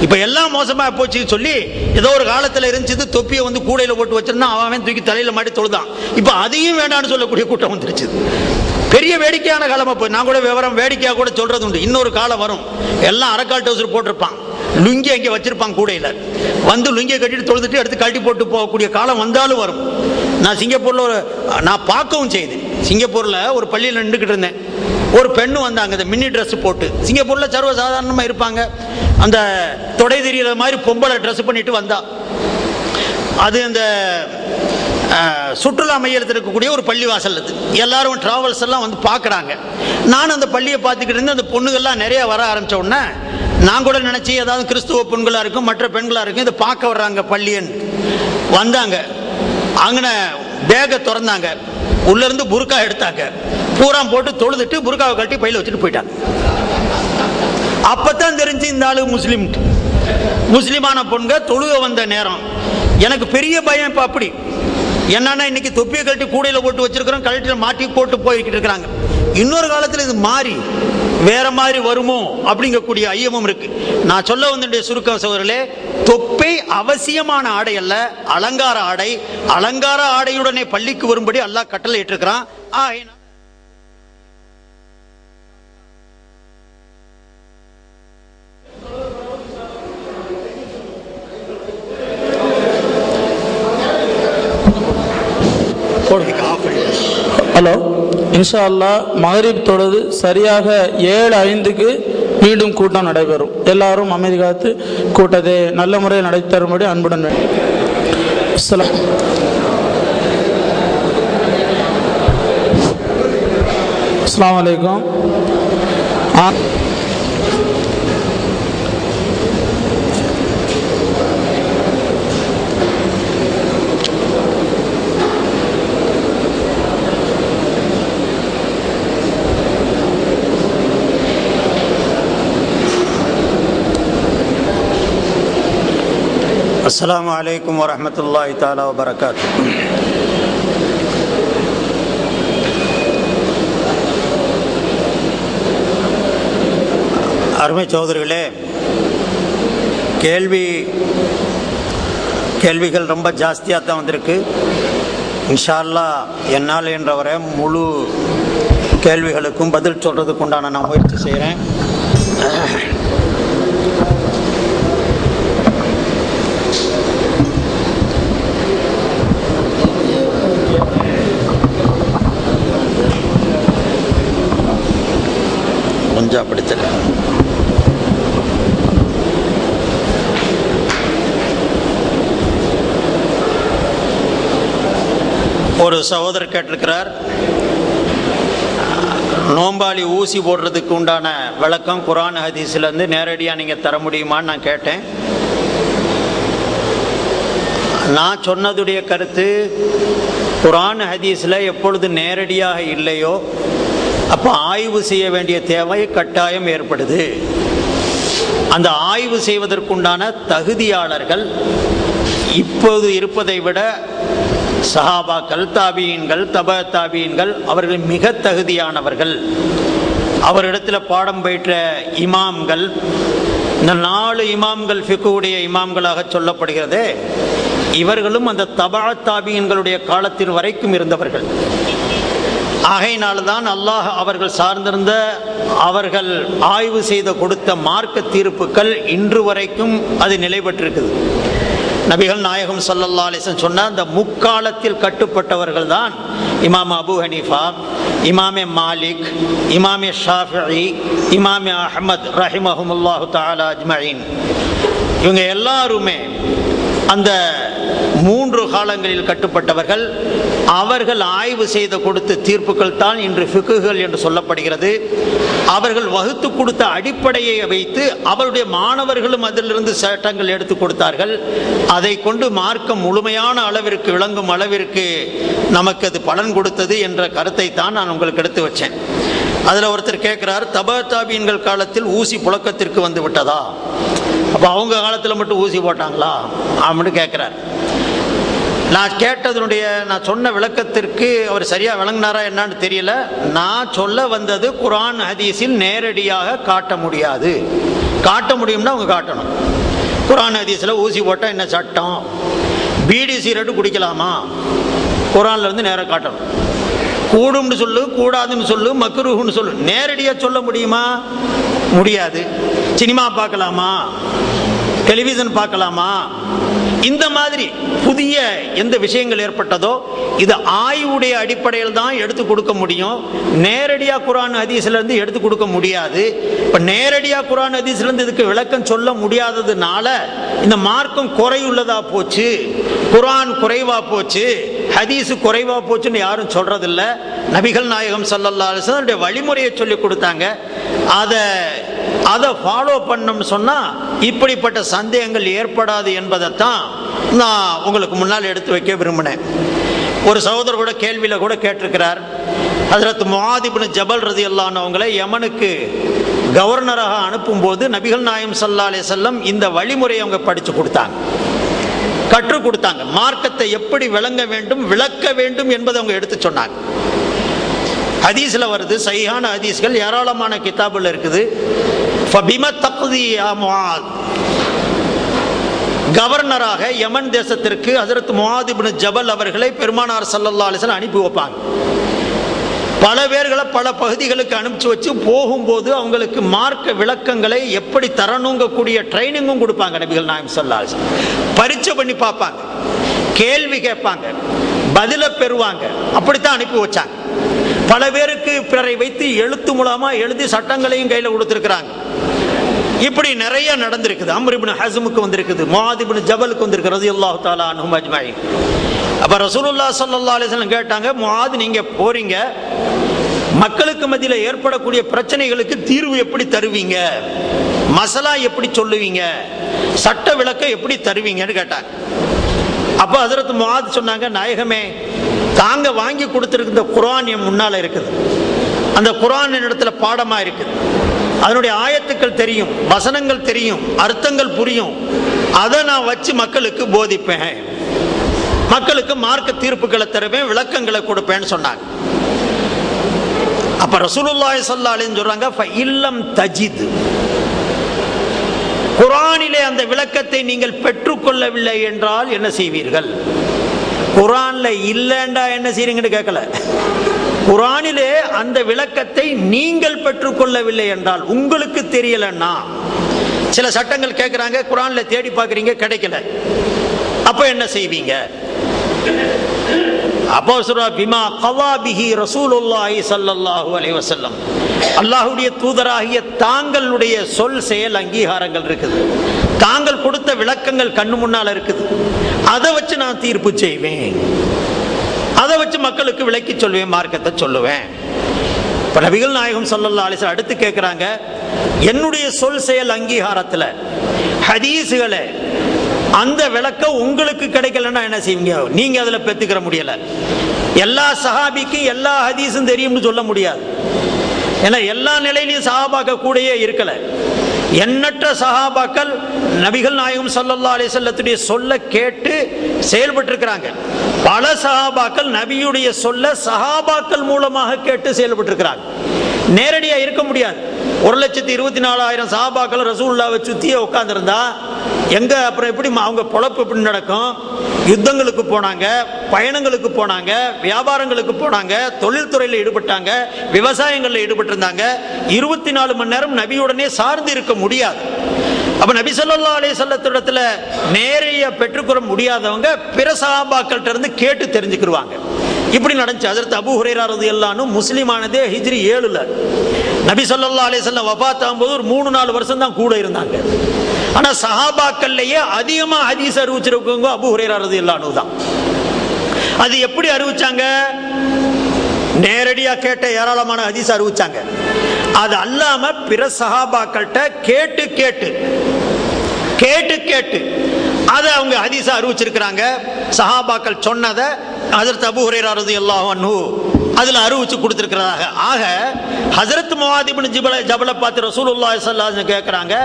இப்ப எல்லாம் மோசமா போச்சு சொல்லி ஏதோ ஒரு காலத்துல இருந்துச்சு, தொப்பியை கூடையில போட்டு வச்சிருந்தா அவன் தூக்கி தலையில மாட்டி தொழுதான். இப்ப அதையும் வேண்டாம்னு சொல்லக்கூடிய கூட்டம் வந்துருச்சு. பெரிய வேடிக்கையான காலமா போய், நான் கூட விவரம் வேடிக்கையா கூட சொல்றது உண்டு. இன்னொரு காலம் வரும், எல்லாம் அரக்கால் டவுசர் போட்டிருப்பான், லுங்கி அங்கே வச்சிருப்பான் கூடையில, லுங்கியை கட்டிட்டு தொழுதுட்டு எடுத்து கட்டி போட்டு போகக்கூடிய காலம் வந்தாலும் வரும். நான் சிங்கப்பூர்ல நான் பார்க்கவும் செய்தேன். சிங்கப்பூர்ல ஒரு பள்ளியில் நின்றுக்கிட்டு இருந்தேன். ஒரு பெண்ணு வந்தாங்க, இந்த மினி ட்ரெஸ் போட்டு. சிங்கப்பூர்ல சர்வசாதாரணமா இருப்பாங்க, அந்த தொடை தெரிகிற மாதிரி பொம்பளை ட்ரெஸ் பண்ணிட்டு வந்தா. அது அந்த சுற்றுலா மையத்தில் இருக்கக்கூடிய ஒரு பள்ளிவாசல். அது எல்லாரும் டிராவல்ஸ் எல்லாம் வந்து பார்க்குறாங்க. நான் அந்த பள்ளியை பார்த்துக்கிட்டு இருந்து அந்த பொண்ணுகள்லாம் நிறைய வர ஆரம்பித்த உடனே நான் கூட நினச்சி ஏதாவது கிறிஸ்துவ பெண்களாக இருக்கும், மற்ற பெண்களாக இருக்கும், இதை பார்க்க வர்றாங்க பள்ளியன் வந்தாங்க. அங்கே பேகை திறந்தாங்க, உள்ளேருந்து புர்கா எடுத்தாங்க, பூரா போட்டு தொழுதுட்டு புர்காவை கட்டி பையில வச்சுட்டு போயிட்டாங்க. அப்பத்தான் தெரிஞ்சு இந்த ஆளு முஸ்லிமான பொண்க தொழுக வந்த நேரம். எனக்கு பெரிய பயம். இப்போ அப்படி என்னன்னா, இன்னைக்கு தொப்பியை கழட்டி கூடையில் போட்டு வச்சிருக்கிறோம், கழட்டில் மாட்டி போட்டு போய்கிட்டு இருக்கிறாங்க. இன்னொரு காலத்தில் இது மாறி வேற மாதிரி வருமோ அப்படிங்கக்கூடிய ஐயமும் இருக்கு. நான் சொல்ல வந்த சுருக்க சகோதரர்களே, தொப்பை அவசியமான ஆடை அல்ல, அலங்கார ஆடை. அலங்கார ஆடையுடனே பள்ளிக்கு வரும்படி அல்லாஹ் கட்டளை இட்டிருக்கிறான். ஹலோ, இன்ஷா அல்லாஹ் மகரிப் தொழுது சரியாக 7:05 மீண்டும் கூட்டம் நடைபெறும். எல்லாரும் அமைதி காத்து கூட்டத்தை நல்ல முறையில் நடைபெறும்படி அன்புடன் வேண்டும். அஸ்ஸலாமு அலைக்கும். அஸ்ஸலாமு அலைக்கும் வரஹ்மத்துல்லாஹி தஆலா வபரகாத்துஹு. அருமை சகோதரர்களே, கேள்விகள் ரொம்ப ஜாஸ்தியாக தான் வந்திருக்கு. இன்ஷா அல்லாஹ் என்னால் என்றவரை முழு கேள்விகளுக்கும் பதில் சொல்கிறதுக்கு உண்டான நான் முயற்சி செய்கிறேன். கொஞ்சம் அப்படித்தல. ஒரு சகோதரர் கேட்டிருக்கிறார், நோம்பாளி ஊசி போடுறதுக்கு உண்டான விளக்கம் குர்ஆன் ஹதீஸ்லேருந்து நேரடியாக நீங்கள் தர முடியுமான்னு நான் கேட்டேன். நான் சொன்னதுடைய கருத்து, குர்ஆன் ஹதீஸில் எப்பொழுது நேரடியாக இல்லையோ அப்போ ஆய்வு செய்ய வேண்டிய தேவை கட்டாயம் ஏற்படுது. அந்த ஆய்வு செய்வதற்குண்டான தகுதியாளர்கள் இப்போது இருப்பதை விட சஹாபாக்கள், தாபீன்கள், தப தாபீன்கள் அவர்கள் மிக தகுதியானவர்கள். அவரிடத்தில் பாடம் பயிற்ற இமாம்கள், இந்த 4 இமாம்கள் ஃபிக்ஹுடைய இமாம்களாக சொல்லப்படுகிறது, இவர்களும் அந்த தபா தாபீன்களுடைய காலத்தின் வரைக்கும் இருந்தவர்கள். ஆகையினால்தான் அல்லாஹ் அவர்கள் சார்ந்திருந்த, அவர்கள் ஆய்வு செய்த கொடுத்த மார்க்க தீர்ப்புகள் இன்று வரைக்கும் அது நிலை பெற்றிருக்குது. நபிகள் நாயகம் ஸல்லல்லாஹு அலைஹி வஸல்லம் சொன்ன அந்த முக்காலத்தில் கட்டுப்பட்டவர்கள் தான் இமாம் அபு ஹனீஃபா, இமாமே மாலிக், இமாமே ஷாஃபிஈ, இமாமே அஹ்மத் ரஹிமஹுமுல்லாஹு தஆலா அஜ்மஈன். இவங்க எல்லாருமே அந்த 3 காலங்களில் கட்டுப்பட்டவர்கள். அவர்கள் ஆய்வு செய்த கொடுத்த தீர்ப்புகள் தான் இன்று ஃபிக்ஹுகள் என்று சொல்லப்படுகிறது. அவர்கள் வகுத்து கொடுத்த அடிப்படையை வைத்து அவருடைய மாணவர்களும் அதிலிருந்து சட்டங்கள் எடுத்து கொடுத்தார்கள். அதை கொண்டு மார்க்கம் முழுமையான அளவிற்கு விளங்கும் அளவிற்கு நமக்கு அது பலன் கொடுத்தது என்ற கருத்தை தான் நான் உங்களுக்கு எடுத்து வச்சேன். அதில் ஒருத்தர் கேட்குறார், தபா தாபீன்கள் காலத்தில் ஊசி புழக்கத்திற்கு வந்து விட்டதா, அப்போ அவங்க காலத்தில் மட்டும் ஊசி போட்டாங்களா அப்படின்னு கேட்குறார். நான் சொன்ன விளக்கத்திற்கு அவர் சரியாக விளங்கினாரா என்னான்னு தெரியல. நான் சொல்ல வந்தது குர்ஆன் ஹதீஸில் நேரடியாக காட்ட முடியாது. காட்ட முடியும்னா அவங்க காட்டணும். குர்ஆன் ஹதீஸில் ஊசி போட்டால் என்ன சட்டம், பீடி சிகரெட்டு குடிக்கலாமா, குர்ஆன்ல இருந்து நேராக காட்டணும். கூடும்னு சொல்லு, கூடாதுன்னு சொல்லு, மக்ரூஹ்னு சொல்லு, நேரடியாக சொல்ல முடியுமா? முடியாது. சினிமா பார்க்கலாமா, டெலிவிஷன் பார்க்கலாமா, இந்த மாதிரி புதிய எந்த விஷயங்கள் ஏற்பட்டதோ இது ஆய்வுடைய அடிப்படையில் தான் எடுத்து கொடுக்க முடியும். நேரடியா குர்ஆன் ஹதீஸ்ல இருந்து எடுத்து கொடுக்க முடியாது. இப்ப நேரடியா குர்ஆன் ஹதீஸ்ல இருந்து இதுக்கு விளக்கம் சொல்ல முடியாததுனால இந்த மார்க்கம் குறையுள்ளதா போச்சு, குர்ஆன் குறைவா போச்சு, ஹதீஸ் குறைவா போச்சுன்னு யாரும் சொல்றதில்ல. நபிகள் நாயகம் ஸல்லல்லாஹு அலைஹி வஸல்லம் வழிமுறையை சொல்லி கொடுத்தாங்க. அதை ஃபாலோ பண்ணோம்னு சொன்னா இப்படிப்பட்ட சந்தேகங்கள் ஏற்படாது என்பதைத்தான் நான் உங்களுக்கு முன்னால் எடுத்து வைக்க விரும்பினேன். ஒரு சகோதரர் கூட கேள்வியில கூட கேட்டிருக்கிறார், ஹஜ்ரத் முஆத் இப்னு ஜபல் ரலியல்லாஹு அன்ஹு அவங்களை யமனுக்கு கவர்னராக அனுப்பும்போது நபிகள் நாயகம் ஸல்லல்லாஹு அலைஹி வஸல்லம் இந்த வழிமுறையை அவங்க படிச்சு கொடுத்தாங்க, கற்றுக் கொடுத்தாங்க. மார்க்கத்தை எப்படி விளங்க வேண்டும், விளக்க வேண்டும் என்பதை அவங்க எடுத்து சொன்னாங்க. ஹதீஸ்ல வருது, சஹீஹான ஹதீஸ்கள் ஏராளமான கிதாபுல இருக்குது. ஃபபிம தக்தி யா முஆத், கவர்னராக யமன் தேசத்திற்கு ஹஜ்ரத் முஆத் இப்னு ஜபல் அவர்களை பெருமானார் ஸல்லல்லாஹு அலைஹி வஸல்லம் அனுப்பி வைப்பாங்க. பல பேர்களை பல பகுதிகளுக்கு அனுப்பிச்சு வச்சு போகும்போது அவங்களுக்கு மார்க்க விளக்கங்களை எப்படி தரணுங்கக்கூடிய ட்ரைனிங்கும் கொடுப்பாங்க. நபிகள் நாயகம் ஸல்லல்லாஹு அலைஹி வஸல்லம் பரீட்சை பண்ணி பார்ப்பாங்க, கேள்வி கேட்பாங்க, பதில பெறுவாங்க. அப்படித்தான் அனுப்பி வச்சாங்க. பல பேருக்கு பிறரை வைத்து எழுத்து மூலமா எழுதி சட்டங்களையும் கையில கொடுத்திருக்கிறாங்க. இப்படி நிறைய நடந்திருக்குது. அம்ர் இப்னு ஹஸ்முக்கு வந்திருக்குது, முஆத் இப்னு ஜபலுக்கு வந்திருக்கு ரலியல்லாஹு தஆலா அன்ஹும் அஜ்மஈன். அப்ப ரசூலுல்லாஹி ஸல்லல்லாஹு அலைஹி வஸல்லம் கேட்டாங்க, முஆத் நீங்க போறீங்க, மக்களுக்கு மத்தியில ஏற்படக்கூடிய பிரச்சனைகளுக்கு தீர்வு எப்படி தருவீங்க, மசலா எப்படி சொல்லுவீங்க, சட்ட விளக்கம் எப்படி தருவீங்கன்னு கேட்டாங்க. அப்ப ஹஜ்ரத் முஆத் சொன்னாங்க, நாயகமே தாங்க வாங்கி கொடுத்திருக்கிற குர்ஆன் என் முன்னால இருக்குது, அந்த குர்ஆன் இடத்துல பாடமா இருக்குது, அதனுடைய ஆயத்துக்கள் தெரியும், வசனங்கள் தெரியும், அர்த்தங்கள் புரியும், அதை நான் வச்சு மக்களுக்கு போதிப்பேன், மக்களுக்கு மார்க்க தீர்ப்புகளை தருவேன், விளக்கங்களை கொடுப்பேன்னு சொன்னாங்க. அப்ப ரசூலுல்லாஹி ஸல்லல்லாஹு அலைஹி வஸல்லம் சொல்றாங்க, ஃபஇல்லம் தஜித், குர்ஆனிலே அந்த விளக்கத்தை நீங்கள் பெற்றுக்கொள்ளவில்லை என்றால் என்ன செய்வீர்கள்? குர்ஆன்ல இல்லைண்டா என்ன செய்றீங்கன்னு கேட்கல. குர்ஆனிலே அந்த விளக்கத்தை நீங்கள் பெற்றுக்கொள்ளவில்லை என்றால், உங்களுக்கு தெரியலன்னா, சில சட்டங்கள் கேட்கிறாங்க, குர்ஆன்ல தேடி பார்க்கறீங்க கிடைக்கல, அப்ப என்ன செய்வீங்க? அப்போ சொல்றா, பிமா கவா பிஹி ரசூலுல்லாஹி ஸல்லல்லாஹு அலைஹி வஸல்லம், அல்லாஹ்வுடைய தூதராகிய தாங்களுடைய சொல் செயல் அங்கீகாரங்கள் இருக்குது, தாங்கள் கொடுத்த விளக்கங்கள் கண்ணு முன்னால இருக்குது, அதை வச்சு நான் தீர்ப்பு செய்வேன், அதை வச்சு மக்களுக்கு விளக்கி சொல்வேன், மார்க்கத்தை சொல்லுவேன். இப்ப நபிகள் நாயகம் ஸல்லல்லாஹு அலைஹி வஸல்லம் அடுத்து கேட்கிறாங்க, என்னுடைய சொல் செயல் அங்கீகாரத்துல ஹதீஸ்களை அந்த விளக்கம் உங்களுக்கு கிடைக்கலன்னா என்ன செய்வீங்க? நீங்க அதுல பெத்துக்கிற முடியல. எல்லா சஹாபிக்கும் எல்லா ஹதீஸும் தெரியும்னு சொல்ல முடியாது. ஏன்னா எல்லா நிலையிலையும் சஹாபாக்கள் கூடயே இருக்கல. எண்ணற்ற சஹாபாக்கள் நபிகள் நாயகம் ஸல்லல்லாஹு அலைஹி வஸல்லத்துடைய சொல்ல கேட்டு செயல்பட்டு இருக்கிறாங்க. பல சஹாபாக்கள் நபியுடைய சொல்ல சஹாபாக்கள் மூலமாக கேட்டு செயல்பட்டு இருக்கிறாங்க. நேரடியா இருக்க முடியாது. 1,24,000 சஹாபாக்கள் ரசூலுல்லாஹ்வை சுத்தியே உட்கார்ந்திருந்தா எங்க அப்புறம் எப்படி அவங்க பொழப்பு எப்படி நடக்கும்? யுத்தங்களுக்கு போனாங்க, பயணங்களுக்கு போனாங்க, வியாபாரங்களுக்கு போனாங்க, தொழில்துறையில் ஈடுபட்டாங்க, விவசாயங்களில் ஈடுபட்டு இருந்தாங்க. 24 மணி நேரம் நபியுடனே சார்ந்து இருக்க முடியாது. அப்ப நபி ஸல்லல்லாஹு அலைஹி வஸல்லத்திடத்துல நேரடியா பெற்றுக்கொள்ள முடியாதவங்க பிற சஹாபாக்கள்ட்ட இருந்து கேட்டு தெரிஞ்சுக்கிடுவாங்க. இப்படி நடந்துச்சு. ஹஜ்ரத் அபூ ஹுரைரா ரலியல்லாஹு அன்ஹு முஸ்லிம் ஆனதே ஹிஜ்ரி 7ல. நபி ஸல்லல்லாஹு அலைஹி வஸல்லம் வஃபாத் ஆகும்போது ஒரு 3-4 வருஷம் தான் கூட இருந்தாங்க. ஆனா சஹாபாக்கள்லயே அதிகமா ஹதீஸ் அறிவிச்சிருக்கவங்க அபூ ஹுரைரா ரலியல்லாஹு அன்ஹு தான். அது எப்படி அறிவிச்சாங்க? நேரடியா கேட்ட ஏராளமான ஹதீஸ் அறிவிச்சாங்க. அது அல்லாம பிற சஹாபாக்கள்கிட்ட கேட்டு கேட்டு கேட்டு கேட்டு அதை அவங்க ஹதீஸா அறிவிச்சிருக்கிறாங்க. சஹாபாக்கள் சொன்னதை ஹஜ்ரத் அபூ ஹுரைரா ரலியல்லாஹு அன்ஹு அதுல அறிவிச்சு கொடுத்திருக்கிறதாக. ஆக ஹஜ்ரத் முஆத் இப்னு ஜபலை பார்த்து ரசூலுல்லாஹி ஸல்லல்லாஹு அலைஹி வஸல்லம் கேட்கறாங்க,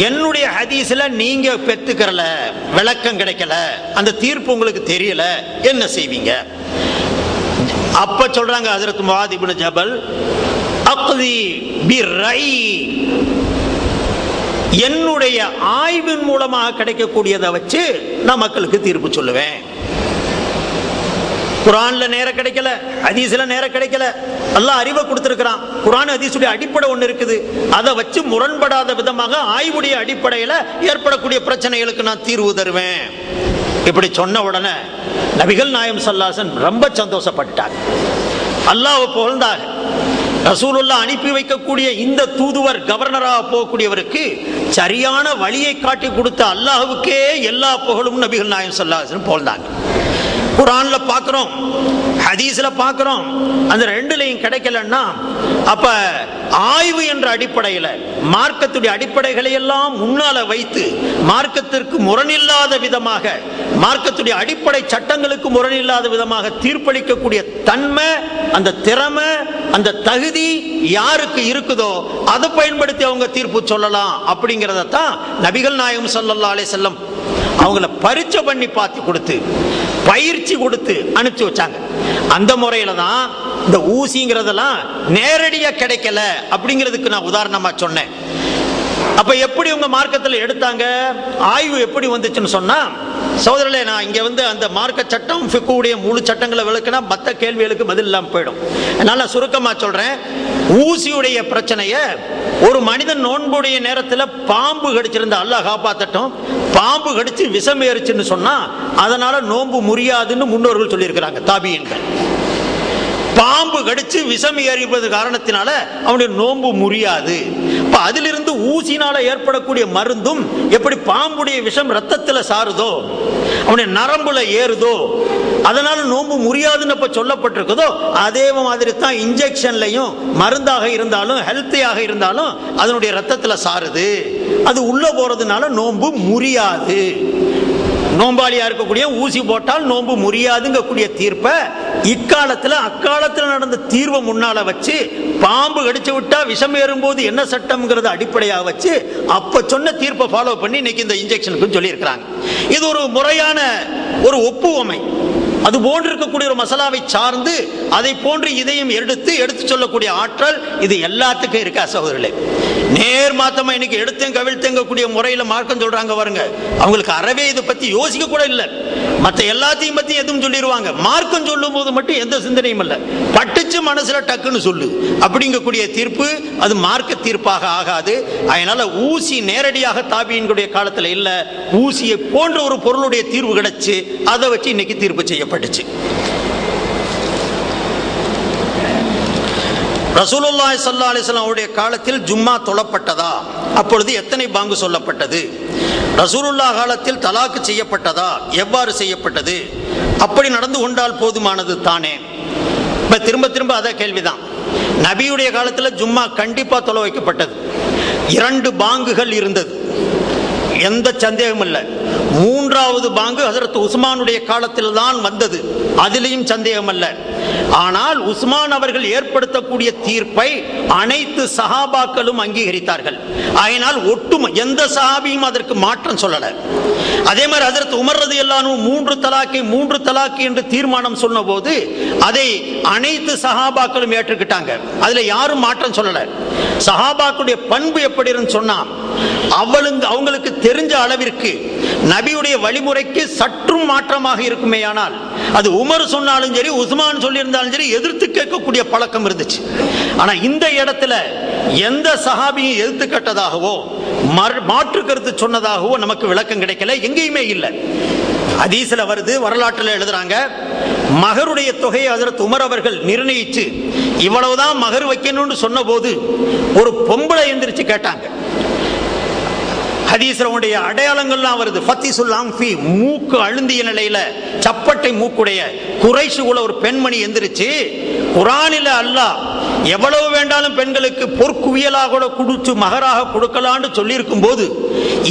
என்னுடைய ஹதீஸ்ல நீங்க பெற்றுக்கறல, விளக்கம் கிடைக்கல, அந்த தீர்ப்பு உங்களுக்கு தெரியல, என்ன செய்வீங்க? அப்ப சொல்றாங்க ஹஜ்ரத் முஆத் இப்னு ஜபல், அக்தி பிர்ரை, என்னுடைய ஆய்வின் மூலமாக கிடைக்கக்கூடியதை வச்சு நான் மக்களுக்கு தீர்ப்பு சொல்லுவேன். குர்ஆன்ல நேரம் கிடைக்கல, ஹதீஸ்ல நேரம் கிடைக்கல, அல்லாஹ் அறிவை கொடுத்திருக்கிறான். குர்ஆன் ஹதீஸுடைய அடிப்படை ஒன்று இருக்குது, அதை வச்சு முரண்படாத விதமாக ஆய்வுடைய அடிப்படையில் ஏற்படக்கூடிய பிரச்சனைகளுக்கு நான் தீர்வு தருவேன். இப்படி சொன்ன உடனே நபிகள் நாயகம் ஸல்லல்லாஹு அலைஹி வஸல்லம் ரொம்ப சந்தோஷப்பட்டாங்க, அல்லாஹ்வை புகழ்ந்தாங்க. ரசூலுல்லாஹ் அனுப்பி வைக்கக்கூடிய இந்த தூதுவர் கவர்னராக போகக்கூடியவருக்கு சரியான வழியை காட்டி கொடுத்த அல்லாஹ்வுக்கே எல்லா புகழும் நபிகள் நாயகம் ஸல்லல்லாஹு அலைஹி வஸல்லம் புகழ்ந்தாங்க. குர்ஆன்ல பார்க்கிறோம், ஹதீஸ்ல பார்க்கிறோம். அந்த ரெண்டுலையும் கிடைக்கலன்னா அப்ப ஆய்வு என்ற அடிப்படையில் மார்க்கத்துடைய அடிப்படைகளை எல்லாம் முன்னால வைத்து மார்க்கத்திற்கு முரணில்லாத விதமாக, மார்க்கத்துடைய அடிப்படை சட்டங்களுக்கு முரணில்லாத விதமாக தீர்ப்பளிக்கக்கூடிய தன்மை, அந்த திறமை, அந்த தகுதி யாருக்கு இருக்குதோ அதை பயன்படுத்தி அவங்க தீர்ப்பு சொல்லலாம். அப்படிங்கிறத தான் நபிகள் நாயகம் ஸல்லல்லாஹு அலைஹி வஸல்லம் அவங்கள பரீட்சை பண்ணி பார்த்து கொடுத்து பயிற்சி கொடுத்து அனுப்பிச்சு வச்சாங்க. அந்த முறையில தான் இந்த ஊசிங்கிறதெல்லாம் நேரடியா கிடைக்கல அப்படிங்கிறதுக்கு நான் உதாரணமா சொன்னேன். அப்ப எப்படி உங்க மார்க்கத்தில் எடுத்தாங்க, ஆய்வு எப்படி வந்துச்சுன்னு சொன்னா, சகோதரர்களே, நான் இங்க வந்து அந்த மார்க்க சட்டம் ஃபிக்ஹுடைய முழு சட்டங்களை விளக்குனா மற்ற கேள்விகளுக்கு பதில் இல்லாம போயிடும். அதனால சுருக்கமா சொல்றேன். ஊசியுடைய பிரச்சனைய ஒரு மனிதன் நோன்புடைய நேரத்தில் பாம்பு கடிச்சிருந்த, அல்லாஹ் காப்பாத்தட்டும், பாம்பு கடிச்சு விஷம் ஏறிச்சுன்னு சொன்னா அதனால நோன்பு முறியாதுன்னு முன்னோர்கள் சொல்லியிருக்கிறாங்க, தாபியீன்கள். பாம்பு கடிச்சு விஷம் ஏறிப்பது காரணத்தினால அவனுடைய நோன்பு முறியாது. அதிலிருந்து ஊசினால ஏற்படக்கூடிய மருந்தும் எப்படி பாம்புடைய விஷம் ரத்தத்தில் சாருதோ, அவனுடைய நரம்புல ஏறுதோ, அதனால நோன்பு முறியாதுன்னு சொல்லப்பட்டிருக்குதோ, அதே மாதிரி தான் இன்ஜெக்ஷன்லையும் மருந்தாக இருந்தாலும் ஹெல்த்தியாக இருந்தாலும் அதனுடைய ரத்தத்தில் சாருது, அது உள்ள போறதுனால நோன்பு முறியாது. நோம்பாளியா இருக்கக்கூடிய ஊசி போட்டால் நோன்பு முறியாதுங்கக்கூடிய தீர்ப்பை இக்காலத்தில் அக்காலத்தில் நடந்த தீர்வை முன்னால வச்சு, பாம்பு கடிச்சு விட்டா விஷம் ஏறும்போது என்ன சட்டம்ங்கிறத அடிப்படையாக வச்சு அப்ப சொன்ன தீர்ப்பை ஃபாலோ பண்ணி இன்னைக்கு இந்த இன்ஜெக்ஷனுக்கு சொல்லி இருக்கிறாங்க. இது ஒரு முறையான ஒரு ஒப்புவமை. அது போன்று இருக்கக்கூடிய ஒரு மசாலாவை சார்ந்து அதை போன்று இதையும் எடுத்து சொல்லக்கூடிய ஆற்றல் இது எல்லாத்துக்கும் இருக்கா சகோதரர்களே? நேர் மாத்தமா இன்னைக்கு எடுத்தேன் கவிழ்த்தேங்கக்கூடிய முறையில் மார்க்கம் சொல்றாங்க பாருங்க, அவங்களுக்கு அறவே இதை பத்தி யோசிக்க கூட இல்லை. மற்ற எல்லாத்தையும் பத்தி எதுவும் சொல்லிடுவாங்க, மார்க்கம் சொல்லும் போது மட்டும் எந்த சிந்தனையும் இல்லை, பட்டுச்சு மனசுல டக்குன்னு சொல்லு அப்படிங்கக்கூடிய தீர்ப்பு அது மார்க்க தீர்ப்பாக ஆகாது. அதனால ஊசி நேரடியாக தாபியினுடைய காலத்தில் இல்லை, ஊசியை போன்ற ஒரு பொருளுடைய தீர்வு கிடைச்சு அதை வச்சு இன்னைக்கு தீர்ப்பு செய்யப்பட்டுச்சு. ரசூலுல்லாஹி ஸல்லல்லாஹு அலைஹி வஸல்லம் அவருடைய காலத்தில் ஜும்மா தொழப்பட்டதா? அப்பொழுது எத்தனை பாங்கு சொல்லப்பட்டது? ரசூலுல்லாஹ் காலத்தில் தலாக்கு செய்யப்பட்டதா? எவ்வாறு செய்யப்பட்டது? அப்படி நடந்து கொண்டால் போதுமானது தானே? இப்ப திரும்ப திரும்ப அதே கேள்விதான். நபியுடைய காலத்தில் ஜும்மா கண்டிப்பா தொலை வைக்கப்பட்டது. 2 பாங்குகள் இருந்தது, எந்த சந்தேகமும் இல்லை. 3வது பாங்கு ஹஜ்ரத் உஸ்மானுடைய காலத்தில் தான் வந்தது, அதிலையும் சந்தேகம் அல்ல. ஆனால் உஸ்மான் அவர்கள் ஏற்படுத்தக்கூடிய தீர்ப்பை அனைத்து சஹாபாக்களும் அங்கீகரித்தார்கள். அதனால் எந்த சஹாபியும் அதற்கு மாற்றம் சொல்லல. அதே மாதிரி ஹஜ்ரத் உமர் ரலியல்லாஹு அன்ஹு 3 தலாக்கு என்று தீர்மானம் சொன்ன போது அதை அனைத்து சஹாபாக்களும் ஏற்றுக்கிட்டாங்க, அதுல யாரும் மாற்றம் சொல்லல. சஹாபாக்களுடைய பண்பு எப்படி இருந்து சொன்னா, அவங்களுக்கு தெரிஞ்ச அளவிற்கு நபியுடைய வழிமுறைக்கு சற்றும் மாற்றமாக இருக்குமேயானால் அது உமர் சொன்னாலும் சரி உஸ்மான் சொல்லியிருந்தாலும் சரி எதிர்த்து கேட்கக்கூடிய பழக்கம் இருந்துச்சு. ஆனா இந்த இடத்துல எந்த சஹாபியும் எதிர்த்து கேட்டதாகவோ மாற்று கருத்து சொன்னதாகவோ நமக்கு விளக்கம் கிடைக்கல, எங்கேயுமே இல்லை. ஹதீஸ்ல வருது, வரலாற்றில் எழுதுறாங்க, மகருடைய தொகையை ஹஜ்ரத் உமர் அவர்கள் நிர்ணயிச்சு இவ்வளவுதான் மகர் வைக்கணும்னு சொன்ன போது ஒரு பொம்பளை எந்திரிச்சு கேட்டாங்க. ஹதீஸ்ல அடையாளங்கள்லாம் வருது. ஃபத்திசுல் அம்ஃபி, மூக்கு அழுந்திய நிலையில சப்பட்டை மூக்குடைய குறைஷ் குல ஒரு பெண்மணி எந்திரிச்சு, குர்ஆனில அல்லாஹ் எவ்வளவு வேண்டாலும் பெண்களுக்கு பொற்குவியலாக கொடுத்து மகராக கொடுக்கலான்னு சொல்லி இருக்கும் போது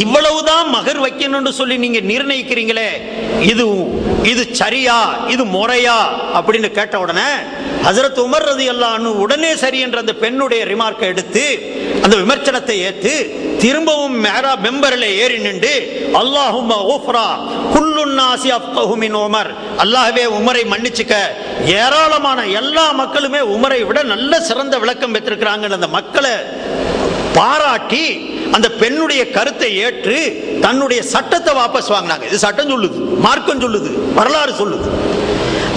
இவ்வளவுதான் மகர் வைக்கணும்னு சொல்லி நீங்க நிர்ணயிக்கிறீங்களே, இது சரியா, இது முறையா அப்படின்னு கேட்ட உடனே ஹஜ்ரத் உமர் ரலியல்லாஹு அன்ஹு உடனே சரி என்ற அந்த பெண்ணுடைய ரிமார்க்கை எடுத்து அந்த விமர்சனத்தை ஏற்று திரும்பவும் மெம்பரில் ஏறி நின்று அல்லாஹும்ம உஃப்ரா குல்லுன் நாஸி அஃப்கஹு மின் உமர், அல்லாஹ்வே உமரை மன்னிச்சுக்க, ஏராளமான எல்லா மக்களுமே உமரை விட நல்ல சிறந்த விளக்கம் பெற்றிருக்கிறாங்க. அந்த மக்களை பாராட்டி அந்த பெண்ணுடைய கருத்தை ஏற்று தன்னுடைய சட்டத்தை வாபஸ் வாங்கினாங்க. இது சட்டம் சொல்லுது, மார்க்கம் சொல்லுது, வரலாறு சொல்லுது.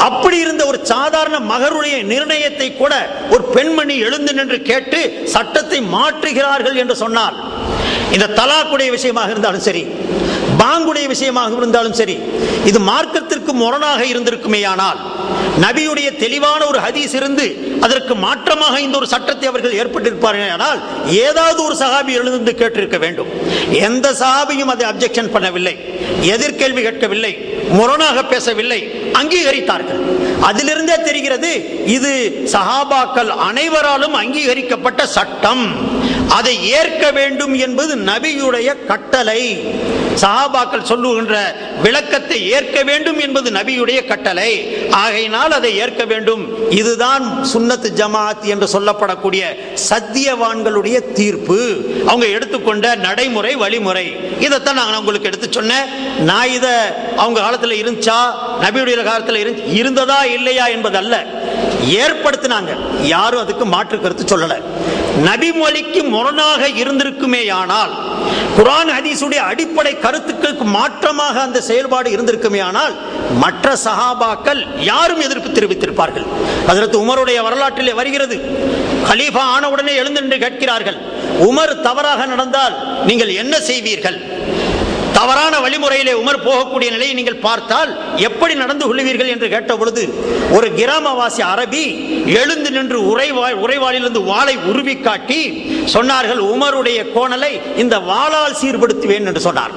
அப்படி இருந்த ஒரு சாதாரண மகருடைய நிர்ணயத்தை கூட ஒரு பெண்மணி எழுந்து நின்று கேட்டு சட்டத்தை மாற்றுகிறார்கள் என்று சொன்னால், இந்த தலாக்குடைய விஷயமாக இருந்தாலும் சரி, பாங்குடைய விஷயமாக இருந்தாலும் சரி, இது மார்க்கத்திற்கு முரணாக இருந்திருக்குமேயானால், நபியுடைய தெளிவான ஒரு ஹதீஸ் இருந்து அதற்கு மாற்றமாக இந்த ஒரு சட்டத்தை அவர்கள் ஏற்பட்டிருப்பார்கள் ஆனால் ஏதாவது ஒரு சஹாபி எழுந்து கேட்டிருக்க வேண்டும். எந்த சஹாபியும் அதை அப்ஜெக்ஷன் பண்ணவில்லை, எதிர்கேள்வி கேட்கவில்லை, முரணாக பேசவில்லை, அங்கீகரித்தார்கள். அதிலிருந்தே தெரிகிறது இது சஹாபாக்கள் அனைவராலும் அங்கீகரிக்கப்பட்ட சட்டம், அதை ஏற்க வேண்டும் என்பது நபியுடைய கட்டளை. சஹாபாக்கள் சொல்லுகின்ற விளக்கத்தை ஏற்க வேண்டும் என்பது நபியுடைய கட்டளை. ஆகையினால் அதை ஏற்க வேண்டும். இதுதான் சுன்னத் ஜமாத் என்று சொல்லப்படக்கூடிய சத்தியவான்களுடைய தீர்ப்பு, அவங்க எடுத்துக்கொண்ட நடைமுறை வழிமுறை. இதைத்தான் நான் உங்களுக்கு எடுத்து சொன்னேன். நான் இதை அவங்க காலத்தில் இருந்துச்சா, நபியுடைய காலத்தில் இருந்ததா இல்லையா என்பதல்ல, ஏற்படுத்தினாங்க. யாரும் அதுக்கு மாற்று கருத்து சொல்லல. நபி மொழிக்கு முரணாக இருந்திருக்குமேயானால், குர்ஆன் ஹதீஸுடைய அடிப்படை கருத்துக்களுக்கு மாற்றமாக அந்த செயல்பாடு இருந்திருக்குமேயானால் மற்ற சஹாபாக்கள் யாரும் எதிர்ப்பு தெரிவித்திருப்பார்கள். ஹஜ்ரத் உமருடைய வரலாற்றிலே வருகிறது, கலீஃபா ஆனவுடனே எழுந்து நின்று கேட்கிறார்கள், உமர் தவறாக நடந்தால் நீங்கள் என்ன செய்வீர்கள்? தவறான வழிமுறையிலே உமர் போகக்கூடிய நிலையை நீங்கள் பார்த்தால் எப்படி நடந்து கொள்வீர்கள் என்று கேட்ட பொழுது ஒரு கிராமவாசி அரபி எழுந்து நின்று உரைவாளிலிருந்து வாளை உருவி காட்டி சொன்னார்கள், உமருடைய கோணலை இந்த வாளால் சீர்படுத்துவேன் என்று சொன்னார்.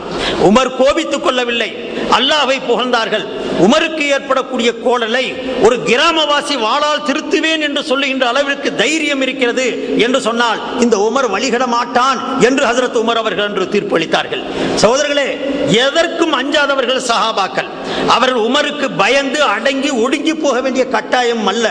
உமர் கோபித்துக் கொள்ளவில்லை, அல்லாஹ்வை புகழ்ந்தார்கள். உமருக்கு ஏற்படக்கூடிய கோணலை ஒரு கிராமவாசி வாளால் திருத்துவேன் என்று சொல்லுகின்ற அளவிற்கு தைரியம் இருக்கிறது என்று சொன்னால் இந்த உமர் வழிகட மாட்டான் என்று ஹஜ்ரத் உமர் அவர்கள் என்று தீர்ப்பளித்தார்கள். சகோதரர்களே, எதற்கும் அஞ்சாதவர்கள் சஹாபாக்கள். அவர்கள் உமருக்கு பயந்து அடங்கி ஒடுங்கி போக வேண்டிய கட்டாயம் அல்ல.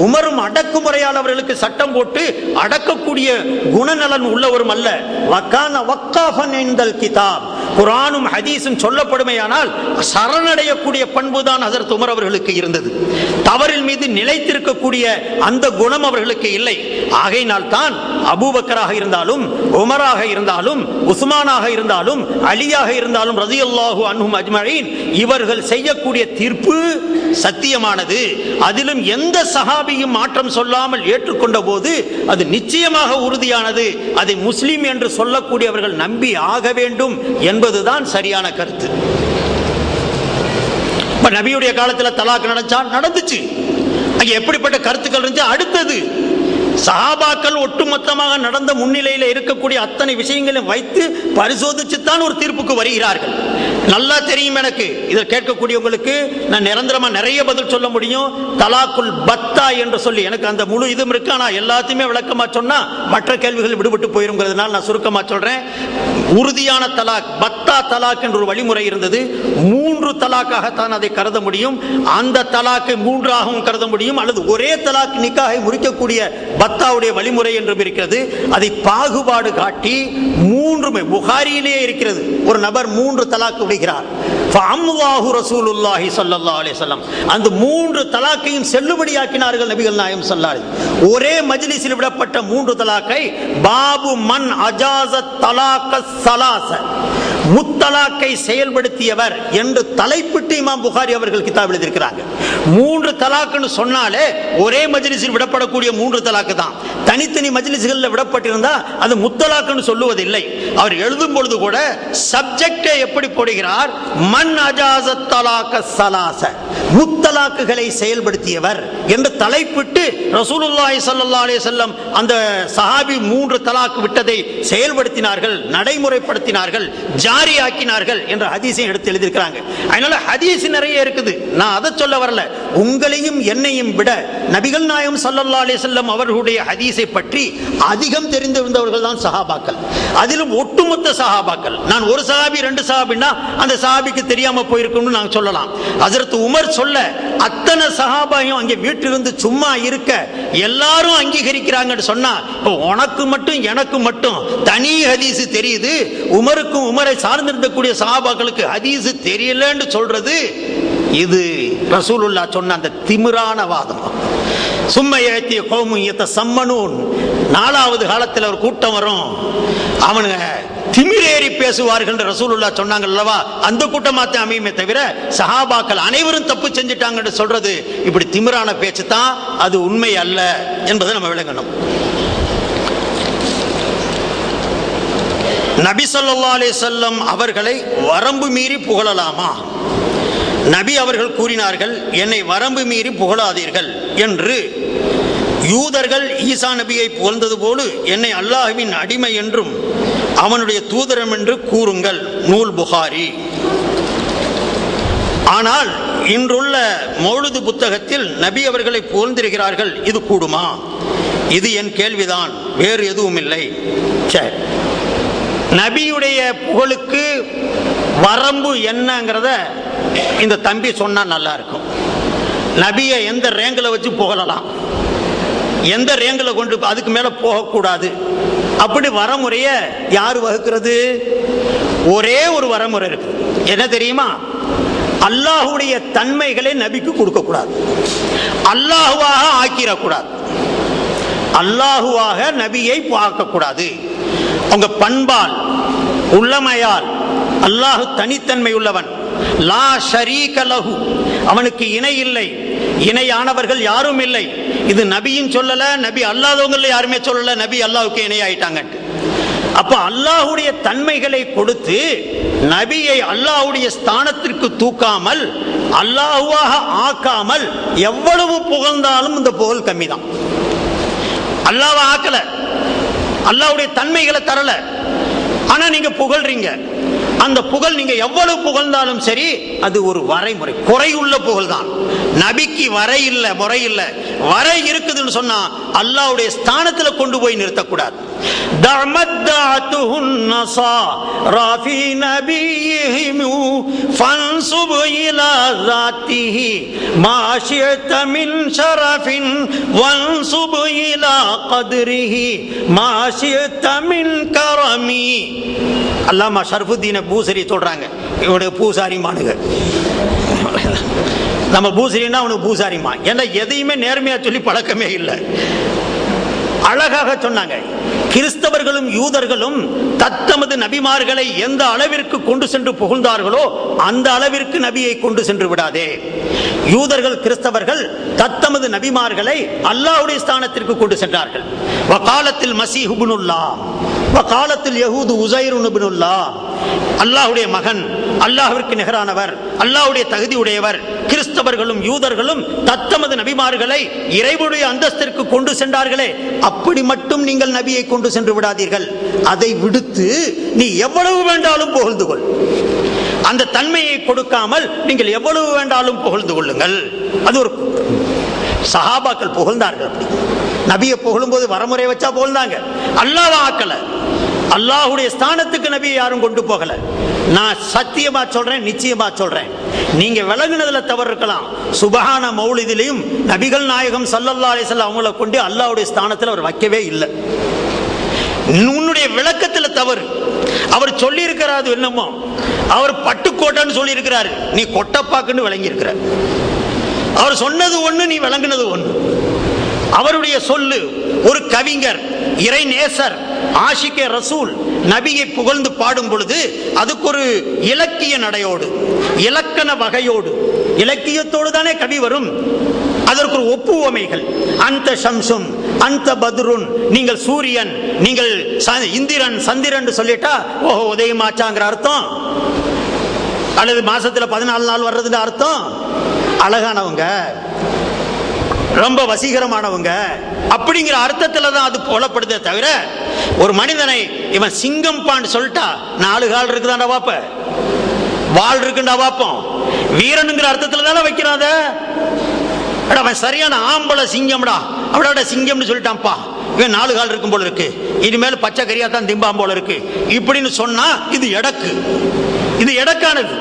உமரும் அடக்குமுறையால் அவர்களுக்கு சட்டம் போட்டு அடக்கக்கூடிய குணநலன் உள்ளவரும் அல்ல. வக்கான வக்காஃபன் இன்தல் கிதாப், குர்ஆனும் ஹதீஸும் சொல்லப்படுமையானால் சரணடையக்கூடிய பண்புதான் ஹஜ்ரத் உமர் அவர்களுக்கு இருந்தது. தவறின் மீது நிலைத்திருக்கக்கூடிய அந்த குணம் அவர்களுக்கு இல்லை. ஆகையினால் தான் அபூபக்கராக இருந்தாலும், உமராக இருந்தாலும், உஸ்மானாக இருந்தாலும், அலியாக இருந்தாலும் ரலியல்லாஹு அன்ஹும் அஜ்மஈன், இவர்கள் செய்யக்கூடிய தீர்ப்பு சத்தியமானது. அதிலும் எந்த சஹாபியும் மாற்றம் சொல்லாமல் ஏற்றுக்கொண்ட போது அது நிச்சயமாக உறுதியானது. அதை முஸ்லிம் என்று சொல்லக்கூடியவர்கள் நம்பி ஆக வேண்டும் என்பதுதான் சரியான கருத்து. நபியுடைய காலத்தில் தலாக் நடந்துச்சு. அங்கே எப்படிப்பட்ட கருத்துக்கள் இருந்துச்சு? அடுத்தது சஹாபாக்கள் ஒட்டுமொத்தமாக நடந்த முன்னிலையில் இருக்கக்கூடிய அத்தனை விஷயங்களையும் வைத்து பரிசோதிச்சுத்தான் ஒரு தீர்ப்புக்கு வருகிறார்கள். நல்லா தெரியும் எனக்கு, இதை கேட்கக்கூடியவங்களுக்கு நான் நிரந்தரமா நிறைய பதில் சொல்ல முடியும். தலாக்குல் பத்தா என்று சொல்லி எனக்கு அந்த முழு இதுவும் இருக்கு. ஆனால் எல்லாத்தையுமே விளக்கமா சொன்னா மற்ற கேள்விகள் விடுபட்டு போயிருங்கிறதுனால நான் சுருக்கமா சொல்றேன். உறுதியான தலாக், பத்தா தலாக் என்ற ஒரு வழிமுறை இருந்தது. 3 தலாக்காகத்தான் அதை கருத முடியும். அந்த தலாக்கை 3ஆகவும் கருத முடியும், அல்லது ஒரே தலாக் நிக்காஹை முறிக்கக்கூடிய பத்தாவுடைய வழிமுறை என்றும் இருக்கிறது. அதை பாகுபாடு காட்டி 3 புகாரியிலேயே இருக்கிறது. ஒரு நபர் 3 தலாக் விடுகிறார், ரசூலுல்லாஹி ஸல்லல்லாஹு அலைஹி வஸல்லம் அந்த 3 தலாக்கையும் செல்லுபடியாக்கினார்கள் நபிகள் நாயகம் ஸல்லல்லாஹு அலைஹி வஸல்லம். ஒரே மஜ்லிஸில் விடப்பட்ட 3 தலாக்கை பாபு மன் அஜாஸத் தலாக்க ஸலாஸ, முத்தலாக்கை செயல்படுத்தியவர் என்று தலைப்பிட்டு இமாம் புகாரி அவர்கள் கிதாப் எழுதியிருக்கிறாங்க. 3 தலாக்னு சொன்னாலே ஒரே மஜ்லிஸில் விடப்படக்கூடிய 3 தலாக்கு தான். தனித்தனி மஜ்லிஸ்களில் விடப்பட்டிருந்தா அது முத்தலாக்னு சொல்லுவதில்லை. அவர் எழுதும் பொழுது கூட சப்ஜெக்டை எப்படி போடுகிறார்? மன் அஜாஸத் தலாக்க ஸலாஸ, முத்தலாக்குகளை செயல்படுத்தியவர் என்று தலைப்பிட்டு ரசூலுல்லாஹி ஸல்லல்லாஹு அலைஹி வஸல்லம் அந்த சஹாபி 3 தலாக் விட்டதை செயல்படுத்தினார்கள், நடைமுறைப்படுத்தினார்கள், ஜாரியாக்கினார்கள் என்ற ஹதீஸை எடுத்து எழுதியிருக்கிறாங்க. அதனால ஹதீஸ் நிறைய இருக்குது. நான் அதை சொல்ல வரல. உங்களையும் என்னையும் விட நபிகள் நாயகம் ஸல்லல்லாஹு அலைஹி வஸல்லம் அவர்களுடைய ஹதீஸை பற்றி அதிகம் தெரிந்திருந்தவர்கள் தான் சஹாபாக்கள். அதிலும் ஒட்டுமொத்த சஹாபாக்கள். நான் ஒரு சஹாபி 2 சஹாபின்னா அந்த சஹாபிக்கு தெரியாம போயிருக்கும்னு நாங்க சொல்லலாம். ஹஜ்ரத் உமர் சொல்ல அத்தனை சஹாபாயும் அங்கே வீட்டிலிருந்து சும்மா இருக்க எல்லாரும் அங்கீகரிக்கிறாங்கன்னு சொன்னா, இப்போ உனக்கு மட்டும் எனக்கு மட்டும் தனி ஹதீஸ் தெரியுது, உமருக்கும் உமரை சார்ந்திருந்தக்கூடிய சஹாபாக்களுக்கு ஹதீஸ் தெரியலன்னு சொல்றது, இது ரசூலுல்லாஹ் சொன்ன அந்த திமிரான வாதம். சும்மையத்திய கோமுயத்த சம்மனூன், 4வது காலத்தில் ஒரு கூட்டம் வரும், அவனுங்க திமிரேறி பேசுவார்கள் என்று ரசூலுல்லாஹ் சொன்னாங்க அல்லவா? அந்த கூட்டமாத்த அமையுமே தவிர சஹாபாக்கள் அனைவரும் தப்பு செஞ்சுட்டாங்கன்னு சொல்றது இப்படி திமிரான பேச்சு தான், அது உண்மை அல்ல என்பதை நம்ம விளங்கணும். நபி ஸல்லல்லாஹு அலைஹி வஸல்லம் அவர்களை வரம்பு மீறி புகழலாமா? நபி அவர்கள் கூறினார்கள், என்னை வரம்பு மீறி புகழாதீர்கள் என்று. யூதர்கள் ஈசா நபியை புகழ்ந்தது போல என்னை அல்லாஹ்வின் அடிமை என்றும் அவனுடைய தூதரம் என்று கூறுங்கள். நூல் புகாரி. ஆனால் இன்றுள்ள மௌலிது புத்தகத்தில் நபி அவர்களை புகழ்ந்திருக்கிறார்கள். இது கூடுமா? இது என் கேள்விதான், வேறு எதுவும் இல்லை. சரி, நபியுடைய புகழுக்கு வரம்பு என்னங்கிறத இந்த தம்பி சொன்னா நல்லா இருக்கும். நபியை எந்த ரேங்கில் வச்சு புகழலாம், எந்த ரேங்கில் கொண்டு அதுக்கு மேல போகக்கூடாது, அப்படி வரமுறையை யார் வகுக்கிறது? ஒரே ஒரு வரமுறை இருக்கு. என்ன தெரியுமா? அல்லாஹுடைய தன்மைகளை நபிக்கு கொடுக்க கூடாது, அல்லாஹுவாக ஆக்கிடக்கூடாது, அல்லாஹுவாக நபியை பார்க்கக்கூடாது. உங்க பண்பால் உள்ளமையால் அல்லாஹு தனித்தன்மை உள்ளவன், லா ஷரீக லஹு, அவனுக்கு இணை இல்லை, இணையானவர்கள் யாரும் இல்லை. இது நபியும் சொல்லல, நபி அல்லாதவங்கள யாருமே சொல்லல, நபி அல்லாஹுக்கு இணையாயிட்டாங்க. அப்ப அல்லாஹுடைய தன்மைகளை கொடுத்து நபியை அல்லாஹுடைய ஸ்தானத்திற்கு தூக்காமல் அல்லாஹுவாக ஆக்காமல் எவ்வளவு புகழ்ந்தாலும் இந்த புகழ் கம்மிதான். அல்லாஹ்வை ஆக்கல, அல்லாஹ்வுடைய தன்மைகளை தரல, ஆனா நீங்க புகழ்றீங்க. அந்த புகழ் நீங்க எவ்வளவு புகழ்ந்தாலும் சரி, அது ஒரு வரைமுறை, குறையுள்ள புகழ் தான். நபிக்கு வரை இல்ல, முறை இல்ல. வரை இருக்குதுன்னு சொன்னா அல்லாஹ்வுடைய ஸ்தானத்துல கொண்டு போய் நிறுத்தக்கூடாது. அல்லாமா ஷர்ஃபுத்தீன் பூசரி சொல்றாங்க, இவனுக்கு பூசாரிமானுங்க. நம்ம பூசரின்னா அவனுக்கு பூசாரிமா, ஏன்னா எதையுமே நேர்மையா சொல்லி பழக்கமே இல்லை. அழகாக சொன்னாங்க, கிறிஸ்தவர்களும் யூதர்களும் தத்தமது நபிமார்களை எந்த அளவிற்கு கொண்டு சென்று புகழ்ந்தார்களோ அந்த அளவிற்கு நபியை கொண்டு சென்று விடாதே. யூதர்கள் கிறிஸ்தவர்கள் தத்தமது நபிமார்களை அல்லாஹ்வுடைய ஸ்தானத்திற்கு கொண்டு சென்றார்கள். வகாலத்தில் மசீஹ் இப்னுல்லாஹ், வகாலத்தில் யஹூது உஸைர் இப்னுல்லாஹ், அல்லாஹ்வுடைய மகன், அல்லாஹ்விற்கு நிகரானவர், அல்லாஹ்வுடைய தகுதி உடையவர். கிறிஸ்தவர்களும் யூதர்களும் தத்தமது நபிமார்களை இறைவனுடைய அந்தஸ்திற்கு கொண்டு சென்றார்களே, அப்படி மட்டும் நீங்கள் நபியை கொண்டு சென்று விடாதீர்கள். அதை விடுத்து நீ எவ்வளவு வேண்டாலும் புகழ்ந்து கொள். அந்த தன்மையை கொடுக்காமல் நீங்கள் எவ்வளவு வேண்டாலும் புகழ்ந்து கொள்ளுங்கள். அது ஒரு சஹாபாக்கள் புகழ்ந்தார்கள். நபியை புகழும் போது வரமுறை வச்சா புகழ்ந்தாங்க. அல்லாஹ் ஆக்கல, அல்லாஹுடைய ஸ்தானத்துக்கு நபியை யாரும் கொண்டு போகல. நான் சத்தியமா சொல்றேன், நிச்சயமா சொல்றேன், நீங்க விளங்குனதுல தவறு இருக்கலாம். சுபஹான மௌலிதிலையும் நபிகள் நாயகம் ஸல்லல்லாஹு அலைஹி வஸல்லம் அவங்கள கொண்டு அல்லாஹ்வுடைய ஸ்தானத்தில் அவர் வைக்கவே இல்லை. உன்னுடைய விளக்கத்தில் தவறு. அவர் சொல்லி இருக்கிறாரு என்னமோ, அவர் பட்டுக்கோட்டைன்னு சொல்லி இருக்கிறாரு, நீ கொட்டப்பாக்குன்னு விளங்கி இருக்கிற. அவர் சொன்னது ஒண்ணு, நீ விளங்குனது ஒண்ணு. அவருடைய சொல்லு, ஒரு கவிஞர், இறை நேசர், ஆஷிகே ரசூல் நபியை புகழ்ந்து பாடும் பொழுது அதுக்கு ஒரு இலக்கிய நடையோடு, இலக்கண வகையோடு, இலக்கியத்தோடு தானே கவி வரும். அதற்கு ஒரு ஒப்புவமைகள், அந்த ஷம்சும் அந்த பத்ருன், நீங்கள் சூரியன், நீங்கள் இந்திரன் சந்திரன் சொல்லிட்டா ஓஹோ உதயமாச்சாங்கிற அர்த்தம், அல்லது மாசத்துல 14 நாள் வர்றதுன்னு அர்த்தம். அழகானவங்க, ரொம்ப வசீகரமானவங்க அப்படிங்கிற அர்த்தத்துல தான் அது புலப்படுதே தவிர, ஒரு மனிதனை இவன் சிங்கம் பான்னு சொல்லிட்டா 4 கால் இருக்குதாண்டா வாப்ப, வால் இருக்குண்டா வாப்போம், வீரனுங்கிற அர்த்தத்துல தானே வைக்கிறாத. அவன் சரியான ஆம்பளை சிங்கம்டா, அவளோட சிங்கம்னு சொல்லிட்டான்ப்பா, இவன் 4 கால் இருக்கும் போல இருக்கு, இனிமேல் பச்சை கரியா தான் திம்பாம் போல இருக்கு இப்படின்னு சொன்னா இது எடக்கு, இது எடக்கானது.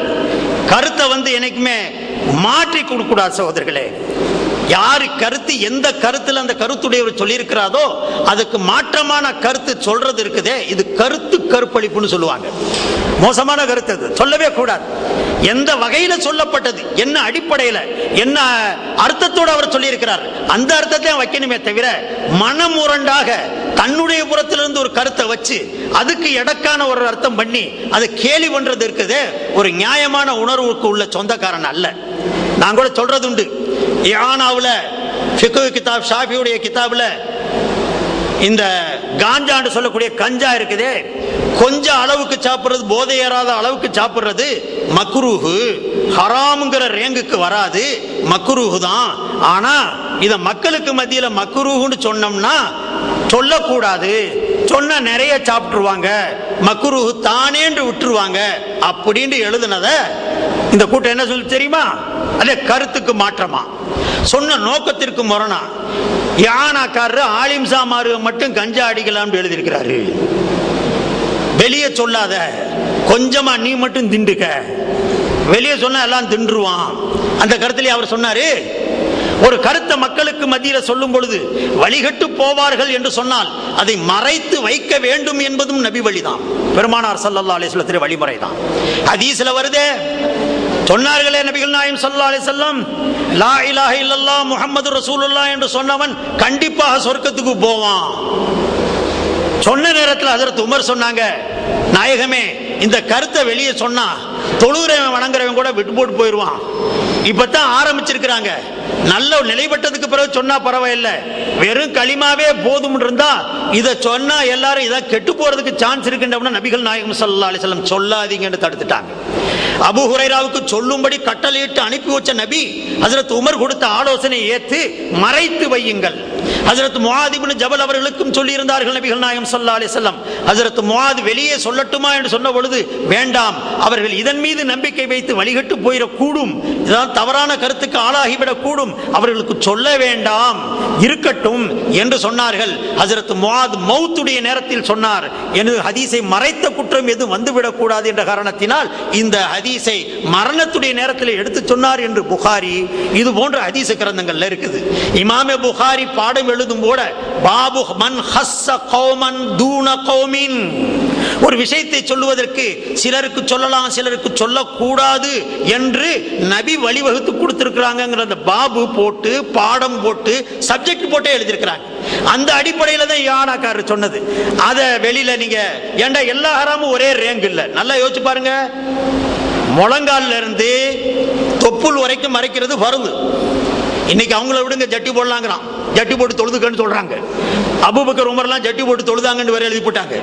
கருத்தை என்னைக்குமே மாற்றி கொடுக்க கூடாது சகோதரர்களே. யாரு கருத்து, எந்த கருத்துல அந்த கருத்துடையவர் சொல்லி இருக்கிறாரோ அதுக்கு மாற்றமான கருத்து சொல்றது இருக்குதே, இது கருத்து கருப்பளிப்புன்னு சொல்லுவாங்க. மோசமான கருத்து அது, சொல்லவே கூடாது. எந்த வகையில சொல்லப்பட்டது, என்ன அடிப்படையில, என்ன அர்த்தத்தோடு அவர் சொல்லி இருக்கிறார், அந்த அர்த்தத்தை வைக்கணுமே தவிர மனமுரண்டாக தன்னுடைய புறத்திலிருந்து ஒரு கருத்தை வச்சு அதுக்கு எடக்கான ஒரு அர்த்தம் பண்ணி அதை கேலி பண்றது இருக்குது, ஒரு நியாயமான உணர்வுக்கு உள்ள சொந்தக்காரன் அல்ல. நான் கூட சொல்றது உண்டு, யானாவுல ஃபிக்ஹ் கிதாப், ஷாஃபியுடைய கிதாப்ல இந்த காஞ்சான்னு சொல்லக்கூடிய கஞ்சா இருக்குதே, கொஞ்சம் அளவுக்கு சாப்பிடுறது, போதை ஏறாத அளவுக்கு சாப்பிடுறது மக்ரூஹு, ஹராம்ங்கிற ரேங்குக்கு வராது, மக்ரூஹு தான். ஆனா இத மக்களுக்கு மத்தியில மக்ரூஹுன்னு சொன்னோம்னா சொல்லக்கூடாது, சொன்னா நிறைய சாப்பிட்டுருவாங்க, மக்ரூஹு தானேன்று விட்டுருவாங்க அப்படின்னு எழுதுனத இந்த கூட்டம் என்ன சொல்லி தெரியுமா? அதே கருத்துக்கு மாற்றமா, சொன்ன நோக்கத்திற்கு முரணா யானாக்காரரு ஆலிம்சாமாரு மட்டும் கஞ்சா அடிக்கலாம்னு எழுதியிருக்கிறாரு. வெளியே சொல்லாத, கொஞ்சமா நீ மட்டும் திண்டுக்க, வெளியே சொன்னா எல்லாம் தின்றுவான். அந்த கருத்திலே அவர் சொன்னாரு, ஒரு கருத்தை மக்களுக்கு மத்தியில சொல்லும் பொழுது வழிகட்டு போவார்கள் என்று சொன்னால் அதை மறைத்து வைக்க வேண்டும் என்பதும் நபி வழிதான், பெருமானார் ஸல்லல்லாஹு அலைஹி வஸல்லம் வழிமுறை தான். ஹதீஸ்ல வருதே, சொன்னார்களே நபிகள் நாயகம் ஸல்லல்லாஹு அலைஹி வஸல்லம், லா இலாஹ இல்லல்லாஹ் முஹம்மது ரசூலுல்லாஹ் என்று சொன்னவன் கண்டிப்பாக சொர்க்கத்துக்கு போவான். சொன்ன நேரத்தில் ஹஜ்ரத் உமர் சொன்னாங்க, நாயகமே இந்த கருத்தை வெளியே சொன்னா தொழுகிறவன் வணங்குறவன் கூட விட்டு போட்டு போயிடுவான். இப்பதான் ஆரம்பிச்சிருக்கிறாங்க, நல்ல நிலைப்பட்டதுக்கு பிறகு சொன்னா பரவாயில்லை, வெறும் களிமாவே போதும் இருந்தா இதை சொன்னா எல்லாரும் இதை கெட்டு போறதுக்கு சான்ஸ் இருக்குன்ற நபிகள் நாயகம் ஸல்லல்லாஹு அலைஹி வஸல்லம் சொல்லாதீங்கன்னு தடுத்துட்டாங்க. அபூ ஹுரைராவுக்கு சொல்லும்படி கட்டளையிட்டு அனுப்பி வச்ச நபி ஹஜ்ரத் உமர் கொடுத்த ஆலோசனை ஏத்து மறைத்து வையுங்கள். ஹஜ்ரத் முஆத் இப்னு ஜபல் அவர்களுக்கும் சொல்லி இருந்தார்கள் நபிகள் நாயகம் ஸல்லல்லாஹு அலைஹி வஸல்லம், ஹஜ்ரத் முஆத் வெளியே சொல்லட்டுமா என்று சொன்ன பொழுது வேண்டாம், அவர்கள் இதன் மீது நம்பிக்கை வைத்து வழிகட்டு போயிடக்கூடும், இதான் தவறான கருத்துக்கு ஆளாகிவிடக் கூடும், அவர்களுக்கு சொல்ல வேண்டாம், இருக்கட்டும் என்று சொன்னார்கள். ஹஜ்ரத் முஆத் மௌத்துடைய நேரத்தில் சொன்னார், எனது ஹதீஸை மறைத்த குற்றம் எதுவும் வந்துவிடக் கூடாது என்ற காரணத்தினால் இந்த ஹதீஸை மரணத்துடைய நேரத்தில் எடுத்து சொன்னார் என்று புகாரி இது போன்ற ஹதீஸ் கிரந்தங்கள்ல இருக்குது. இமாமே புகாரி பாடம் எழுதும் போட பாபு மன் ஹஸ்ஸ கௌமன் தூன கௌமின், ஒரு விஷயத்தை சொல்லுவதற்கு சிலருக்கு சொல்லலாம் சிலருக்கு சொல்லக்கூடாது என்று நபி வழிவகுத்து கொடுத்திருக்கிறாங்க. அந்த பாபு போட்டு பாடம் போட்டு சப்ஜெக்ட் போட்டே எழுதியிருக்கிறாங்க. அந்த அடிப்படையில் தான் யானாக்காரர் சொன்னது. அதை வெளியில நீங்க ஏண்டா எல்லா ஹராமும் ஒரே ரேங்க் இல்ல, நல்லா யோசிச்சு பாருங்க. முழங்கால இருந்து தொப்புள் வரைக்கும் மறைக்கிறது ஃபர்து. இன்னைக்கு அவங்கள விடுங்க, ஜட்டி போடலாங்கிறான், ஜட்டி போட்டு தொழுதுக்கன்னு சொல்றாங்க. அபூபக்கர் உமர்லாம் ஜட்டி போட்டு தொழுதாங்கன்னு வேற எழுதி போட்டாங்க,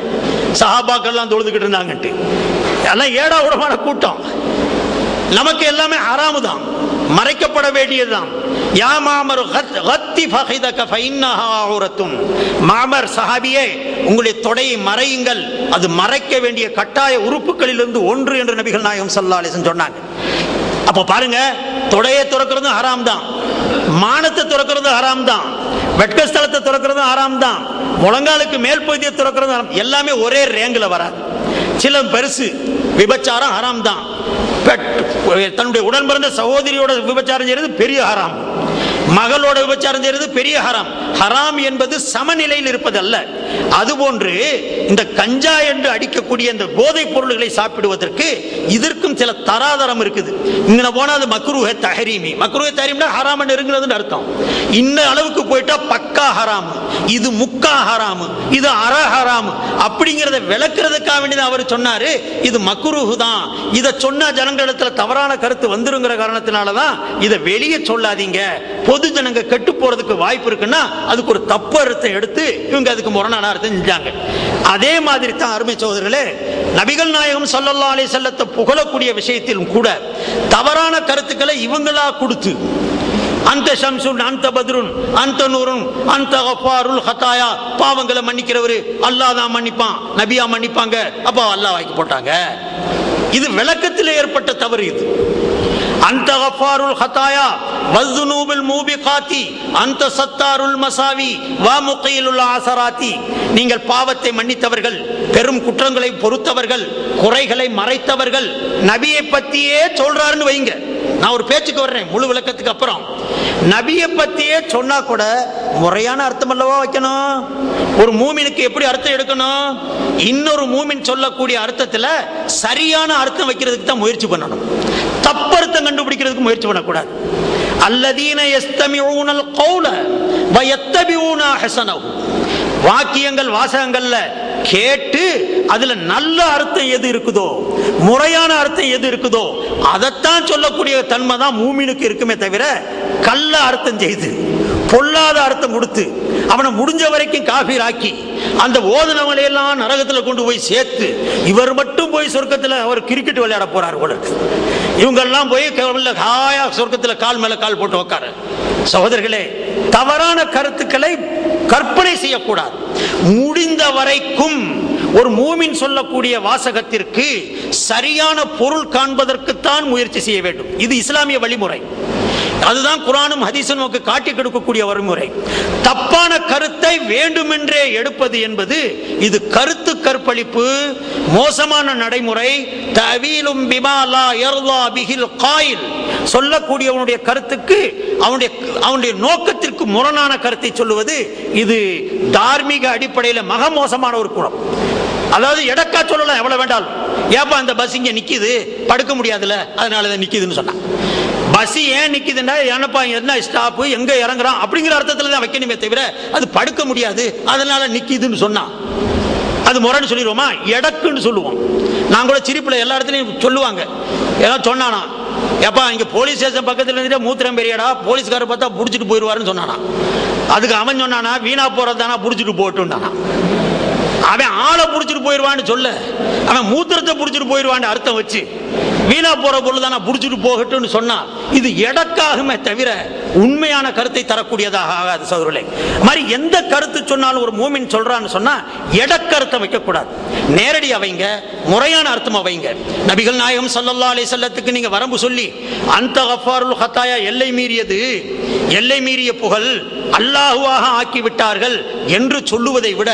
சஹாபாக்கள்லாம் தொழுதுகிட்டு இருந்தாங்கன்ட்டு. எல்லாம் ஏடா உடமான கூட்டம். நமக்கு எல்லாமே ஹராமு தான், மறைக்கப்பட வேண்டியதுதான். யா மாமர் கத்தி ஃபஹிதக ஃபஇன்னஹா அவுரத்தும், மாமர் சஹாபியே உங்களுடைய தொடையை மறையுங்கள், அது மறைக்க வேண்டிய கட்டாய உறுப்புகளிலிருந்து ஒன்று என்று நபிகள் நாயகம் ஸல்லல்லாஹு அலைஹி வஸல்லம் சொன்னாங்க. அப்ப பாருங்க, தொடையை துறக்கிறது ஹராம் தான், மானத்தை துறக்கிறது ஹராம் தான், வெட்கஸ்தலத்தை துறக்கிறது ஹராம் தான், முழங்காலுக்கு மேல் பகுதியை துறக்கிறது ஹராம். எல்லாமே ஒரே ரேங்கில் வராது. சில பெருசு விபச்சாரம் ஹராம் தான், தன்னுடைய உடன் பிறந்த சகோதரியோட விபச்சாரம் செய்யறது பெரிய ஹராம், மகளோட விபச்சாரம் செய்யறது பெரிய ஹராம். ஹராம் என்பது சமநிலையில் இருப்பது அல்ல. அதுபோன்று இந்த கஞ்சா என்று அடிக்கக்கூடிய இந்த போதைப் பொருள்களை சாப்பிடுவதற்கு இதற்கும் சில தராதரம் இருக்குது. இங்க போனா அது மக்ரூஹ தஹரீமி, மக்ரூஹ தஹரீம்னா ஹராம் இருக்குதுன்னு அர்த்தம். இன்ன அளவுக்கு போயிட்டா பக்கா ஹராம், இது முக்கா ஹராம், இது அர ஹராம் அப்படிங்கறத விளக்குறதுக்காக வேண்டியது அவர் சொன்னாரு. இது மக்ரூஹ் தான், இதை சொன்னா ஜனங்களிடத்துல தவறான கருத்து வந்துருங்கிற காரணத்தினாலதான் இதை வெளியே சொல்லாதீங்க, பொது ஜனங்க கெட்டு போறதுக்கு வாய்ப்பு இருக்குன்னா அதுக்கு ஒரு தப்பு அர்த்தம் எடுத்து இவங்க அதுக்கு முரணான அர்த்தம் செஞ்சாங்க. அதே மாதிரி தான் அருமை சகோதரர்களே, நபிகள் நாயகம் ஸல்லல்லாஹு அலைஹி வஸல்லத்தை புகழக்கூடிய விஷயத்திலும் கூட தவறான கருத்துக்களை இவங்களா கொடுத்து, அந்த ஷம்சுன் அந்த பத்ருன் அந்த நூருன் அந்த கஃபாருல் ஹதாயா, பாவங்களை மன்னிக்கிறவரு அல்லாஹ் தான் மன்னிப்பான், நபியா மன்னிப்பாங்க, அப்ப அல்லாஹ் வாக்கி போட்டாங்க. இது விளக்கத்தில் ஏற்பட்ட தவறு. இது அந்த கஃபாருல் ஹதாயா வஸ்துனூபில் மூபிகாத்தி அந்த சத்தாருல் மசாவி வ முகீலுல் ஆசராத்தி, நீங்கள் பாவத்தை மன்னித்தவர்கள், பெரும் குற்றங்களை பொறுத்தவர்கள், குறைகளை மறைத்தவர்கள், நபியை பத்தியே சொல்றாருன்னு வைங்க. நான் ஒரு பேச்சுக்கு வர்றேன் முழு விளக்கத்துக்கு அப்புறம். நபியை பத்தியே சொன்னா கூட முறையான அர்த்தம் அல்லவா வைக்கணும். ஒரு மூமினுக்கு எப்படி அர்த்தம் எடுக்கணும், இன்னொரு மூமின் சொல்லக்கூடிய அர்த்தத்துல சரியான அர்த்தம் வைக்கிறதுக்கு தான் முயற்சி பண்ணணும், தப்பர்த்தம் கண்டுபிடிக்கிறதுக்கு முயற்சி பண்ணக்கூடாது. அல்லதீன யஸ்தமிஊனல் கௌல வ யத்தபிஊன அஹ்ஸனஹு, வாக்கியங்கள் வாசகங்கள்ல கேட்டு அதுல நல்ல அர்த்தம் எது இருக்குதோ, முறையான அர்த்தம் எது இருக்குதோ அதைத்தான் சொல்லக்கூடிய தன்மை தான் மூமினுக்கு இருக்குமே தவிர கள்ள அர்த்தம் செய்து பொல்லாத அர்த்தம் கொடுத்து அவனை முடிஞ்ச வரைக்கும் காஃபிராக்கி அந்த ஓதுனவங்களை எல்லாம் நரகத்தில் கொண்டு போய் சேர்த்து இவர் மட்டும் போய் சொர்க்கத்தில் அவர் கிரிக்கெட் விளையாட போறார் போல இருக்கு. இவங்கெல்லாம் போய் ஹாயா சொர்க்கத்தில் கால் மேல கால் போட்டு உட்கார. சகோதரர்களே, தவறான கருத்துக்களை கற்பனை செய்யக்கூடாது. முடிந்த வரைக்கும் ஒரு மூமின் சொல்லக்கூடிய வாசகத்திற்கு சரியான பொருள் காண்பதற்குத்தான் முயற்சி செய்ய வேண்டும். இது இஸ்லாமிய வழிமுறை. அதுதான் குர்ஆனும் ஹதீஸும் நமக்கு காட்டி கொடுக்கக்கூடிய வழிமுறை. தப்பான கருத்தை வேண்டுமென்றே எடுப்பது என்பது இது கருத்து கற்பழிப்பு, மோசமான நடைமுறை. தவீலும் பிமா லா யர்லா பிஹில் காயில், சொல்லக்கூடியவனுடைய கருத்துக்கு அவனுடைய நோக்கத்திற்கு முரணான கருத்தை சொல்லுவது இது தார்மீக அடிப்படையில் மக மோசமான ஒரு குணம். அதாவது எடக்கா சொல்லலாம் எவ்வளவு வேண்டாலும். ஏப்பா இந்த பஸ் இங்க நிக்குது, படுக்க முடியாதுல, அதனாலதான் நிக்குதுன்னு சொன்னான். பஸ் ஏன் நிக்குதுன்னா என்னப்பா என்ன ஸ்டாப் எங்க இறங்குறான் அப்படிங்கிற அர்த்தத்துல தான் வைக்கணுமே தவிர அது படுக்க முடியாது அதனால நிக்குதுன்னு சொன்னா அது முறைன்னு சொல்லிடுவோமா? எடக்குன்னு சொல்லுவோம். நான் கூட சிரிப்புல எல்லா இடத்துலையும் சொல்லுவாங்க. ஏதாவது சொன்னானா, ஏப்பா இங்க போலீஸ் ஸ்டேஷன் பக்கத்துல இருந்துட்டு மூத்திரம் பெரியடா, போலீஸ்காரர் பார்த்தா புடிச்சிட்டு போயிடுவாருன்னு சொன்னானா. அதுக்கு அவன் சொன்னானா, வீணா போறதானா புடிச்சிட்டு போட்டுட்டானா. அவன் ஆளை புடிச்சிட்டு போயிடுவான்னு சொல்ல, அவன் மூத்திரத்தை புடிச்சிட்டு போயிடுவான்னு அர்த்தம் வச்சு வீணா போற பொருள் தானே புடிச்சிட்டு போகட்டும்னு சொன்னா இது எடக்காகுமே தவிர உண்மையான கருத்தை தரக்கூடியதாக ஆகாது. சகோதரர்களே, மாதிரி எந்த கருத்து சொன்னாலும் ஒரு மூமின் சொல்றான்னு சொன்னா எடக்கருத்தை வைக்கக்கூடாது. நேரடி அவைங்க, முறையான அர்த்தம் அவைங்க. நபிகள் நாயகம் ஸல்லல்லாஹு அலைஹி வஸல்லத்துக்கு நீங்க வரம்பு சொல்லி அந்த கஃபாருல் ஹத்தாயா எல்லை மீறியது, எல்லை மீறிய புகழ் அல்லாஹுவாக ஆக்கி விட்டார்கள் என்று சொல்லுவதை விட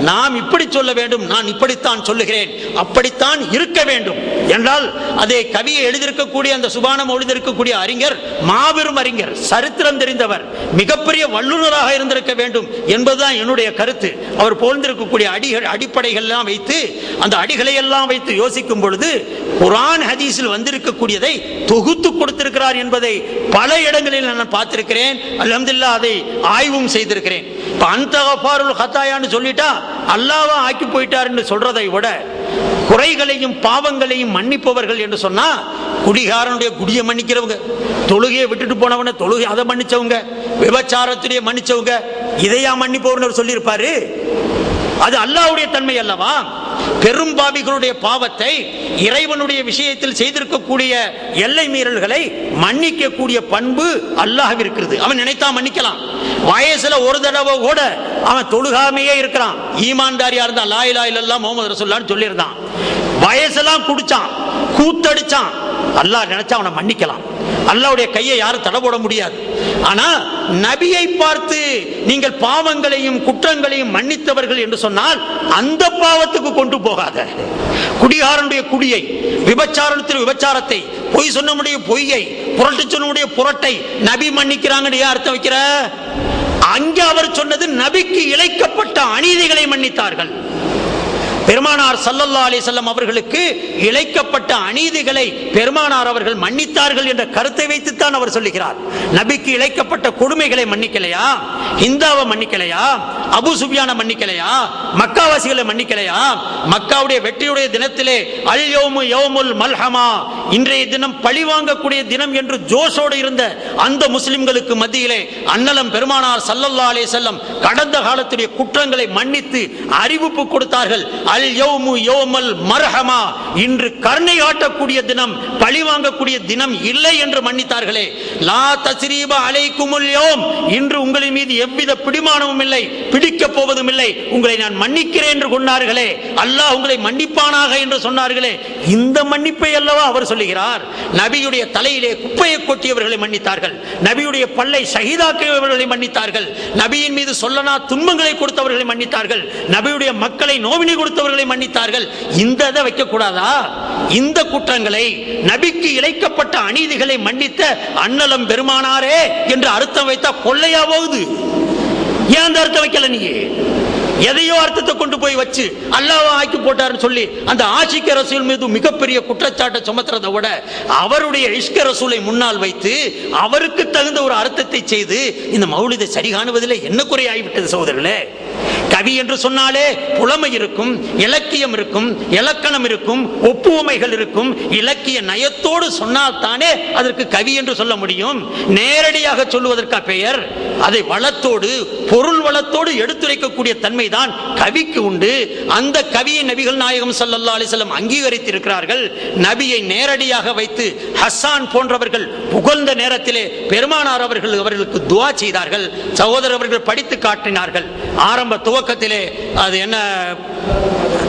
நாம் இப்படி சொல்ல வேண்டும், நான் இப்படித்தான் சொல்லுகிறேன், அப்படித்தான் இருக்க வேண்டும் என்றால் அதை கவியை எழுதியிருக்கக்கூடிய அந்த சுபானம் எழுதியிருக்கக்கூடிய அறிஞர் மாபெரும் அறிஞர், சரித்திரம் தெரிந்தவர், மிகப்பெரிய வல்லுநராக இருந்திருக்க வேண்டும் என்பதுதான் என்னுடைய கருத்து. அவர் போழ்ந்திருக்கக்கூடிய அடிப்படைகள் எல்லாம் வைத்து அந்த அடிகளை எல்லாம் வைத்து யோசிக்கும் பொழுது குர்ஆன் ஹதீஸில் வந்திருக்கக்கூடியதை தொகுத்து கொடுத்திருக்கிறார் என்பதை பல இடங்களில் நான் பார்த்திருக்கிறேன். அல்ஹம்துலில்லாஹ் அதை ஆய்வும் செய்திருக்கிறேன். அந்த கஃபாருல் ஹத்தாயான்னு சொல்லிட்டா அல்லாஹ்வா ஆக்கி போயிட்டார்னு சொல்றதை விட குறைகளையும் பாவங்களையும் மன்னிப்பவர்கள் என்று சொன்னா குடிகாரனுடைய குடியை மன்னிக்கிறவங்க, தொழுகையை விட்டுட்டு போனவன தொழுகை அதை மன்னிச்சவங்க, விபச்சாரத்துடைய மன்னிச்சவங்க, இதையா மன்னிப்பவர் சொல்லியிருப்பாரு? அது அல்லாஹ்வுடைய தன்மை அல்லவா? பெரும் பாவிகளுடைய பாவத்தை இறைவனுடைய விஷயத்தில் செய்திருக்கக்கூடிய எல்லை மீறல்களை மன்னிக்கக்கூடிய பண்பு அல்லாஹ்விற்கு இருக்கிறது. அவன் நினைத்தா மன்னிக்கலாம். வயசுல ஒரு தடவை கூட அவன் தொழுகாமையே இருக்கிறான், ஈமான்தாரியா இருந்தா லா இலாஹா இல்லல்லாஹ் முஹம்மது ரசூலுல்லாஹ்னு சொல்லியிருந்தான், வயசெல்லாம் குடிச்சான், கூத்தடிச்சான், அல்லாஹ் நினைச்சா அவனை மன்னிக்கலாம். அல்லாஹ்வுடைய கையை யாரும் தடை போட முடியாது. ஆனா நபியை பார்த்து நீங்கள் பாவங்களையும் குற்றங்களையும் மன்னித்தவர்கள் என்று சொன்னால் அந்த பாவத்துக்கு கொண்டு போகாத. குடிகாரனுடைய குடியை, விபச்சாரத்தில் விபச்சாரத்தை, பொய் சொன்னமுடைய பொய்யை, புரட்டு சொன்னமுடைய புரட்டை நபி மன்னிக்கிறாங்கன்னு அர்த்தம் வைக்கிற? அங்கே அவர் சொன்னது நபிக்கு இழைக்கப்பட்ட அநீதிகளை மன்னித்தார்கள். பெருமானார் ஸல்லல்லாஹு அலைஹி வஸல்லம் அவர்களுக்கு இழைக்கப்பட்ட அநீதிகளை பெருமானார் அவர்கள் மன்னித்தார்கள் என்ற கருத்தை வைத்துத்தான் அவர் சொல்லுகிறார். நபிக்கு இழைக்கப்பட்ட கொடுமைகளை மன்னிக்கலையா? இந்தாவை மன்னிக்கலையா? அபூ சுஃபியானை மன்னிக்கலையா? மக்காவாசிகளை மன்னிக்கலையா? மக்காவுடைய வெற்றியுடைய தினத்திலே அல் யௌமு யௌமுல் மல்ஹமா, இன்றைய தினம் பழி வாங்கக்கூடிய தினம் என்று ஜோஷோடு இருந்த அந்த முஸ்லிம்களுக்கு மத்தியிலே அன்னலம் பெருமானார் ஸல்லல்லாஹு அலைஹி வஸல்லம் கடந்த காலத்துடைய குற்றங்களை மன்னித்து அறிவிப்பு கொடுத்தார்கள். அல் யௌமு யௌமுல் மர்ஹமா, இன்று கருணை காட்டக்கூடிய தினம், பழி வாங்கக்கூடிய தினம் இல்லை என்று மன்னித்தார்களே. லா தஸ்ரீப அலைக்குமுல் யௌம், இன்று உங்களின் மீது எவ்வித பிடிமானமும் இல்லை, பிடிக்கப் போவதும் இல்லை, உங்களை நான் மன்னிக்கிறேன் என்று சொன்னார்களே. அல்லாஹ் உங்களை மன்னிப்பானாக என்று சொன்னார்களே. இந்த மன்னிப்பை அல்லவா அவர் சொல்லுகிறார். நபியுடைய தலையிலே குப்பையை கொட்டியவர்களை மன்னித்தார்கள், நபியுடைய பல்லை ஷஹீதாக்கியவர்களை மன்னித்தார்கள், நபியின் மீது சொல்லனா துன்பங்களை கொடுத்தவர்களை மன்னித்தார்கள், நபியுடைய மக்களை நோவினை கொடுத்தவர்களை மன்னித்தார்கள். இந்த இதை வைக்க கூடாதா? இந்த குற்றங்களை, நபிக்கு இழைக்கப்பட்ட அநீதிகளை மன்னித்த அன்னலம் பெருமானாரே என்று அர்த்தம் வைத்தா கொள்ளையா போகுது. ஏன் அந்த அர்த்தம் வைக்கல? நீ எதையோ அர்த்தத்தை கொண்டு போய் வச்சு அல்லாஹ்வை ஆக்கி போட்டாருன்னு சொல்லி அந்த ஆஷிக்க ரசூல் மீது மிகப்பெரிய குற்றச்சாட்டை சுமத்துறதை விட அவருடைய இஷ்க ரசூலை முன்னால் வைத்து அவருக்கு தகுந்த ஒரு அர்த்தத்தை செய்து இந்த மௌலிதை சரி காணுவதில் என்ன குறையாகிவிட்டது சகோதரர்களே? கவி என்று சொன்னாலே புலமை இருக்கும், இலக்கியம் இருக்கும், இலக்கணம் இருக்கும், ஒப்புவமைகள் இருக்கும். இலக்கிய நயத்தோடு சொன்னால் தானே அதற்கு கவி என்று சொல்ல முடியும். நேரடியாக சொல்லுவதற்கு பெயர். அதை வளத்தோடு, பொருள் வளத்தோடு எடுத்துரைக்கக்கூடிய தன்மைதான் கவிக்கு உண்டு. அந்த கவியை நபிகள் நாயகம் ஸல்லல்லாஹு அலைஹி வஸல்லம் அங்கீகரித்திருக்கிறார்கள். நபியை நேரடியாக வைத்து ஹஸ்ஸான் போன்றவர்கள் புகழ்ந்த நேரத்திலே பெருமானார் அவர்களுக்கு துஆ செய்தார்கள். சகோதரர் அவர்கள் படித்து காட்டினார்கள். ஆரம்ப துவக்கத்திலே அது என்ன,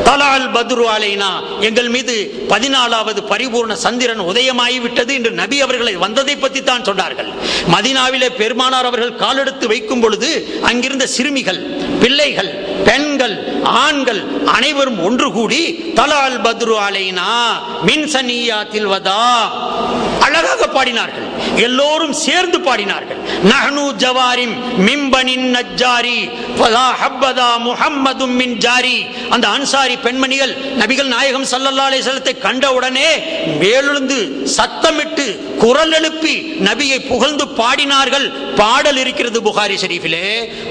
தலால் பத்ரு அலைனா, எங்கள் மீது 14வது பரிபூர்ண சந்திரன் உதயமாகிவிட்டது என்று நபி அவர்களை வந்ததை பற்றி தான் சொன்னார்கள். மதீனாவிலே பெருமானார் அவர்கள் காலெடுத்து வைக்கும் பொழுது அங்கிருந்த சிறுமிகள், பிள்ளைகள், பெண்கள், ஆண்கள் அனைவரும் ஒன்று கூடி தலால் பத்ரு அலைனா மின் சனியாத்தில் வதா அழகாக பாடினார்கள். எல்லோரும் சேர்ந்து பாடினார்கள். நஹ்னு ஜவாரிம் மிம்பனின் நஜ்ஜாரி ஃபலா ஹப்பதா முஹம்மதும் மின் ஜாரி. அந்த அன்சாரி பெண்மணிகள் நபிகள் நாயகம் ஸல்லல்லாஹு அலைஹி வஸல்லத்தை கண்டவுடனே மேலெழுந்து சத்தமிட்டு குரல் எழுப்பி நபியை புகழ்ந்து பாடினார்கள். பாடல் இருக்கிறது புகாரி ஷரீஃபிலே,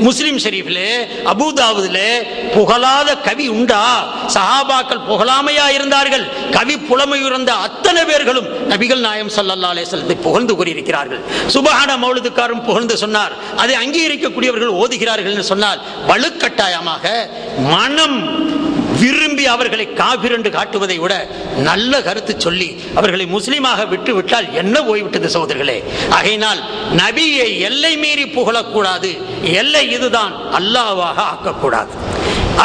முஸ்லிம் ஷரீஃபிலே, அபூதாவுதிலே. புகழாத கவி உண்டா? சஹாபாக்கள் புகழாமையா இருந்தார்கள். கவி புலமை இருந்த அத்தனை பேர்களும் நபிகள் நாயகம் ஸல்லல்லாஹு அலைஹி வஸல்லத்தை புகழ்ந்து கூறியிருக்கிறார்கள். சுபஹான மௌலிதுக்காரும் புகழ்ந்து சொன்னார். அதை அங்கீகரிக்கக்கூடியவர்கள் ஓதுகிறார்கள் என்று சொன்னால் வலுக்கட்டாயமாக மனம் விரும்பி அவர்களை காபிர் என்று காட்டுவதை விட நல்ல கருத்து சொல்லி அவர்களை முஸ்லீமாக விட்டு விட்டால் என்ன போய்விட்டது சகோதரர்களே. ஆகையினால் நபியை எல்லை மீறி புகழக்கூடாது. எல்லை இதுதான், அல்லாஹ்வாக ஆக்கக்கூடாது,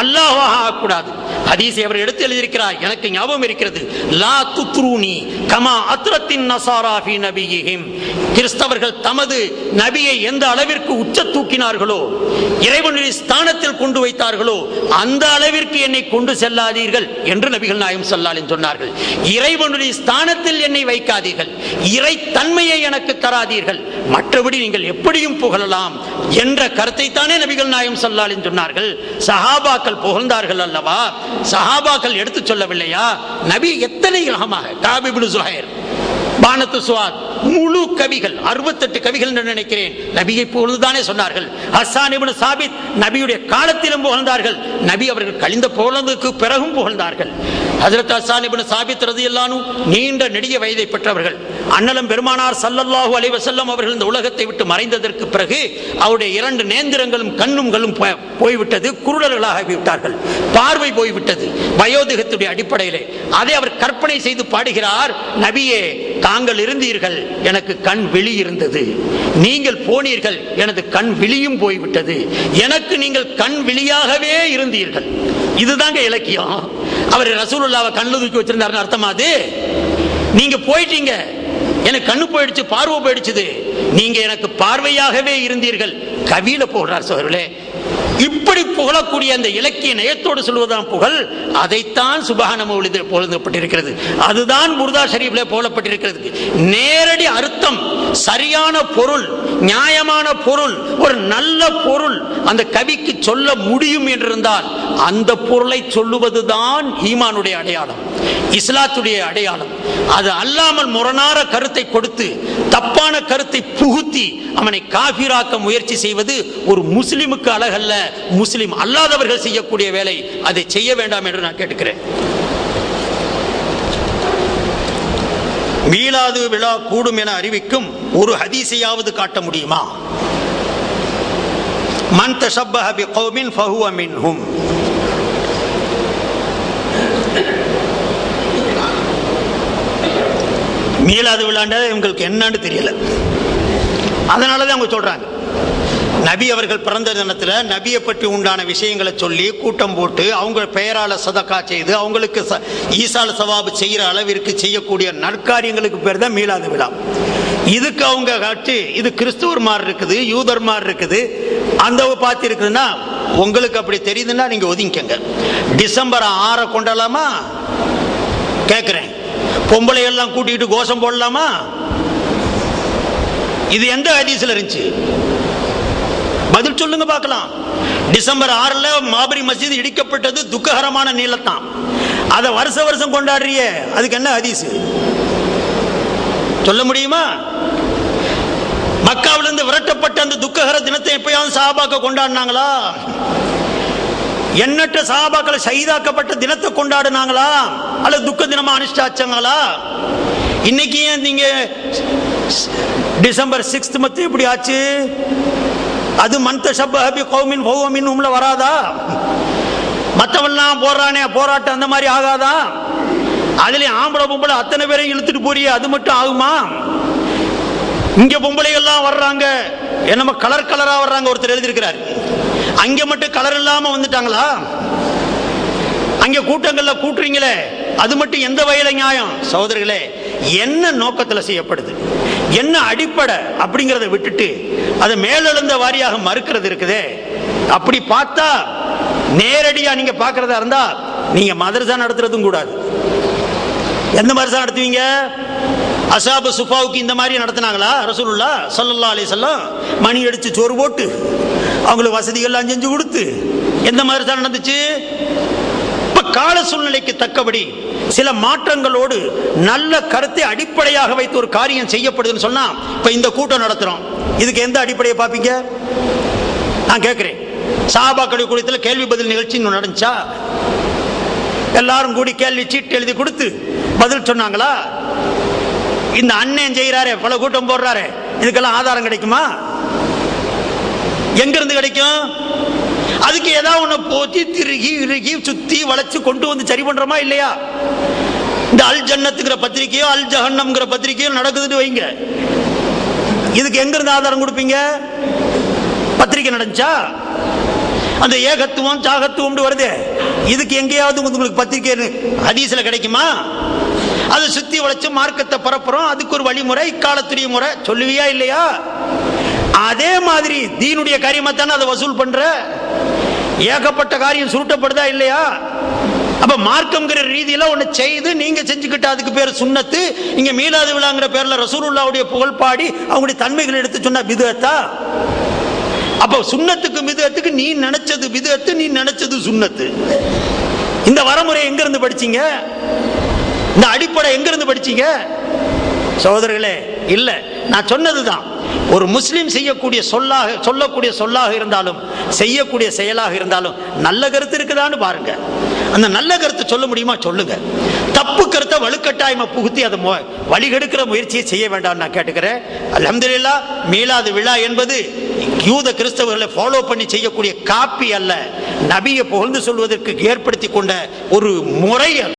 அல்லாஹ்வாக ஆக்கக்கூடாது. ஹதீஸை அவர் எடுத்து எழுதியிருக்கிறார், எனக்கு ஞாபகம் இருக்கிறது. லா துத்ரூனி கமா அத்ரத்தின் நஸாரா ஃபீ நபியிஹிம். கிறிஸ்தவர்கள் தமது நபியை எந்த அளவிற்கு உச்ச தூக்கினார்களோ, இறைவனுடைய ஸ்தானத்தில் கொண்டு வைத்தார்களோ, அந்த அளவிற்கு என்னை கொண்டு செல்லாதீர்கள் என்று நபிகள் நாயகம் ஸல்லல்லாஹு அலைஹி வஸல்லம் சொன்னார்கள். இறைவனுடைய ஸ்தானத்தில் என்னை வைக்காதீர்கள், இறை தன்மையை எனக்கு தராதீர்கள், மற்றபடி நீங்கள் எப்படியும் புகழலாம் என்ற கருத்தை தானே நபிகள் நாயகம் ஸல்லல்லாஹு அலைஹி வஸல்லம் சொன்னார்கள். சஹாபாக்கள் புகழ்ந்தார்கள் அல்லவா? சஹாபாக்கள் எடுத்து சொல்லவில்லையா? நபி எத்தனை ரகமாக, காப் இப்னு ஸுஹைர், பானத்து சுவாத், முழு கவிகள் 68 கவிகள் என்று நினைக்கிறேன், நபியை புகழ்ந்துதானே சொன்னார்கள். ஹஸ்ஸான் இப்னு சாபித் நபியுடைய காலத்திலும் புகழ்ந்தார்கள், நபி அவர்கள் கழிந்த புகழ்ந்ததுக்கு பிறகும் புகழ்ந்தார்கள். ஹஜ்ரத் ஹஸ்ஸான் இப்னு சாபித் ரலியல்லாஹு அன்ஹு நீண்ட நெடிய வயதை பெற்றவர்கள். அண்ணலம் பெருமானார் ஸல்லல்லாஹு அலைஹி வஸல்லம் அவர்கள் இந்த உலகத்தை விட்டு மறைந்ததற்கு பிறகு அவருடைய 2 நேந்திரங்களும் கண்ணுங்களும் போய்விட்டது, குருடர்களாகிவிட்டார்கள், பார்வை போய்விட்டது வயோதிகத்துடைய அடிப்படையிலே. அதை அவர் கற்பனை செய்து பாடுகிறார், நபியே தாங்கள் இருந்தீர்கள், எனக்கு கண் விழி இருந்தது, நீங்கள் போனீர்கள், எனது கண் விழியும் போய்விட்டது, எனக்கு நீங்கள் கண் விழியாகவே இருந்தீர்கள். இதுதாங்க இலக்கியம். அவர் ரசூலுல்லாஹ்வை கண்ணு தூக்கி வச்சிருந்தாருன்னு அர்த்தமா? அது நீங்க போயிட்டீங்க, எனக்கு கண்ணு போயிடுச்சு, பார்வை போயிடுச்சு, நீங்க எனக்கு பார்வையாகவே இருந்தீர்கள். கவியில போகிறார் சோழர்களே. இப்படி புகழக்கூடிய அந்த இலக்கிய நயத்தோடு சொல்வதுதான் புகழ். அதைத்தான் சுபஹான மௌலிதில் புகழப்பட்டிருக்கிறது. அதுதான் புர்தா ஷரீஃபிலே புகழப்பட்டிருக்கிறது. நேரடி அர்த்தம், சரியான பொருள், நியாயமான பொருள், ஒரு நல்ல பொருள் அந்த கவிக்கு சொல்ல முடியும் என்றிருந்தால் அந்த பொருளை சொல்லுவதுதான் ஈமானுடைய அடையாளம், இஸ்லாத்துடைய அடையாளம். அது அல்லாமல் முரணான கருத்தை கொடுத்து தப்பான கருத்தை புகுத்தி அவனை காபிராக்க முயற்சி செய்வது ஒரு முஸ்லிமுக்கு அழகல்ல, முஸ்லிம் அல்லாதவர்கள் செய்யக்கூடிய வேலை. அதை செய்ய வேண்டாம் என்று நான் கேட்டுக்கிறேன். மீலாது விழா கூடும் என அறிவிக்கும் ஒரு ஹதீஸையாவது காட்ட முடியுமா? மன் தஷப்பஹ பிகௌமின் ஃபஹுவ மின்ஹும். மீலாது விழாண்டா இவங்களுக்கு என்னன்னு தெரியல, அதனாலதான் அவங்க சொல்றாங்க. நபி அவர்கள் பிறந்த தினத்தில் நபியை பற்றி உண்டான விஷயங்களை சொல்லி கூட்டம் போட்டு அவங்க பெயரால சதக்கா செய்து அவங்களுக்கு ஈசால சவாபு செய்கிற அளவிற்கு செய்யக்கூடிய நற்காரியங்களுக்கு பேர் தான் மீலாது விழா. இதுக்கு அவங்க காட்டி இது கிறிஸ்துவர் மாதிரி இருக்குது, யூதர் மாதிரி இருக்குது, அந்த பார்த்து இருக்குதுன்னா உங்களுக்கு அப்படி தெரியுதுன்னா நீங்க ஒதுங்கிக்கங்க. டிசம்பர் 6 கொண்டாடலாமா கேட்கிறேன்? பொம்பளைகள்லாம் கூட்டிகிட்டு கோஷம் போடலாமா? இது எந்த ஹதீஸ்ல இருந்துச்சு? பதில் சொல்லுங்க பார்க்கலாம். டிசம்பர் 6 மாபரி மஸ்ஜித் இடிக்கப்பட்டது துக்ககரமான நீளத்தான், அதை வருஷம் கொண்டாடுறிய, அதுக்கு என்ன ஹதீஸ் சொல்ல முடியுமா? மக்காவிலிருந்து விரட்டப்பட்ட அந்த துக்ககர தினத்தை எப்பயாவது சஹாபாக்கள் கொண்டாடினாங்களா? எண்ணற்ற சஹாபாக்களை ஷஹீதாக்கப்பட்ட தினத்தை கொண்டாடுனாங்களா அல்லது துக்க தினமா அனுஷ்டாச்சாங்களா? இன்னைக்கு ஏன் நீங்க டிசம்பர் 6 மத்து எப்படி ஆச்சு? அது மன்த ஷப்பஹ பி கௌமின் ஃபஹுவ மின்ஹும்ல வராதா? மற்றவெல்லாம் போடுறானே போராட்டம் அந்த மாதிரி ஆகாதா? அதுல ஆம்பளை பொம்பளை அத்தனை பேரையும் இழுத்துட்டு போறியே, அது மட்டும் ஆகுமா? இங்க பொம்பளை எல்லாம் வர்றாங்க, என்னமோ கலர் கலரா வர்றாங்க. ஒருத்தர் எழுதியிருக்கிறார், அங்க மட்டும் கலர் இல்லாம வந்துட்டாங்களா? அங்க கூட்டங்கள்ல கூட்டுறீங்களே, அது மட்டும் எந்த வகையில நியாயம்? சகோதரர்களே, என்ன நோக்கத்துல செய்யப்படுது, என்ன அடிப்படை அப்படிங்கறத விட்டுட்டு அதை மேலெழுந்த வாரியாக மறுக்கிறது இருக்குதே. அப்படி பார்த்தா நேரடியா நீங்க பாக்குறதா இருந்தா நீங்க மதரசா நடத்துறதும் கூடாது. எந்த மதரசா நடத்துவீங்க? அசாபு சுஃபாவுக்கு இந்த மாதிரி நடத்தினாங்களா ரசூலுல்லாஹ் ஸல்லல்லாஹு அலைஹி வஸல்லம்? மணி அடிச்சு சோறு போட்டு அவங்களுக்கு வசதிகள்லாம் செஞ்சு கொடுத்து எந்த மதரசா நடந்துச்சு? இப்ப கால சூழ்நிலைக்கு தக்கபடி சில மாற்றங்களோடு நல்ல கருத்தை அடிப்படையாக வைத்து ஒரு காரியம் செய்யப்படுதுன்னு சொன்னா, இப்ப இந்த கூட்டம் நடத்துறோம், இதுக்கு எந்த அடிப்படையை பார்ப்பீங்க? நான் கேட்கிறேன், சஹாபாக்களுடைய கூட்டத்தில் கேள்வி பதில் நிகழ்ச்சி நடந்துச்சா? எல்லாரும் கூடி கேள்வி சீட்டு எழுதி கொடுத்து பதில் சொன்னாங்களா? இந்த அண்ணன் செய்யறாரு, பல கூட்டம் போடுறாரு, இதுக்கெல்லாம் ஆதாரம் கிடைக்குமா? எங்க இருந்து கிடைக்கும்? அதுக்கு ஏதாவது ஒண்ணு போத்தி திருகி இறுகி சுத்தி வளைச்சு கொண்டு வந்து சரி பண்றோமா இல்லையா? இந்த அல் ஜன்னத்துங்கிற பத்திரிகையோ அல் ஜஹன்னம்ங்கிற பத்திரிகையோ நடக்குதுன்னு வைங்க, இதுக்கு எங்க இருந்து ஆதாரம் கொடுப்பீங்க? பத்திரிகை நடந்துச்சா? அந்த ஏகத்துவம் சாகத்துவம் வருது, இதுக்கு எங்கேயாவது உங்களுக்கு பத்திரிகை ஹதீஸ்ல கிடைக்குமா? அது சுத்தி வளைச்சு மார்க்கத்தை பரப்புறோம், அதுக்கு ஒரு வழிமுறை, காலத்துடைய முறை சொல்லுவியா இல்லையா? அதே மாதிரி தீனுடைய காரியமா தானே அதை வசூல் பண்ற. ஏகப்பட்ட காரியம் சுருட்டப்படுதா இல்லையா? அப்ப மார்க்கம்ங்கிற ரீதியில ஒண்ணு செய்து நீங்க செஞ்சுக்கிட்ட அதுக்கு பேர் சுன்னத்து. இங்க மீலாது விழாங்கிற பேர்ல ரசூலுல்லாஹ்வுடைய புகழ் பாடி அவங்களுடைய தன்மைகளை எடுத்து சொன்னா பிதுஅத்தா? அப்ப சுன்னத்துக்கு பிதுஅத்துக்கு நீ நினைச்சது பிதுஅத்து, நீ நினைச்சது சுன்னத்து. இந்த வரமுறை எங்க இருந்து படிச்சீங்க? இந்த அடிப்படை எங்க இருந்து படிச்சீங்க? சகோதரர்களே, இல்ல, நான் சொன்னதுதான், ஒரு முஸ்லிம் செய்யக்கூடிய சொல்லக்கூடிய சொல்லாக இருந்தாலும் செய்யக்கூடிய செயலாக இருந்தாலும் நல்ல கருத்து இருக்குதான்னு பாருங்க. அந்த நல்ல கருத்து சொல்ல முடியுமா சொல்லுங்க. தப்பு கருத்தை வலுக்கட்டாயமா புகுத்தி அதை வழிகெடுக்கிற முயற்சியை செய்ய வேண்டாம் நான் கேட்டுக்கிறேன். அல்ஹம்துலில்லாஹ், மீலாது விழா என்பது யூத கிறிஸ்தவர்களை ஃபாலோ பண்ணி செய்யக்கூடிய காப்பி அல்ல, நபியை புகழ்ந்து சொல்வதற்கு ஏற்படுத்தி கொண்ட ஒரு முறை.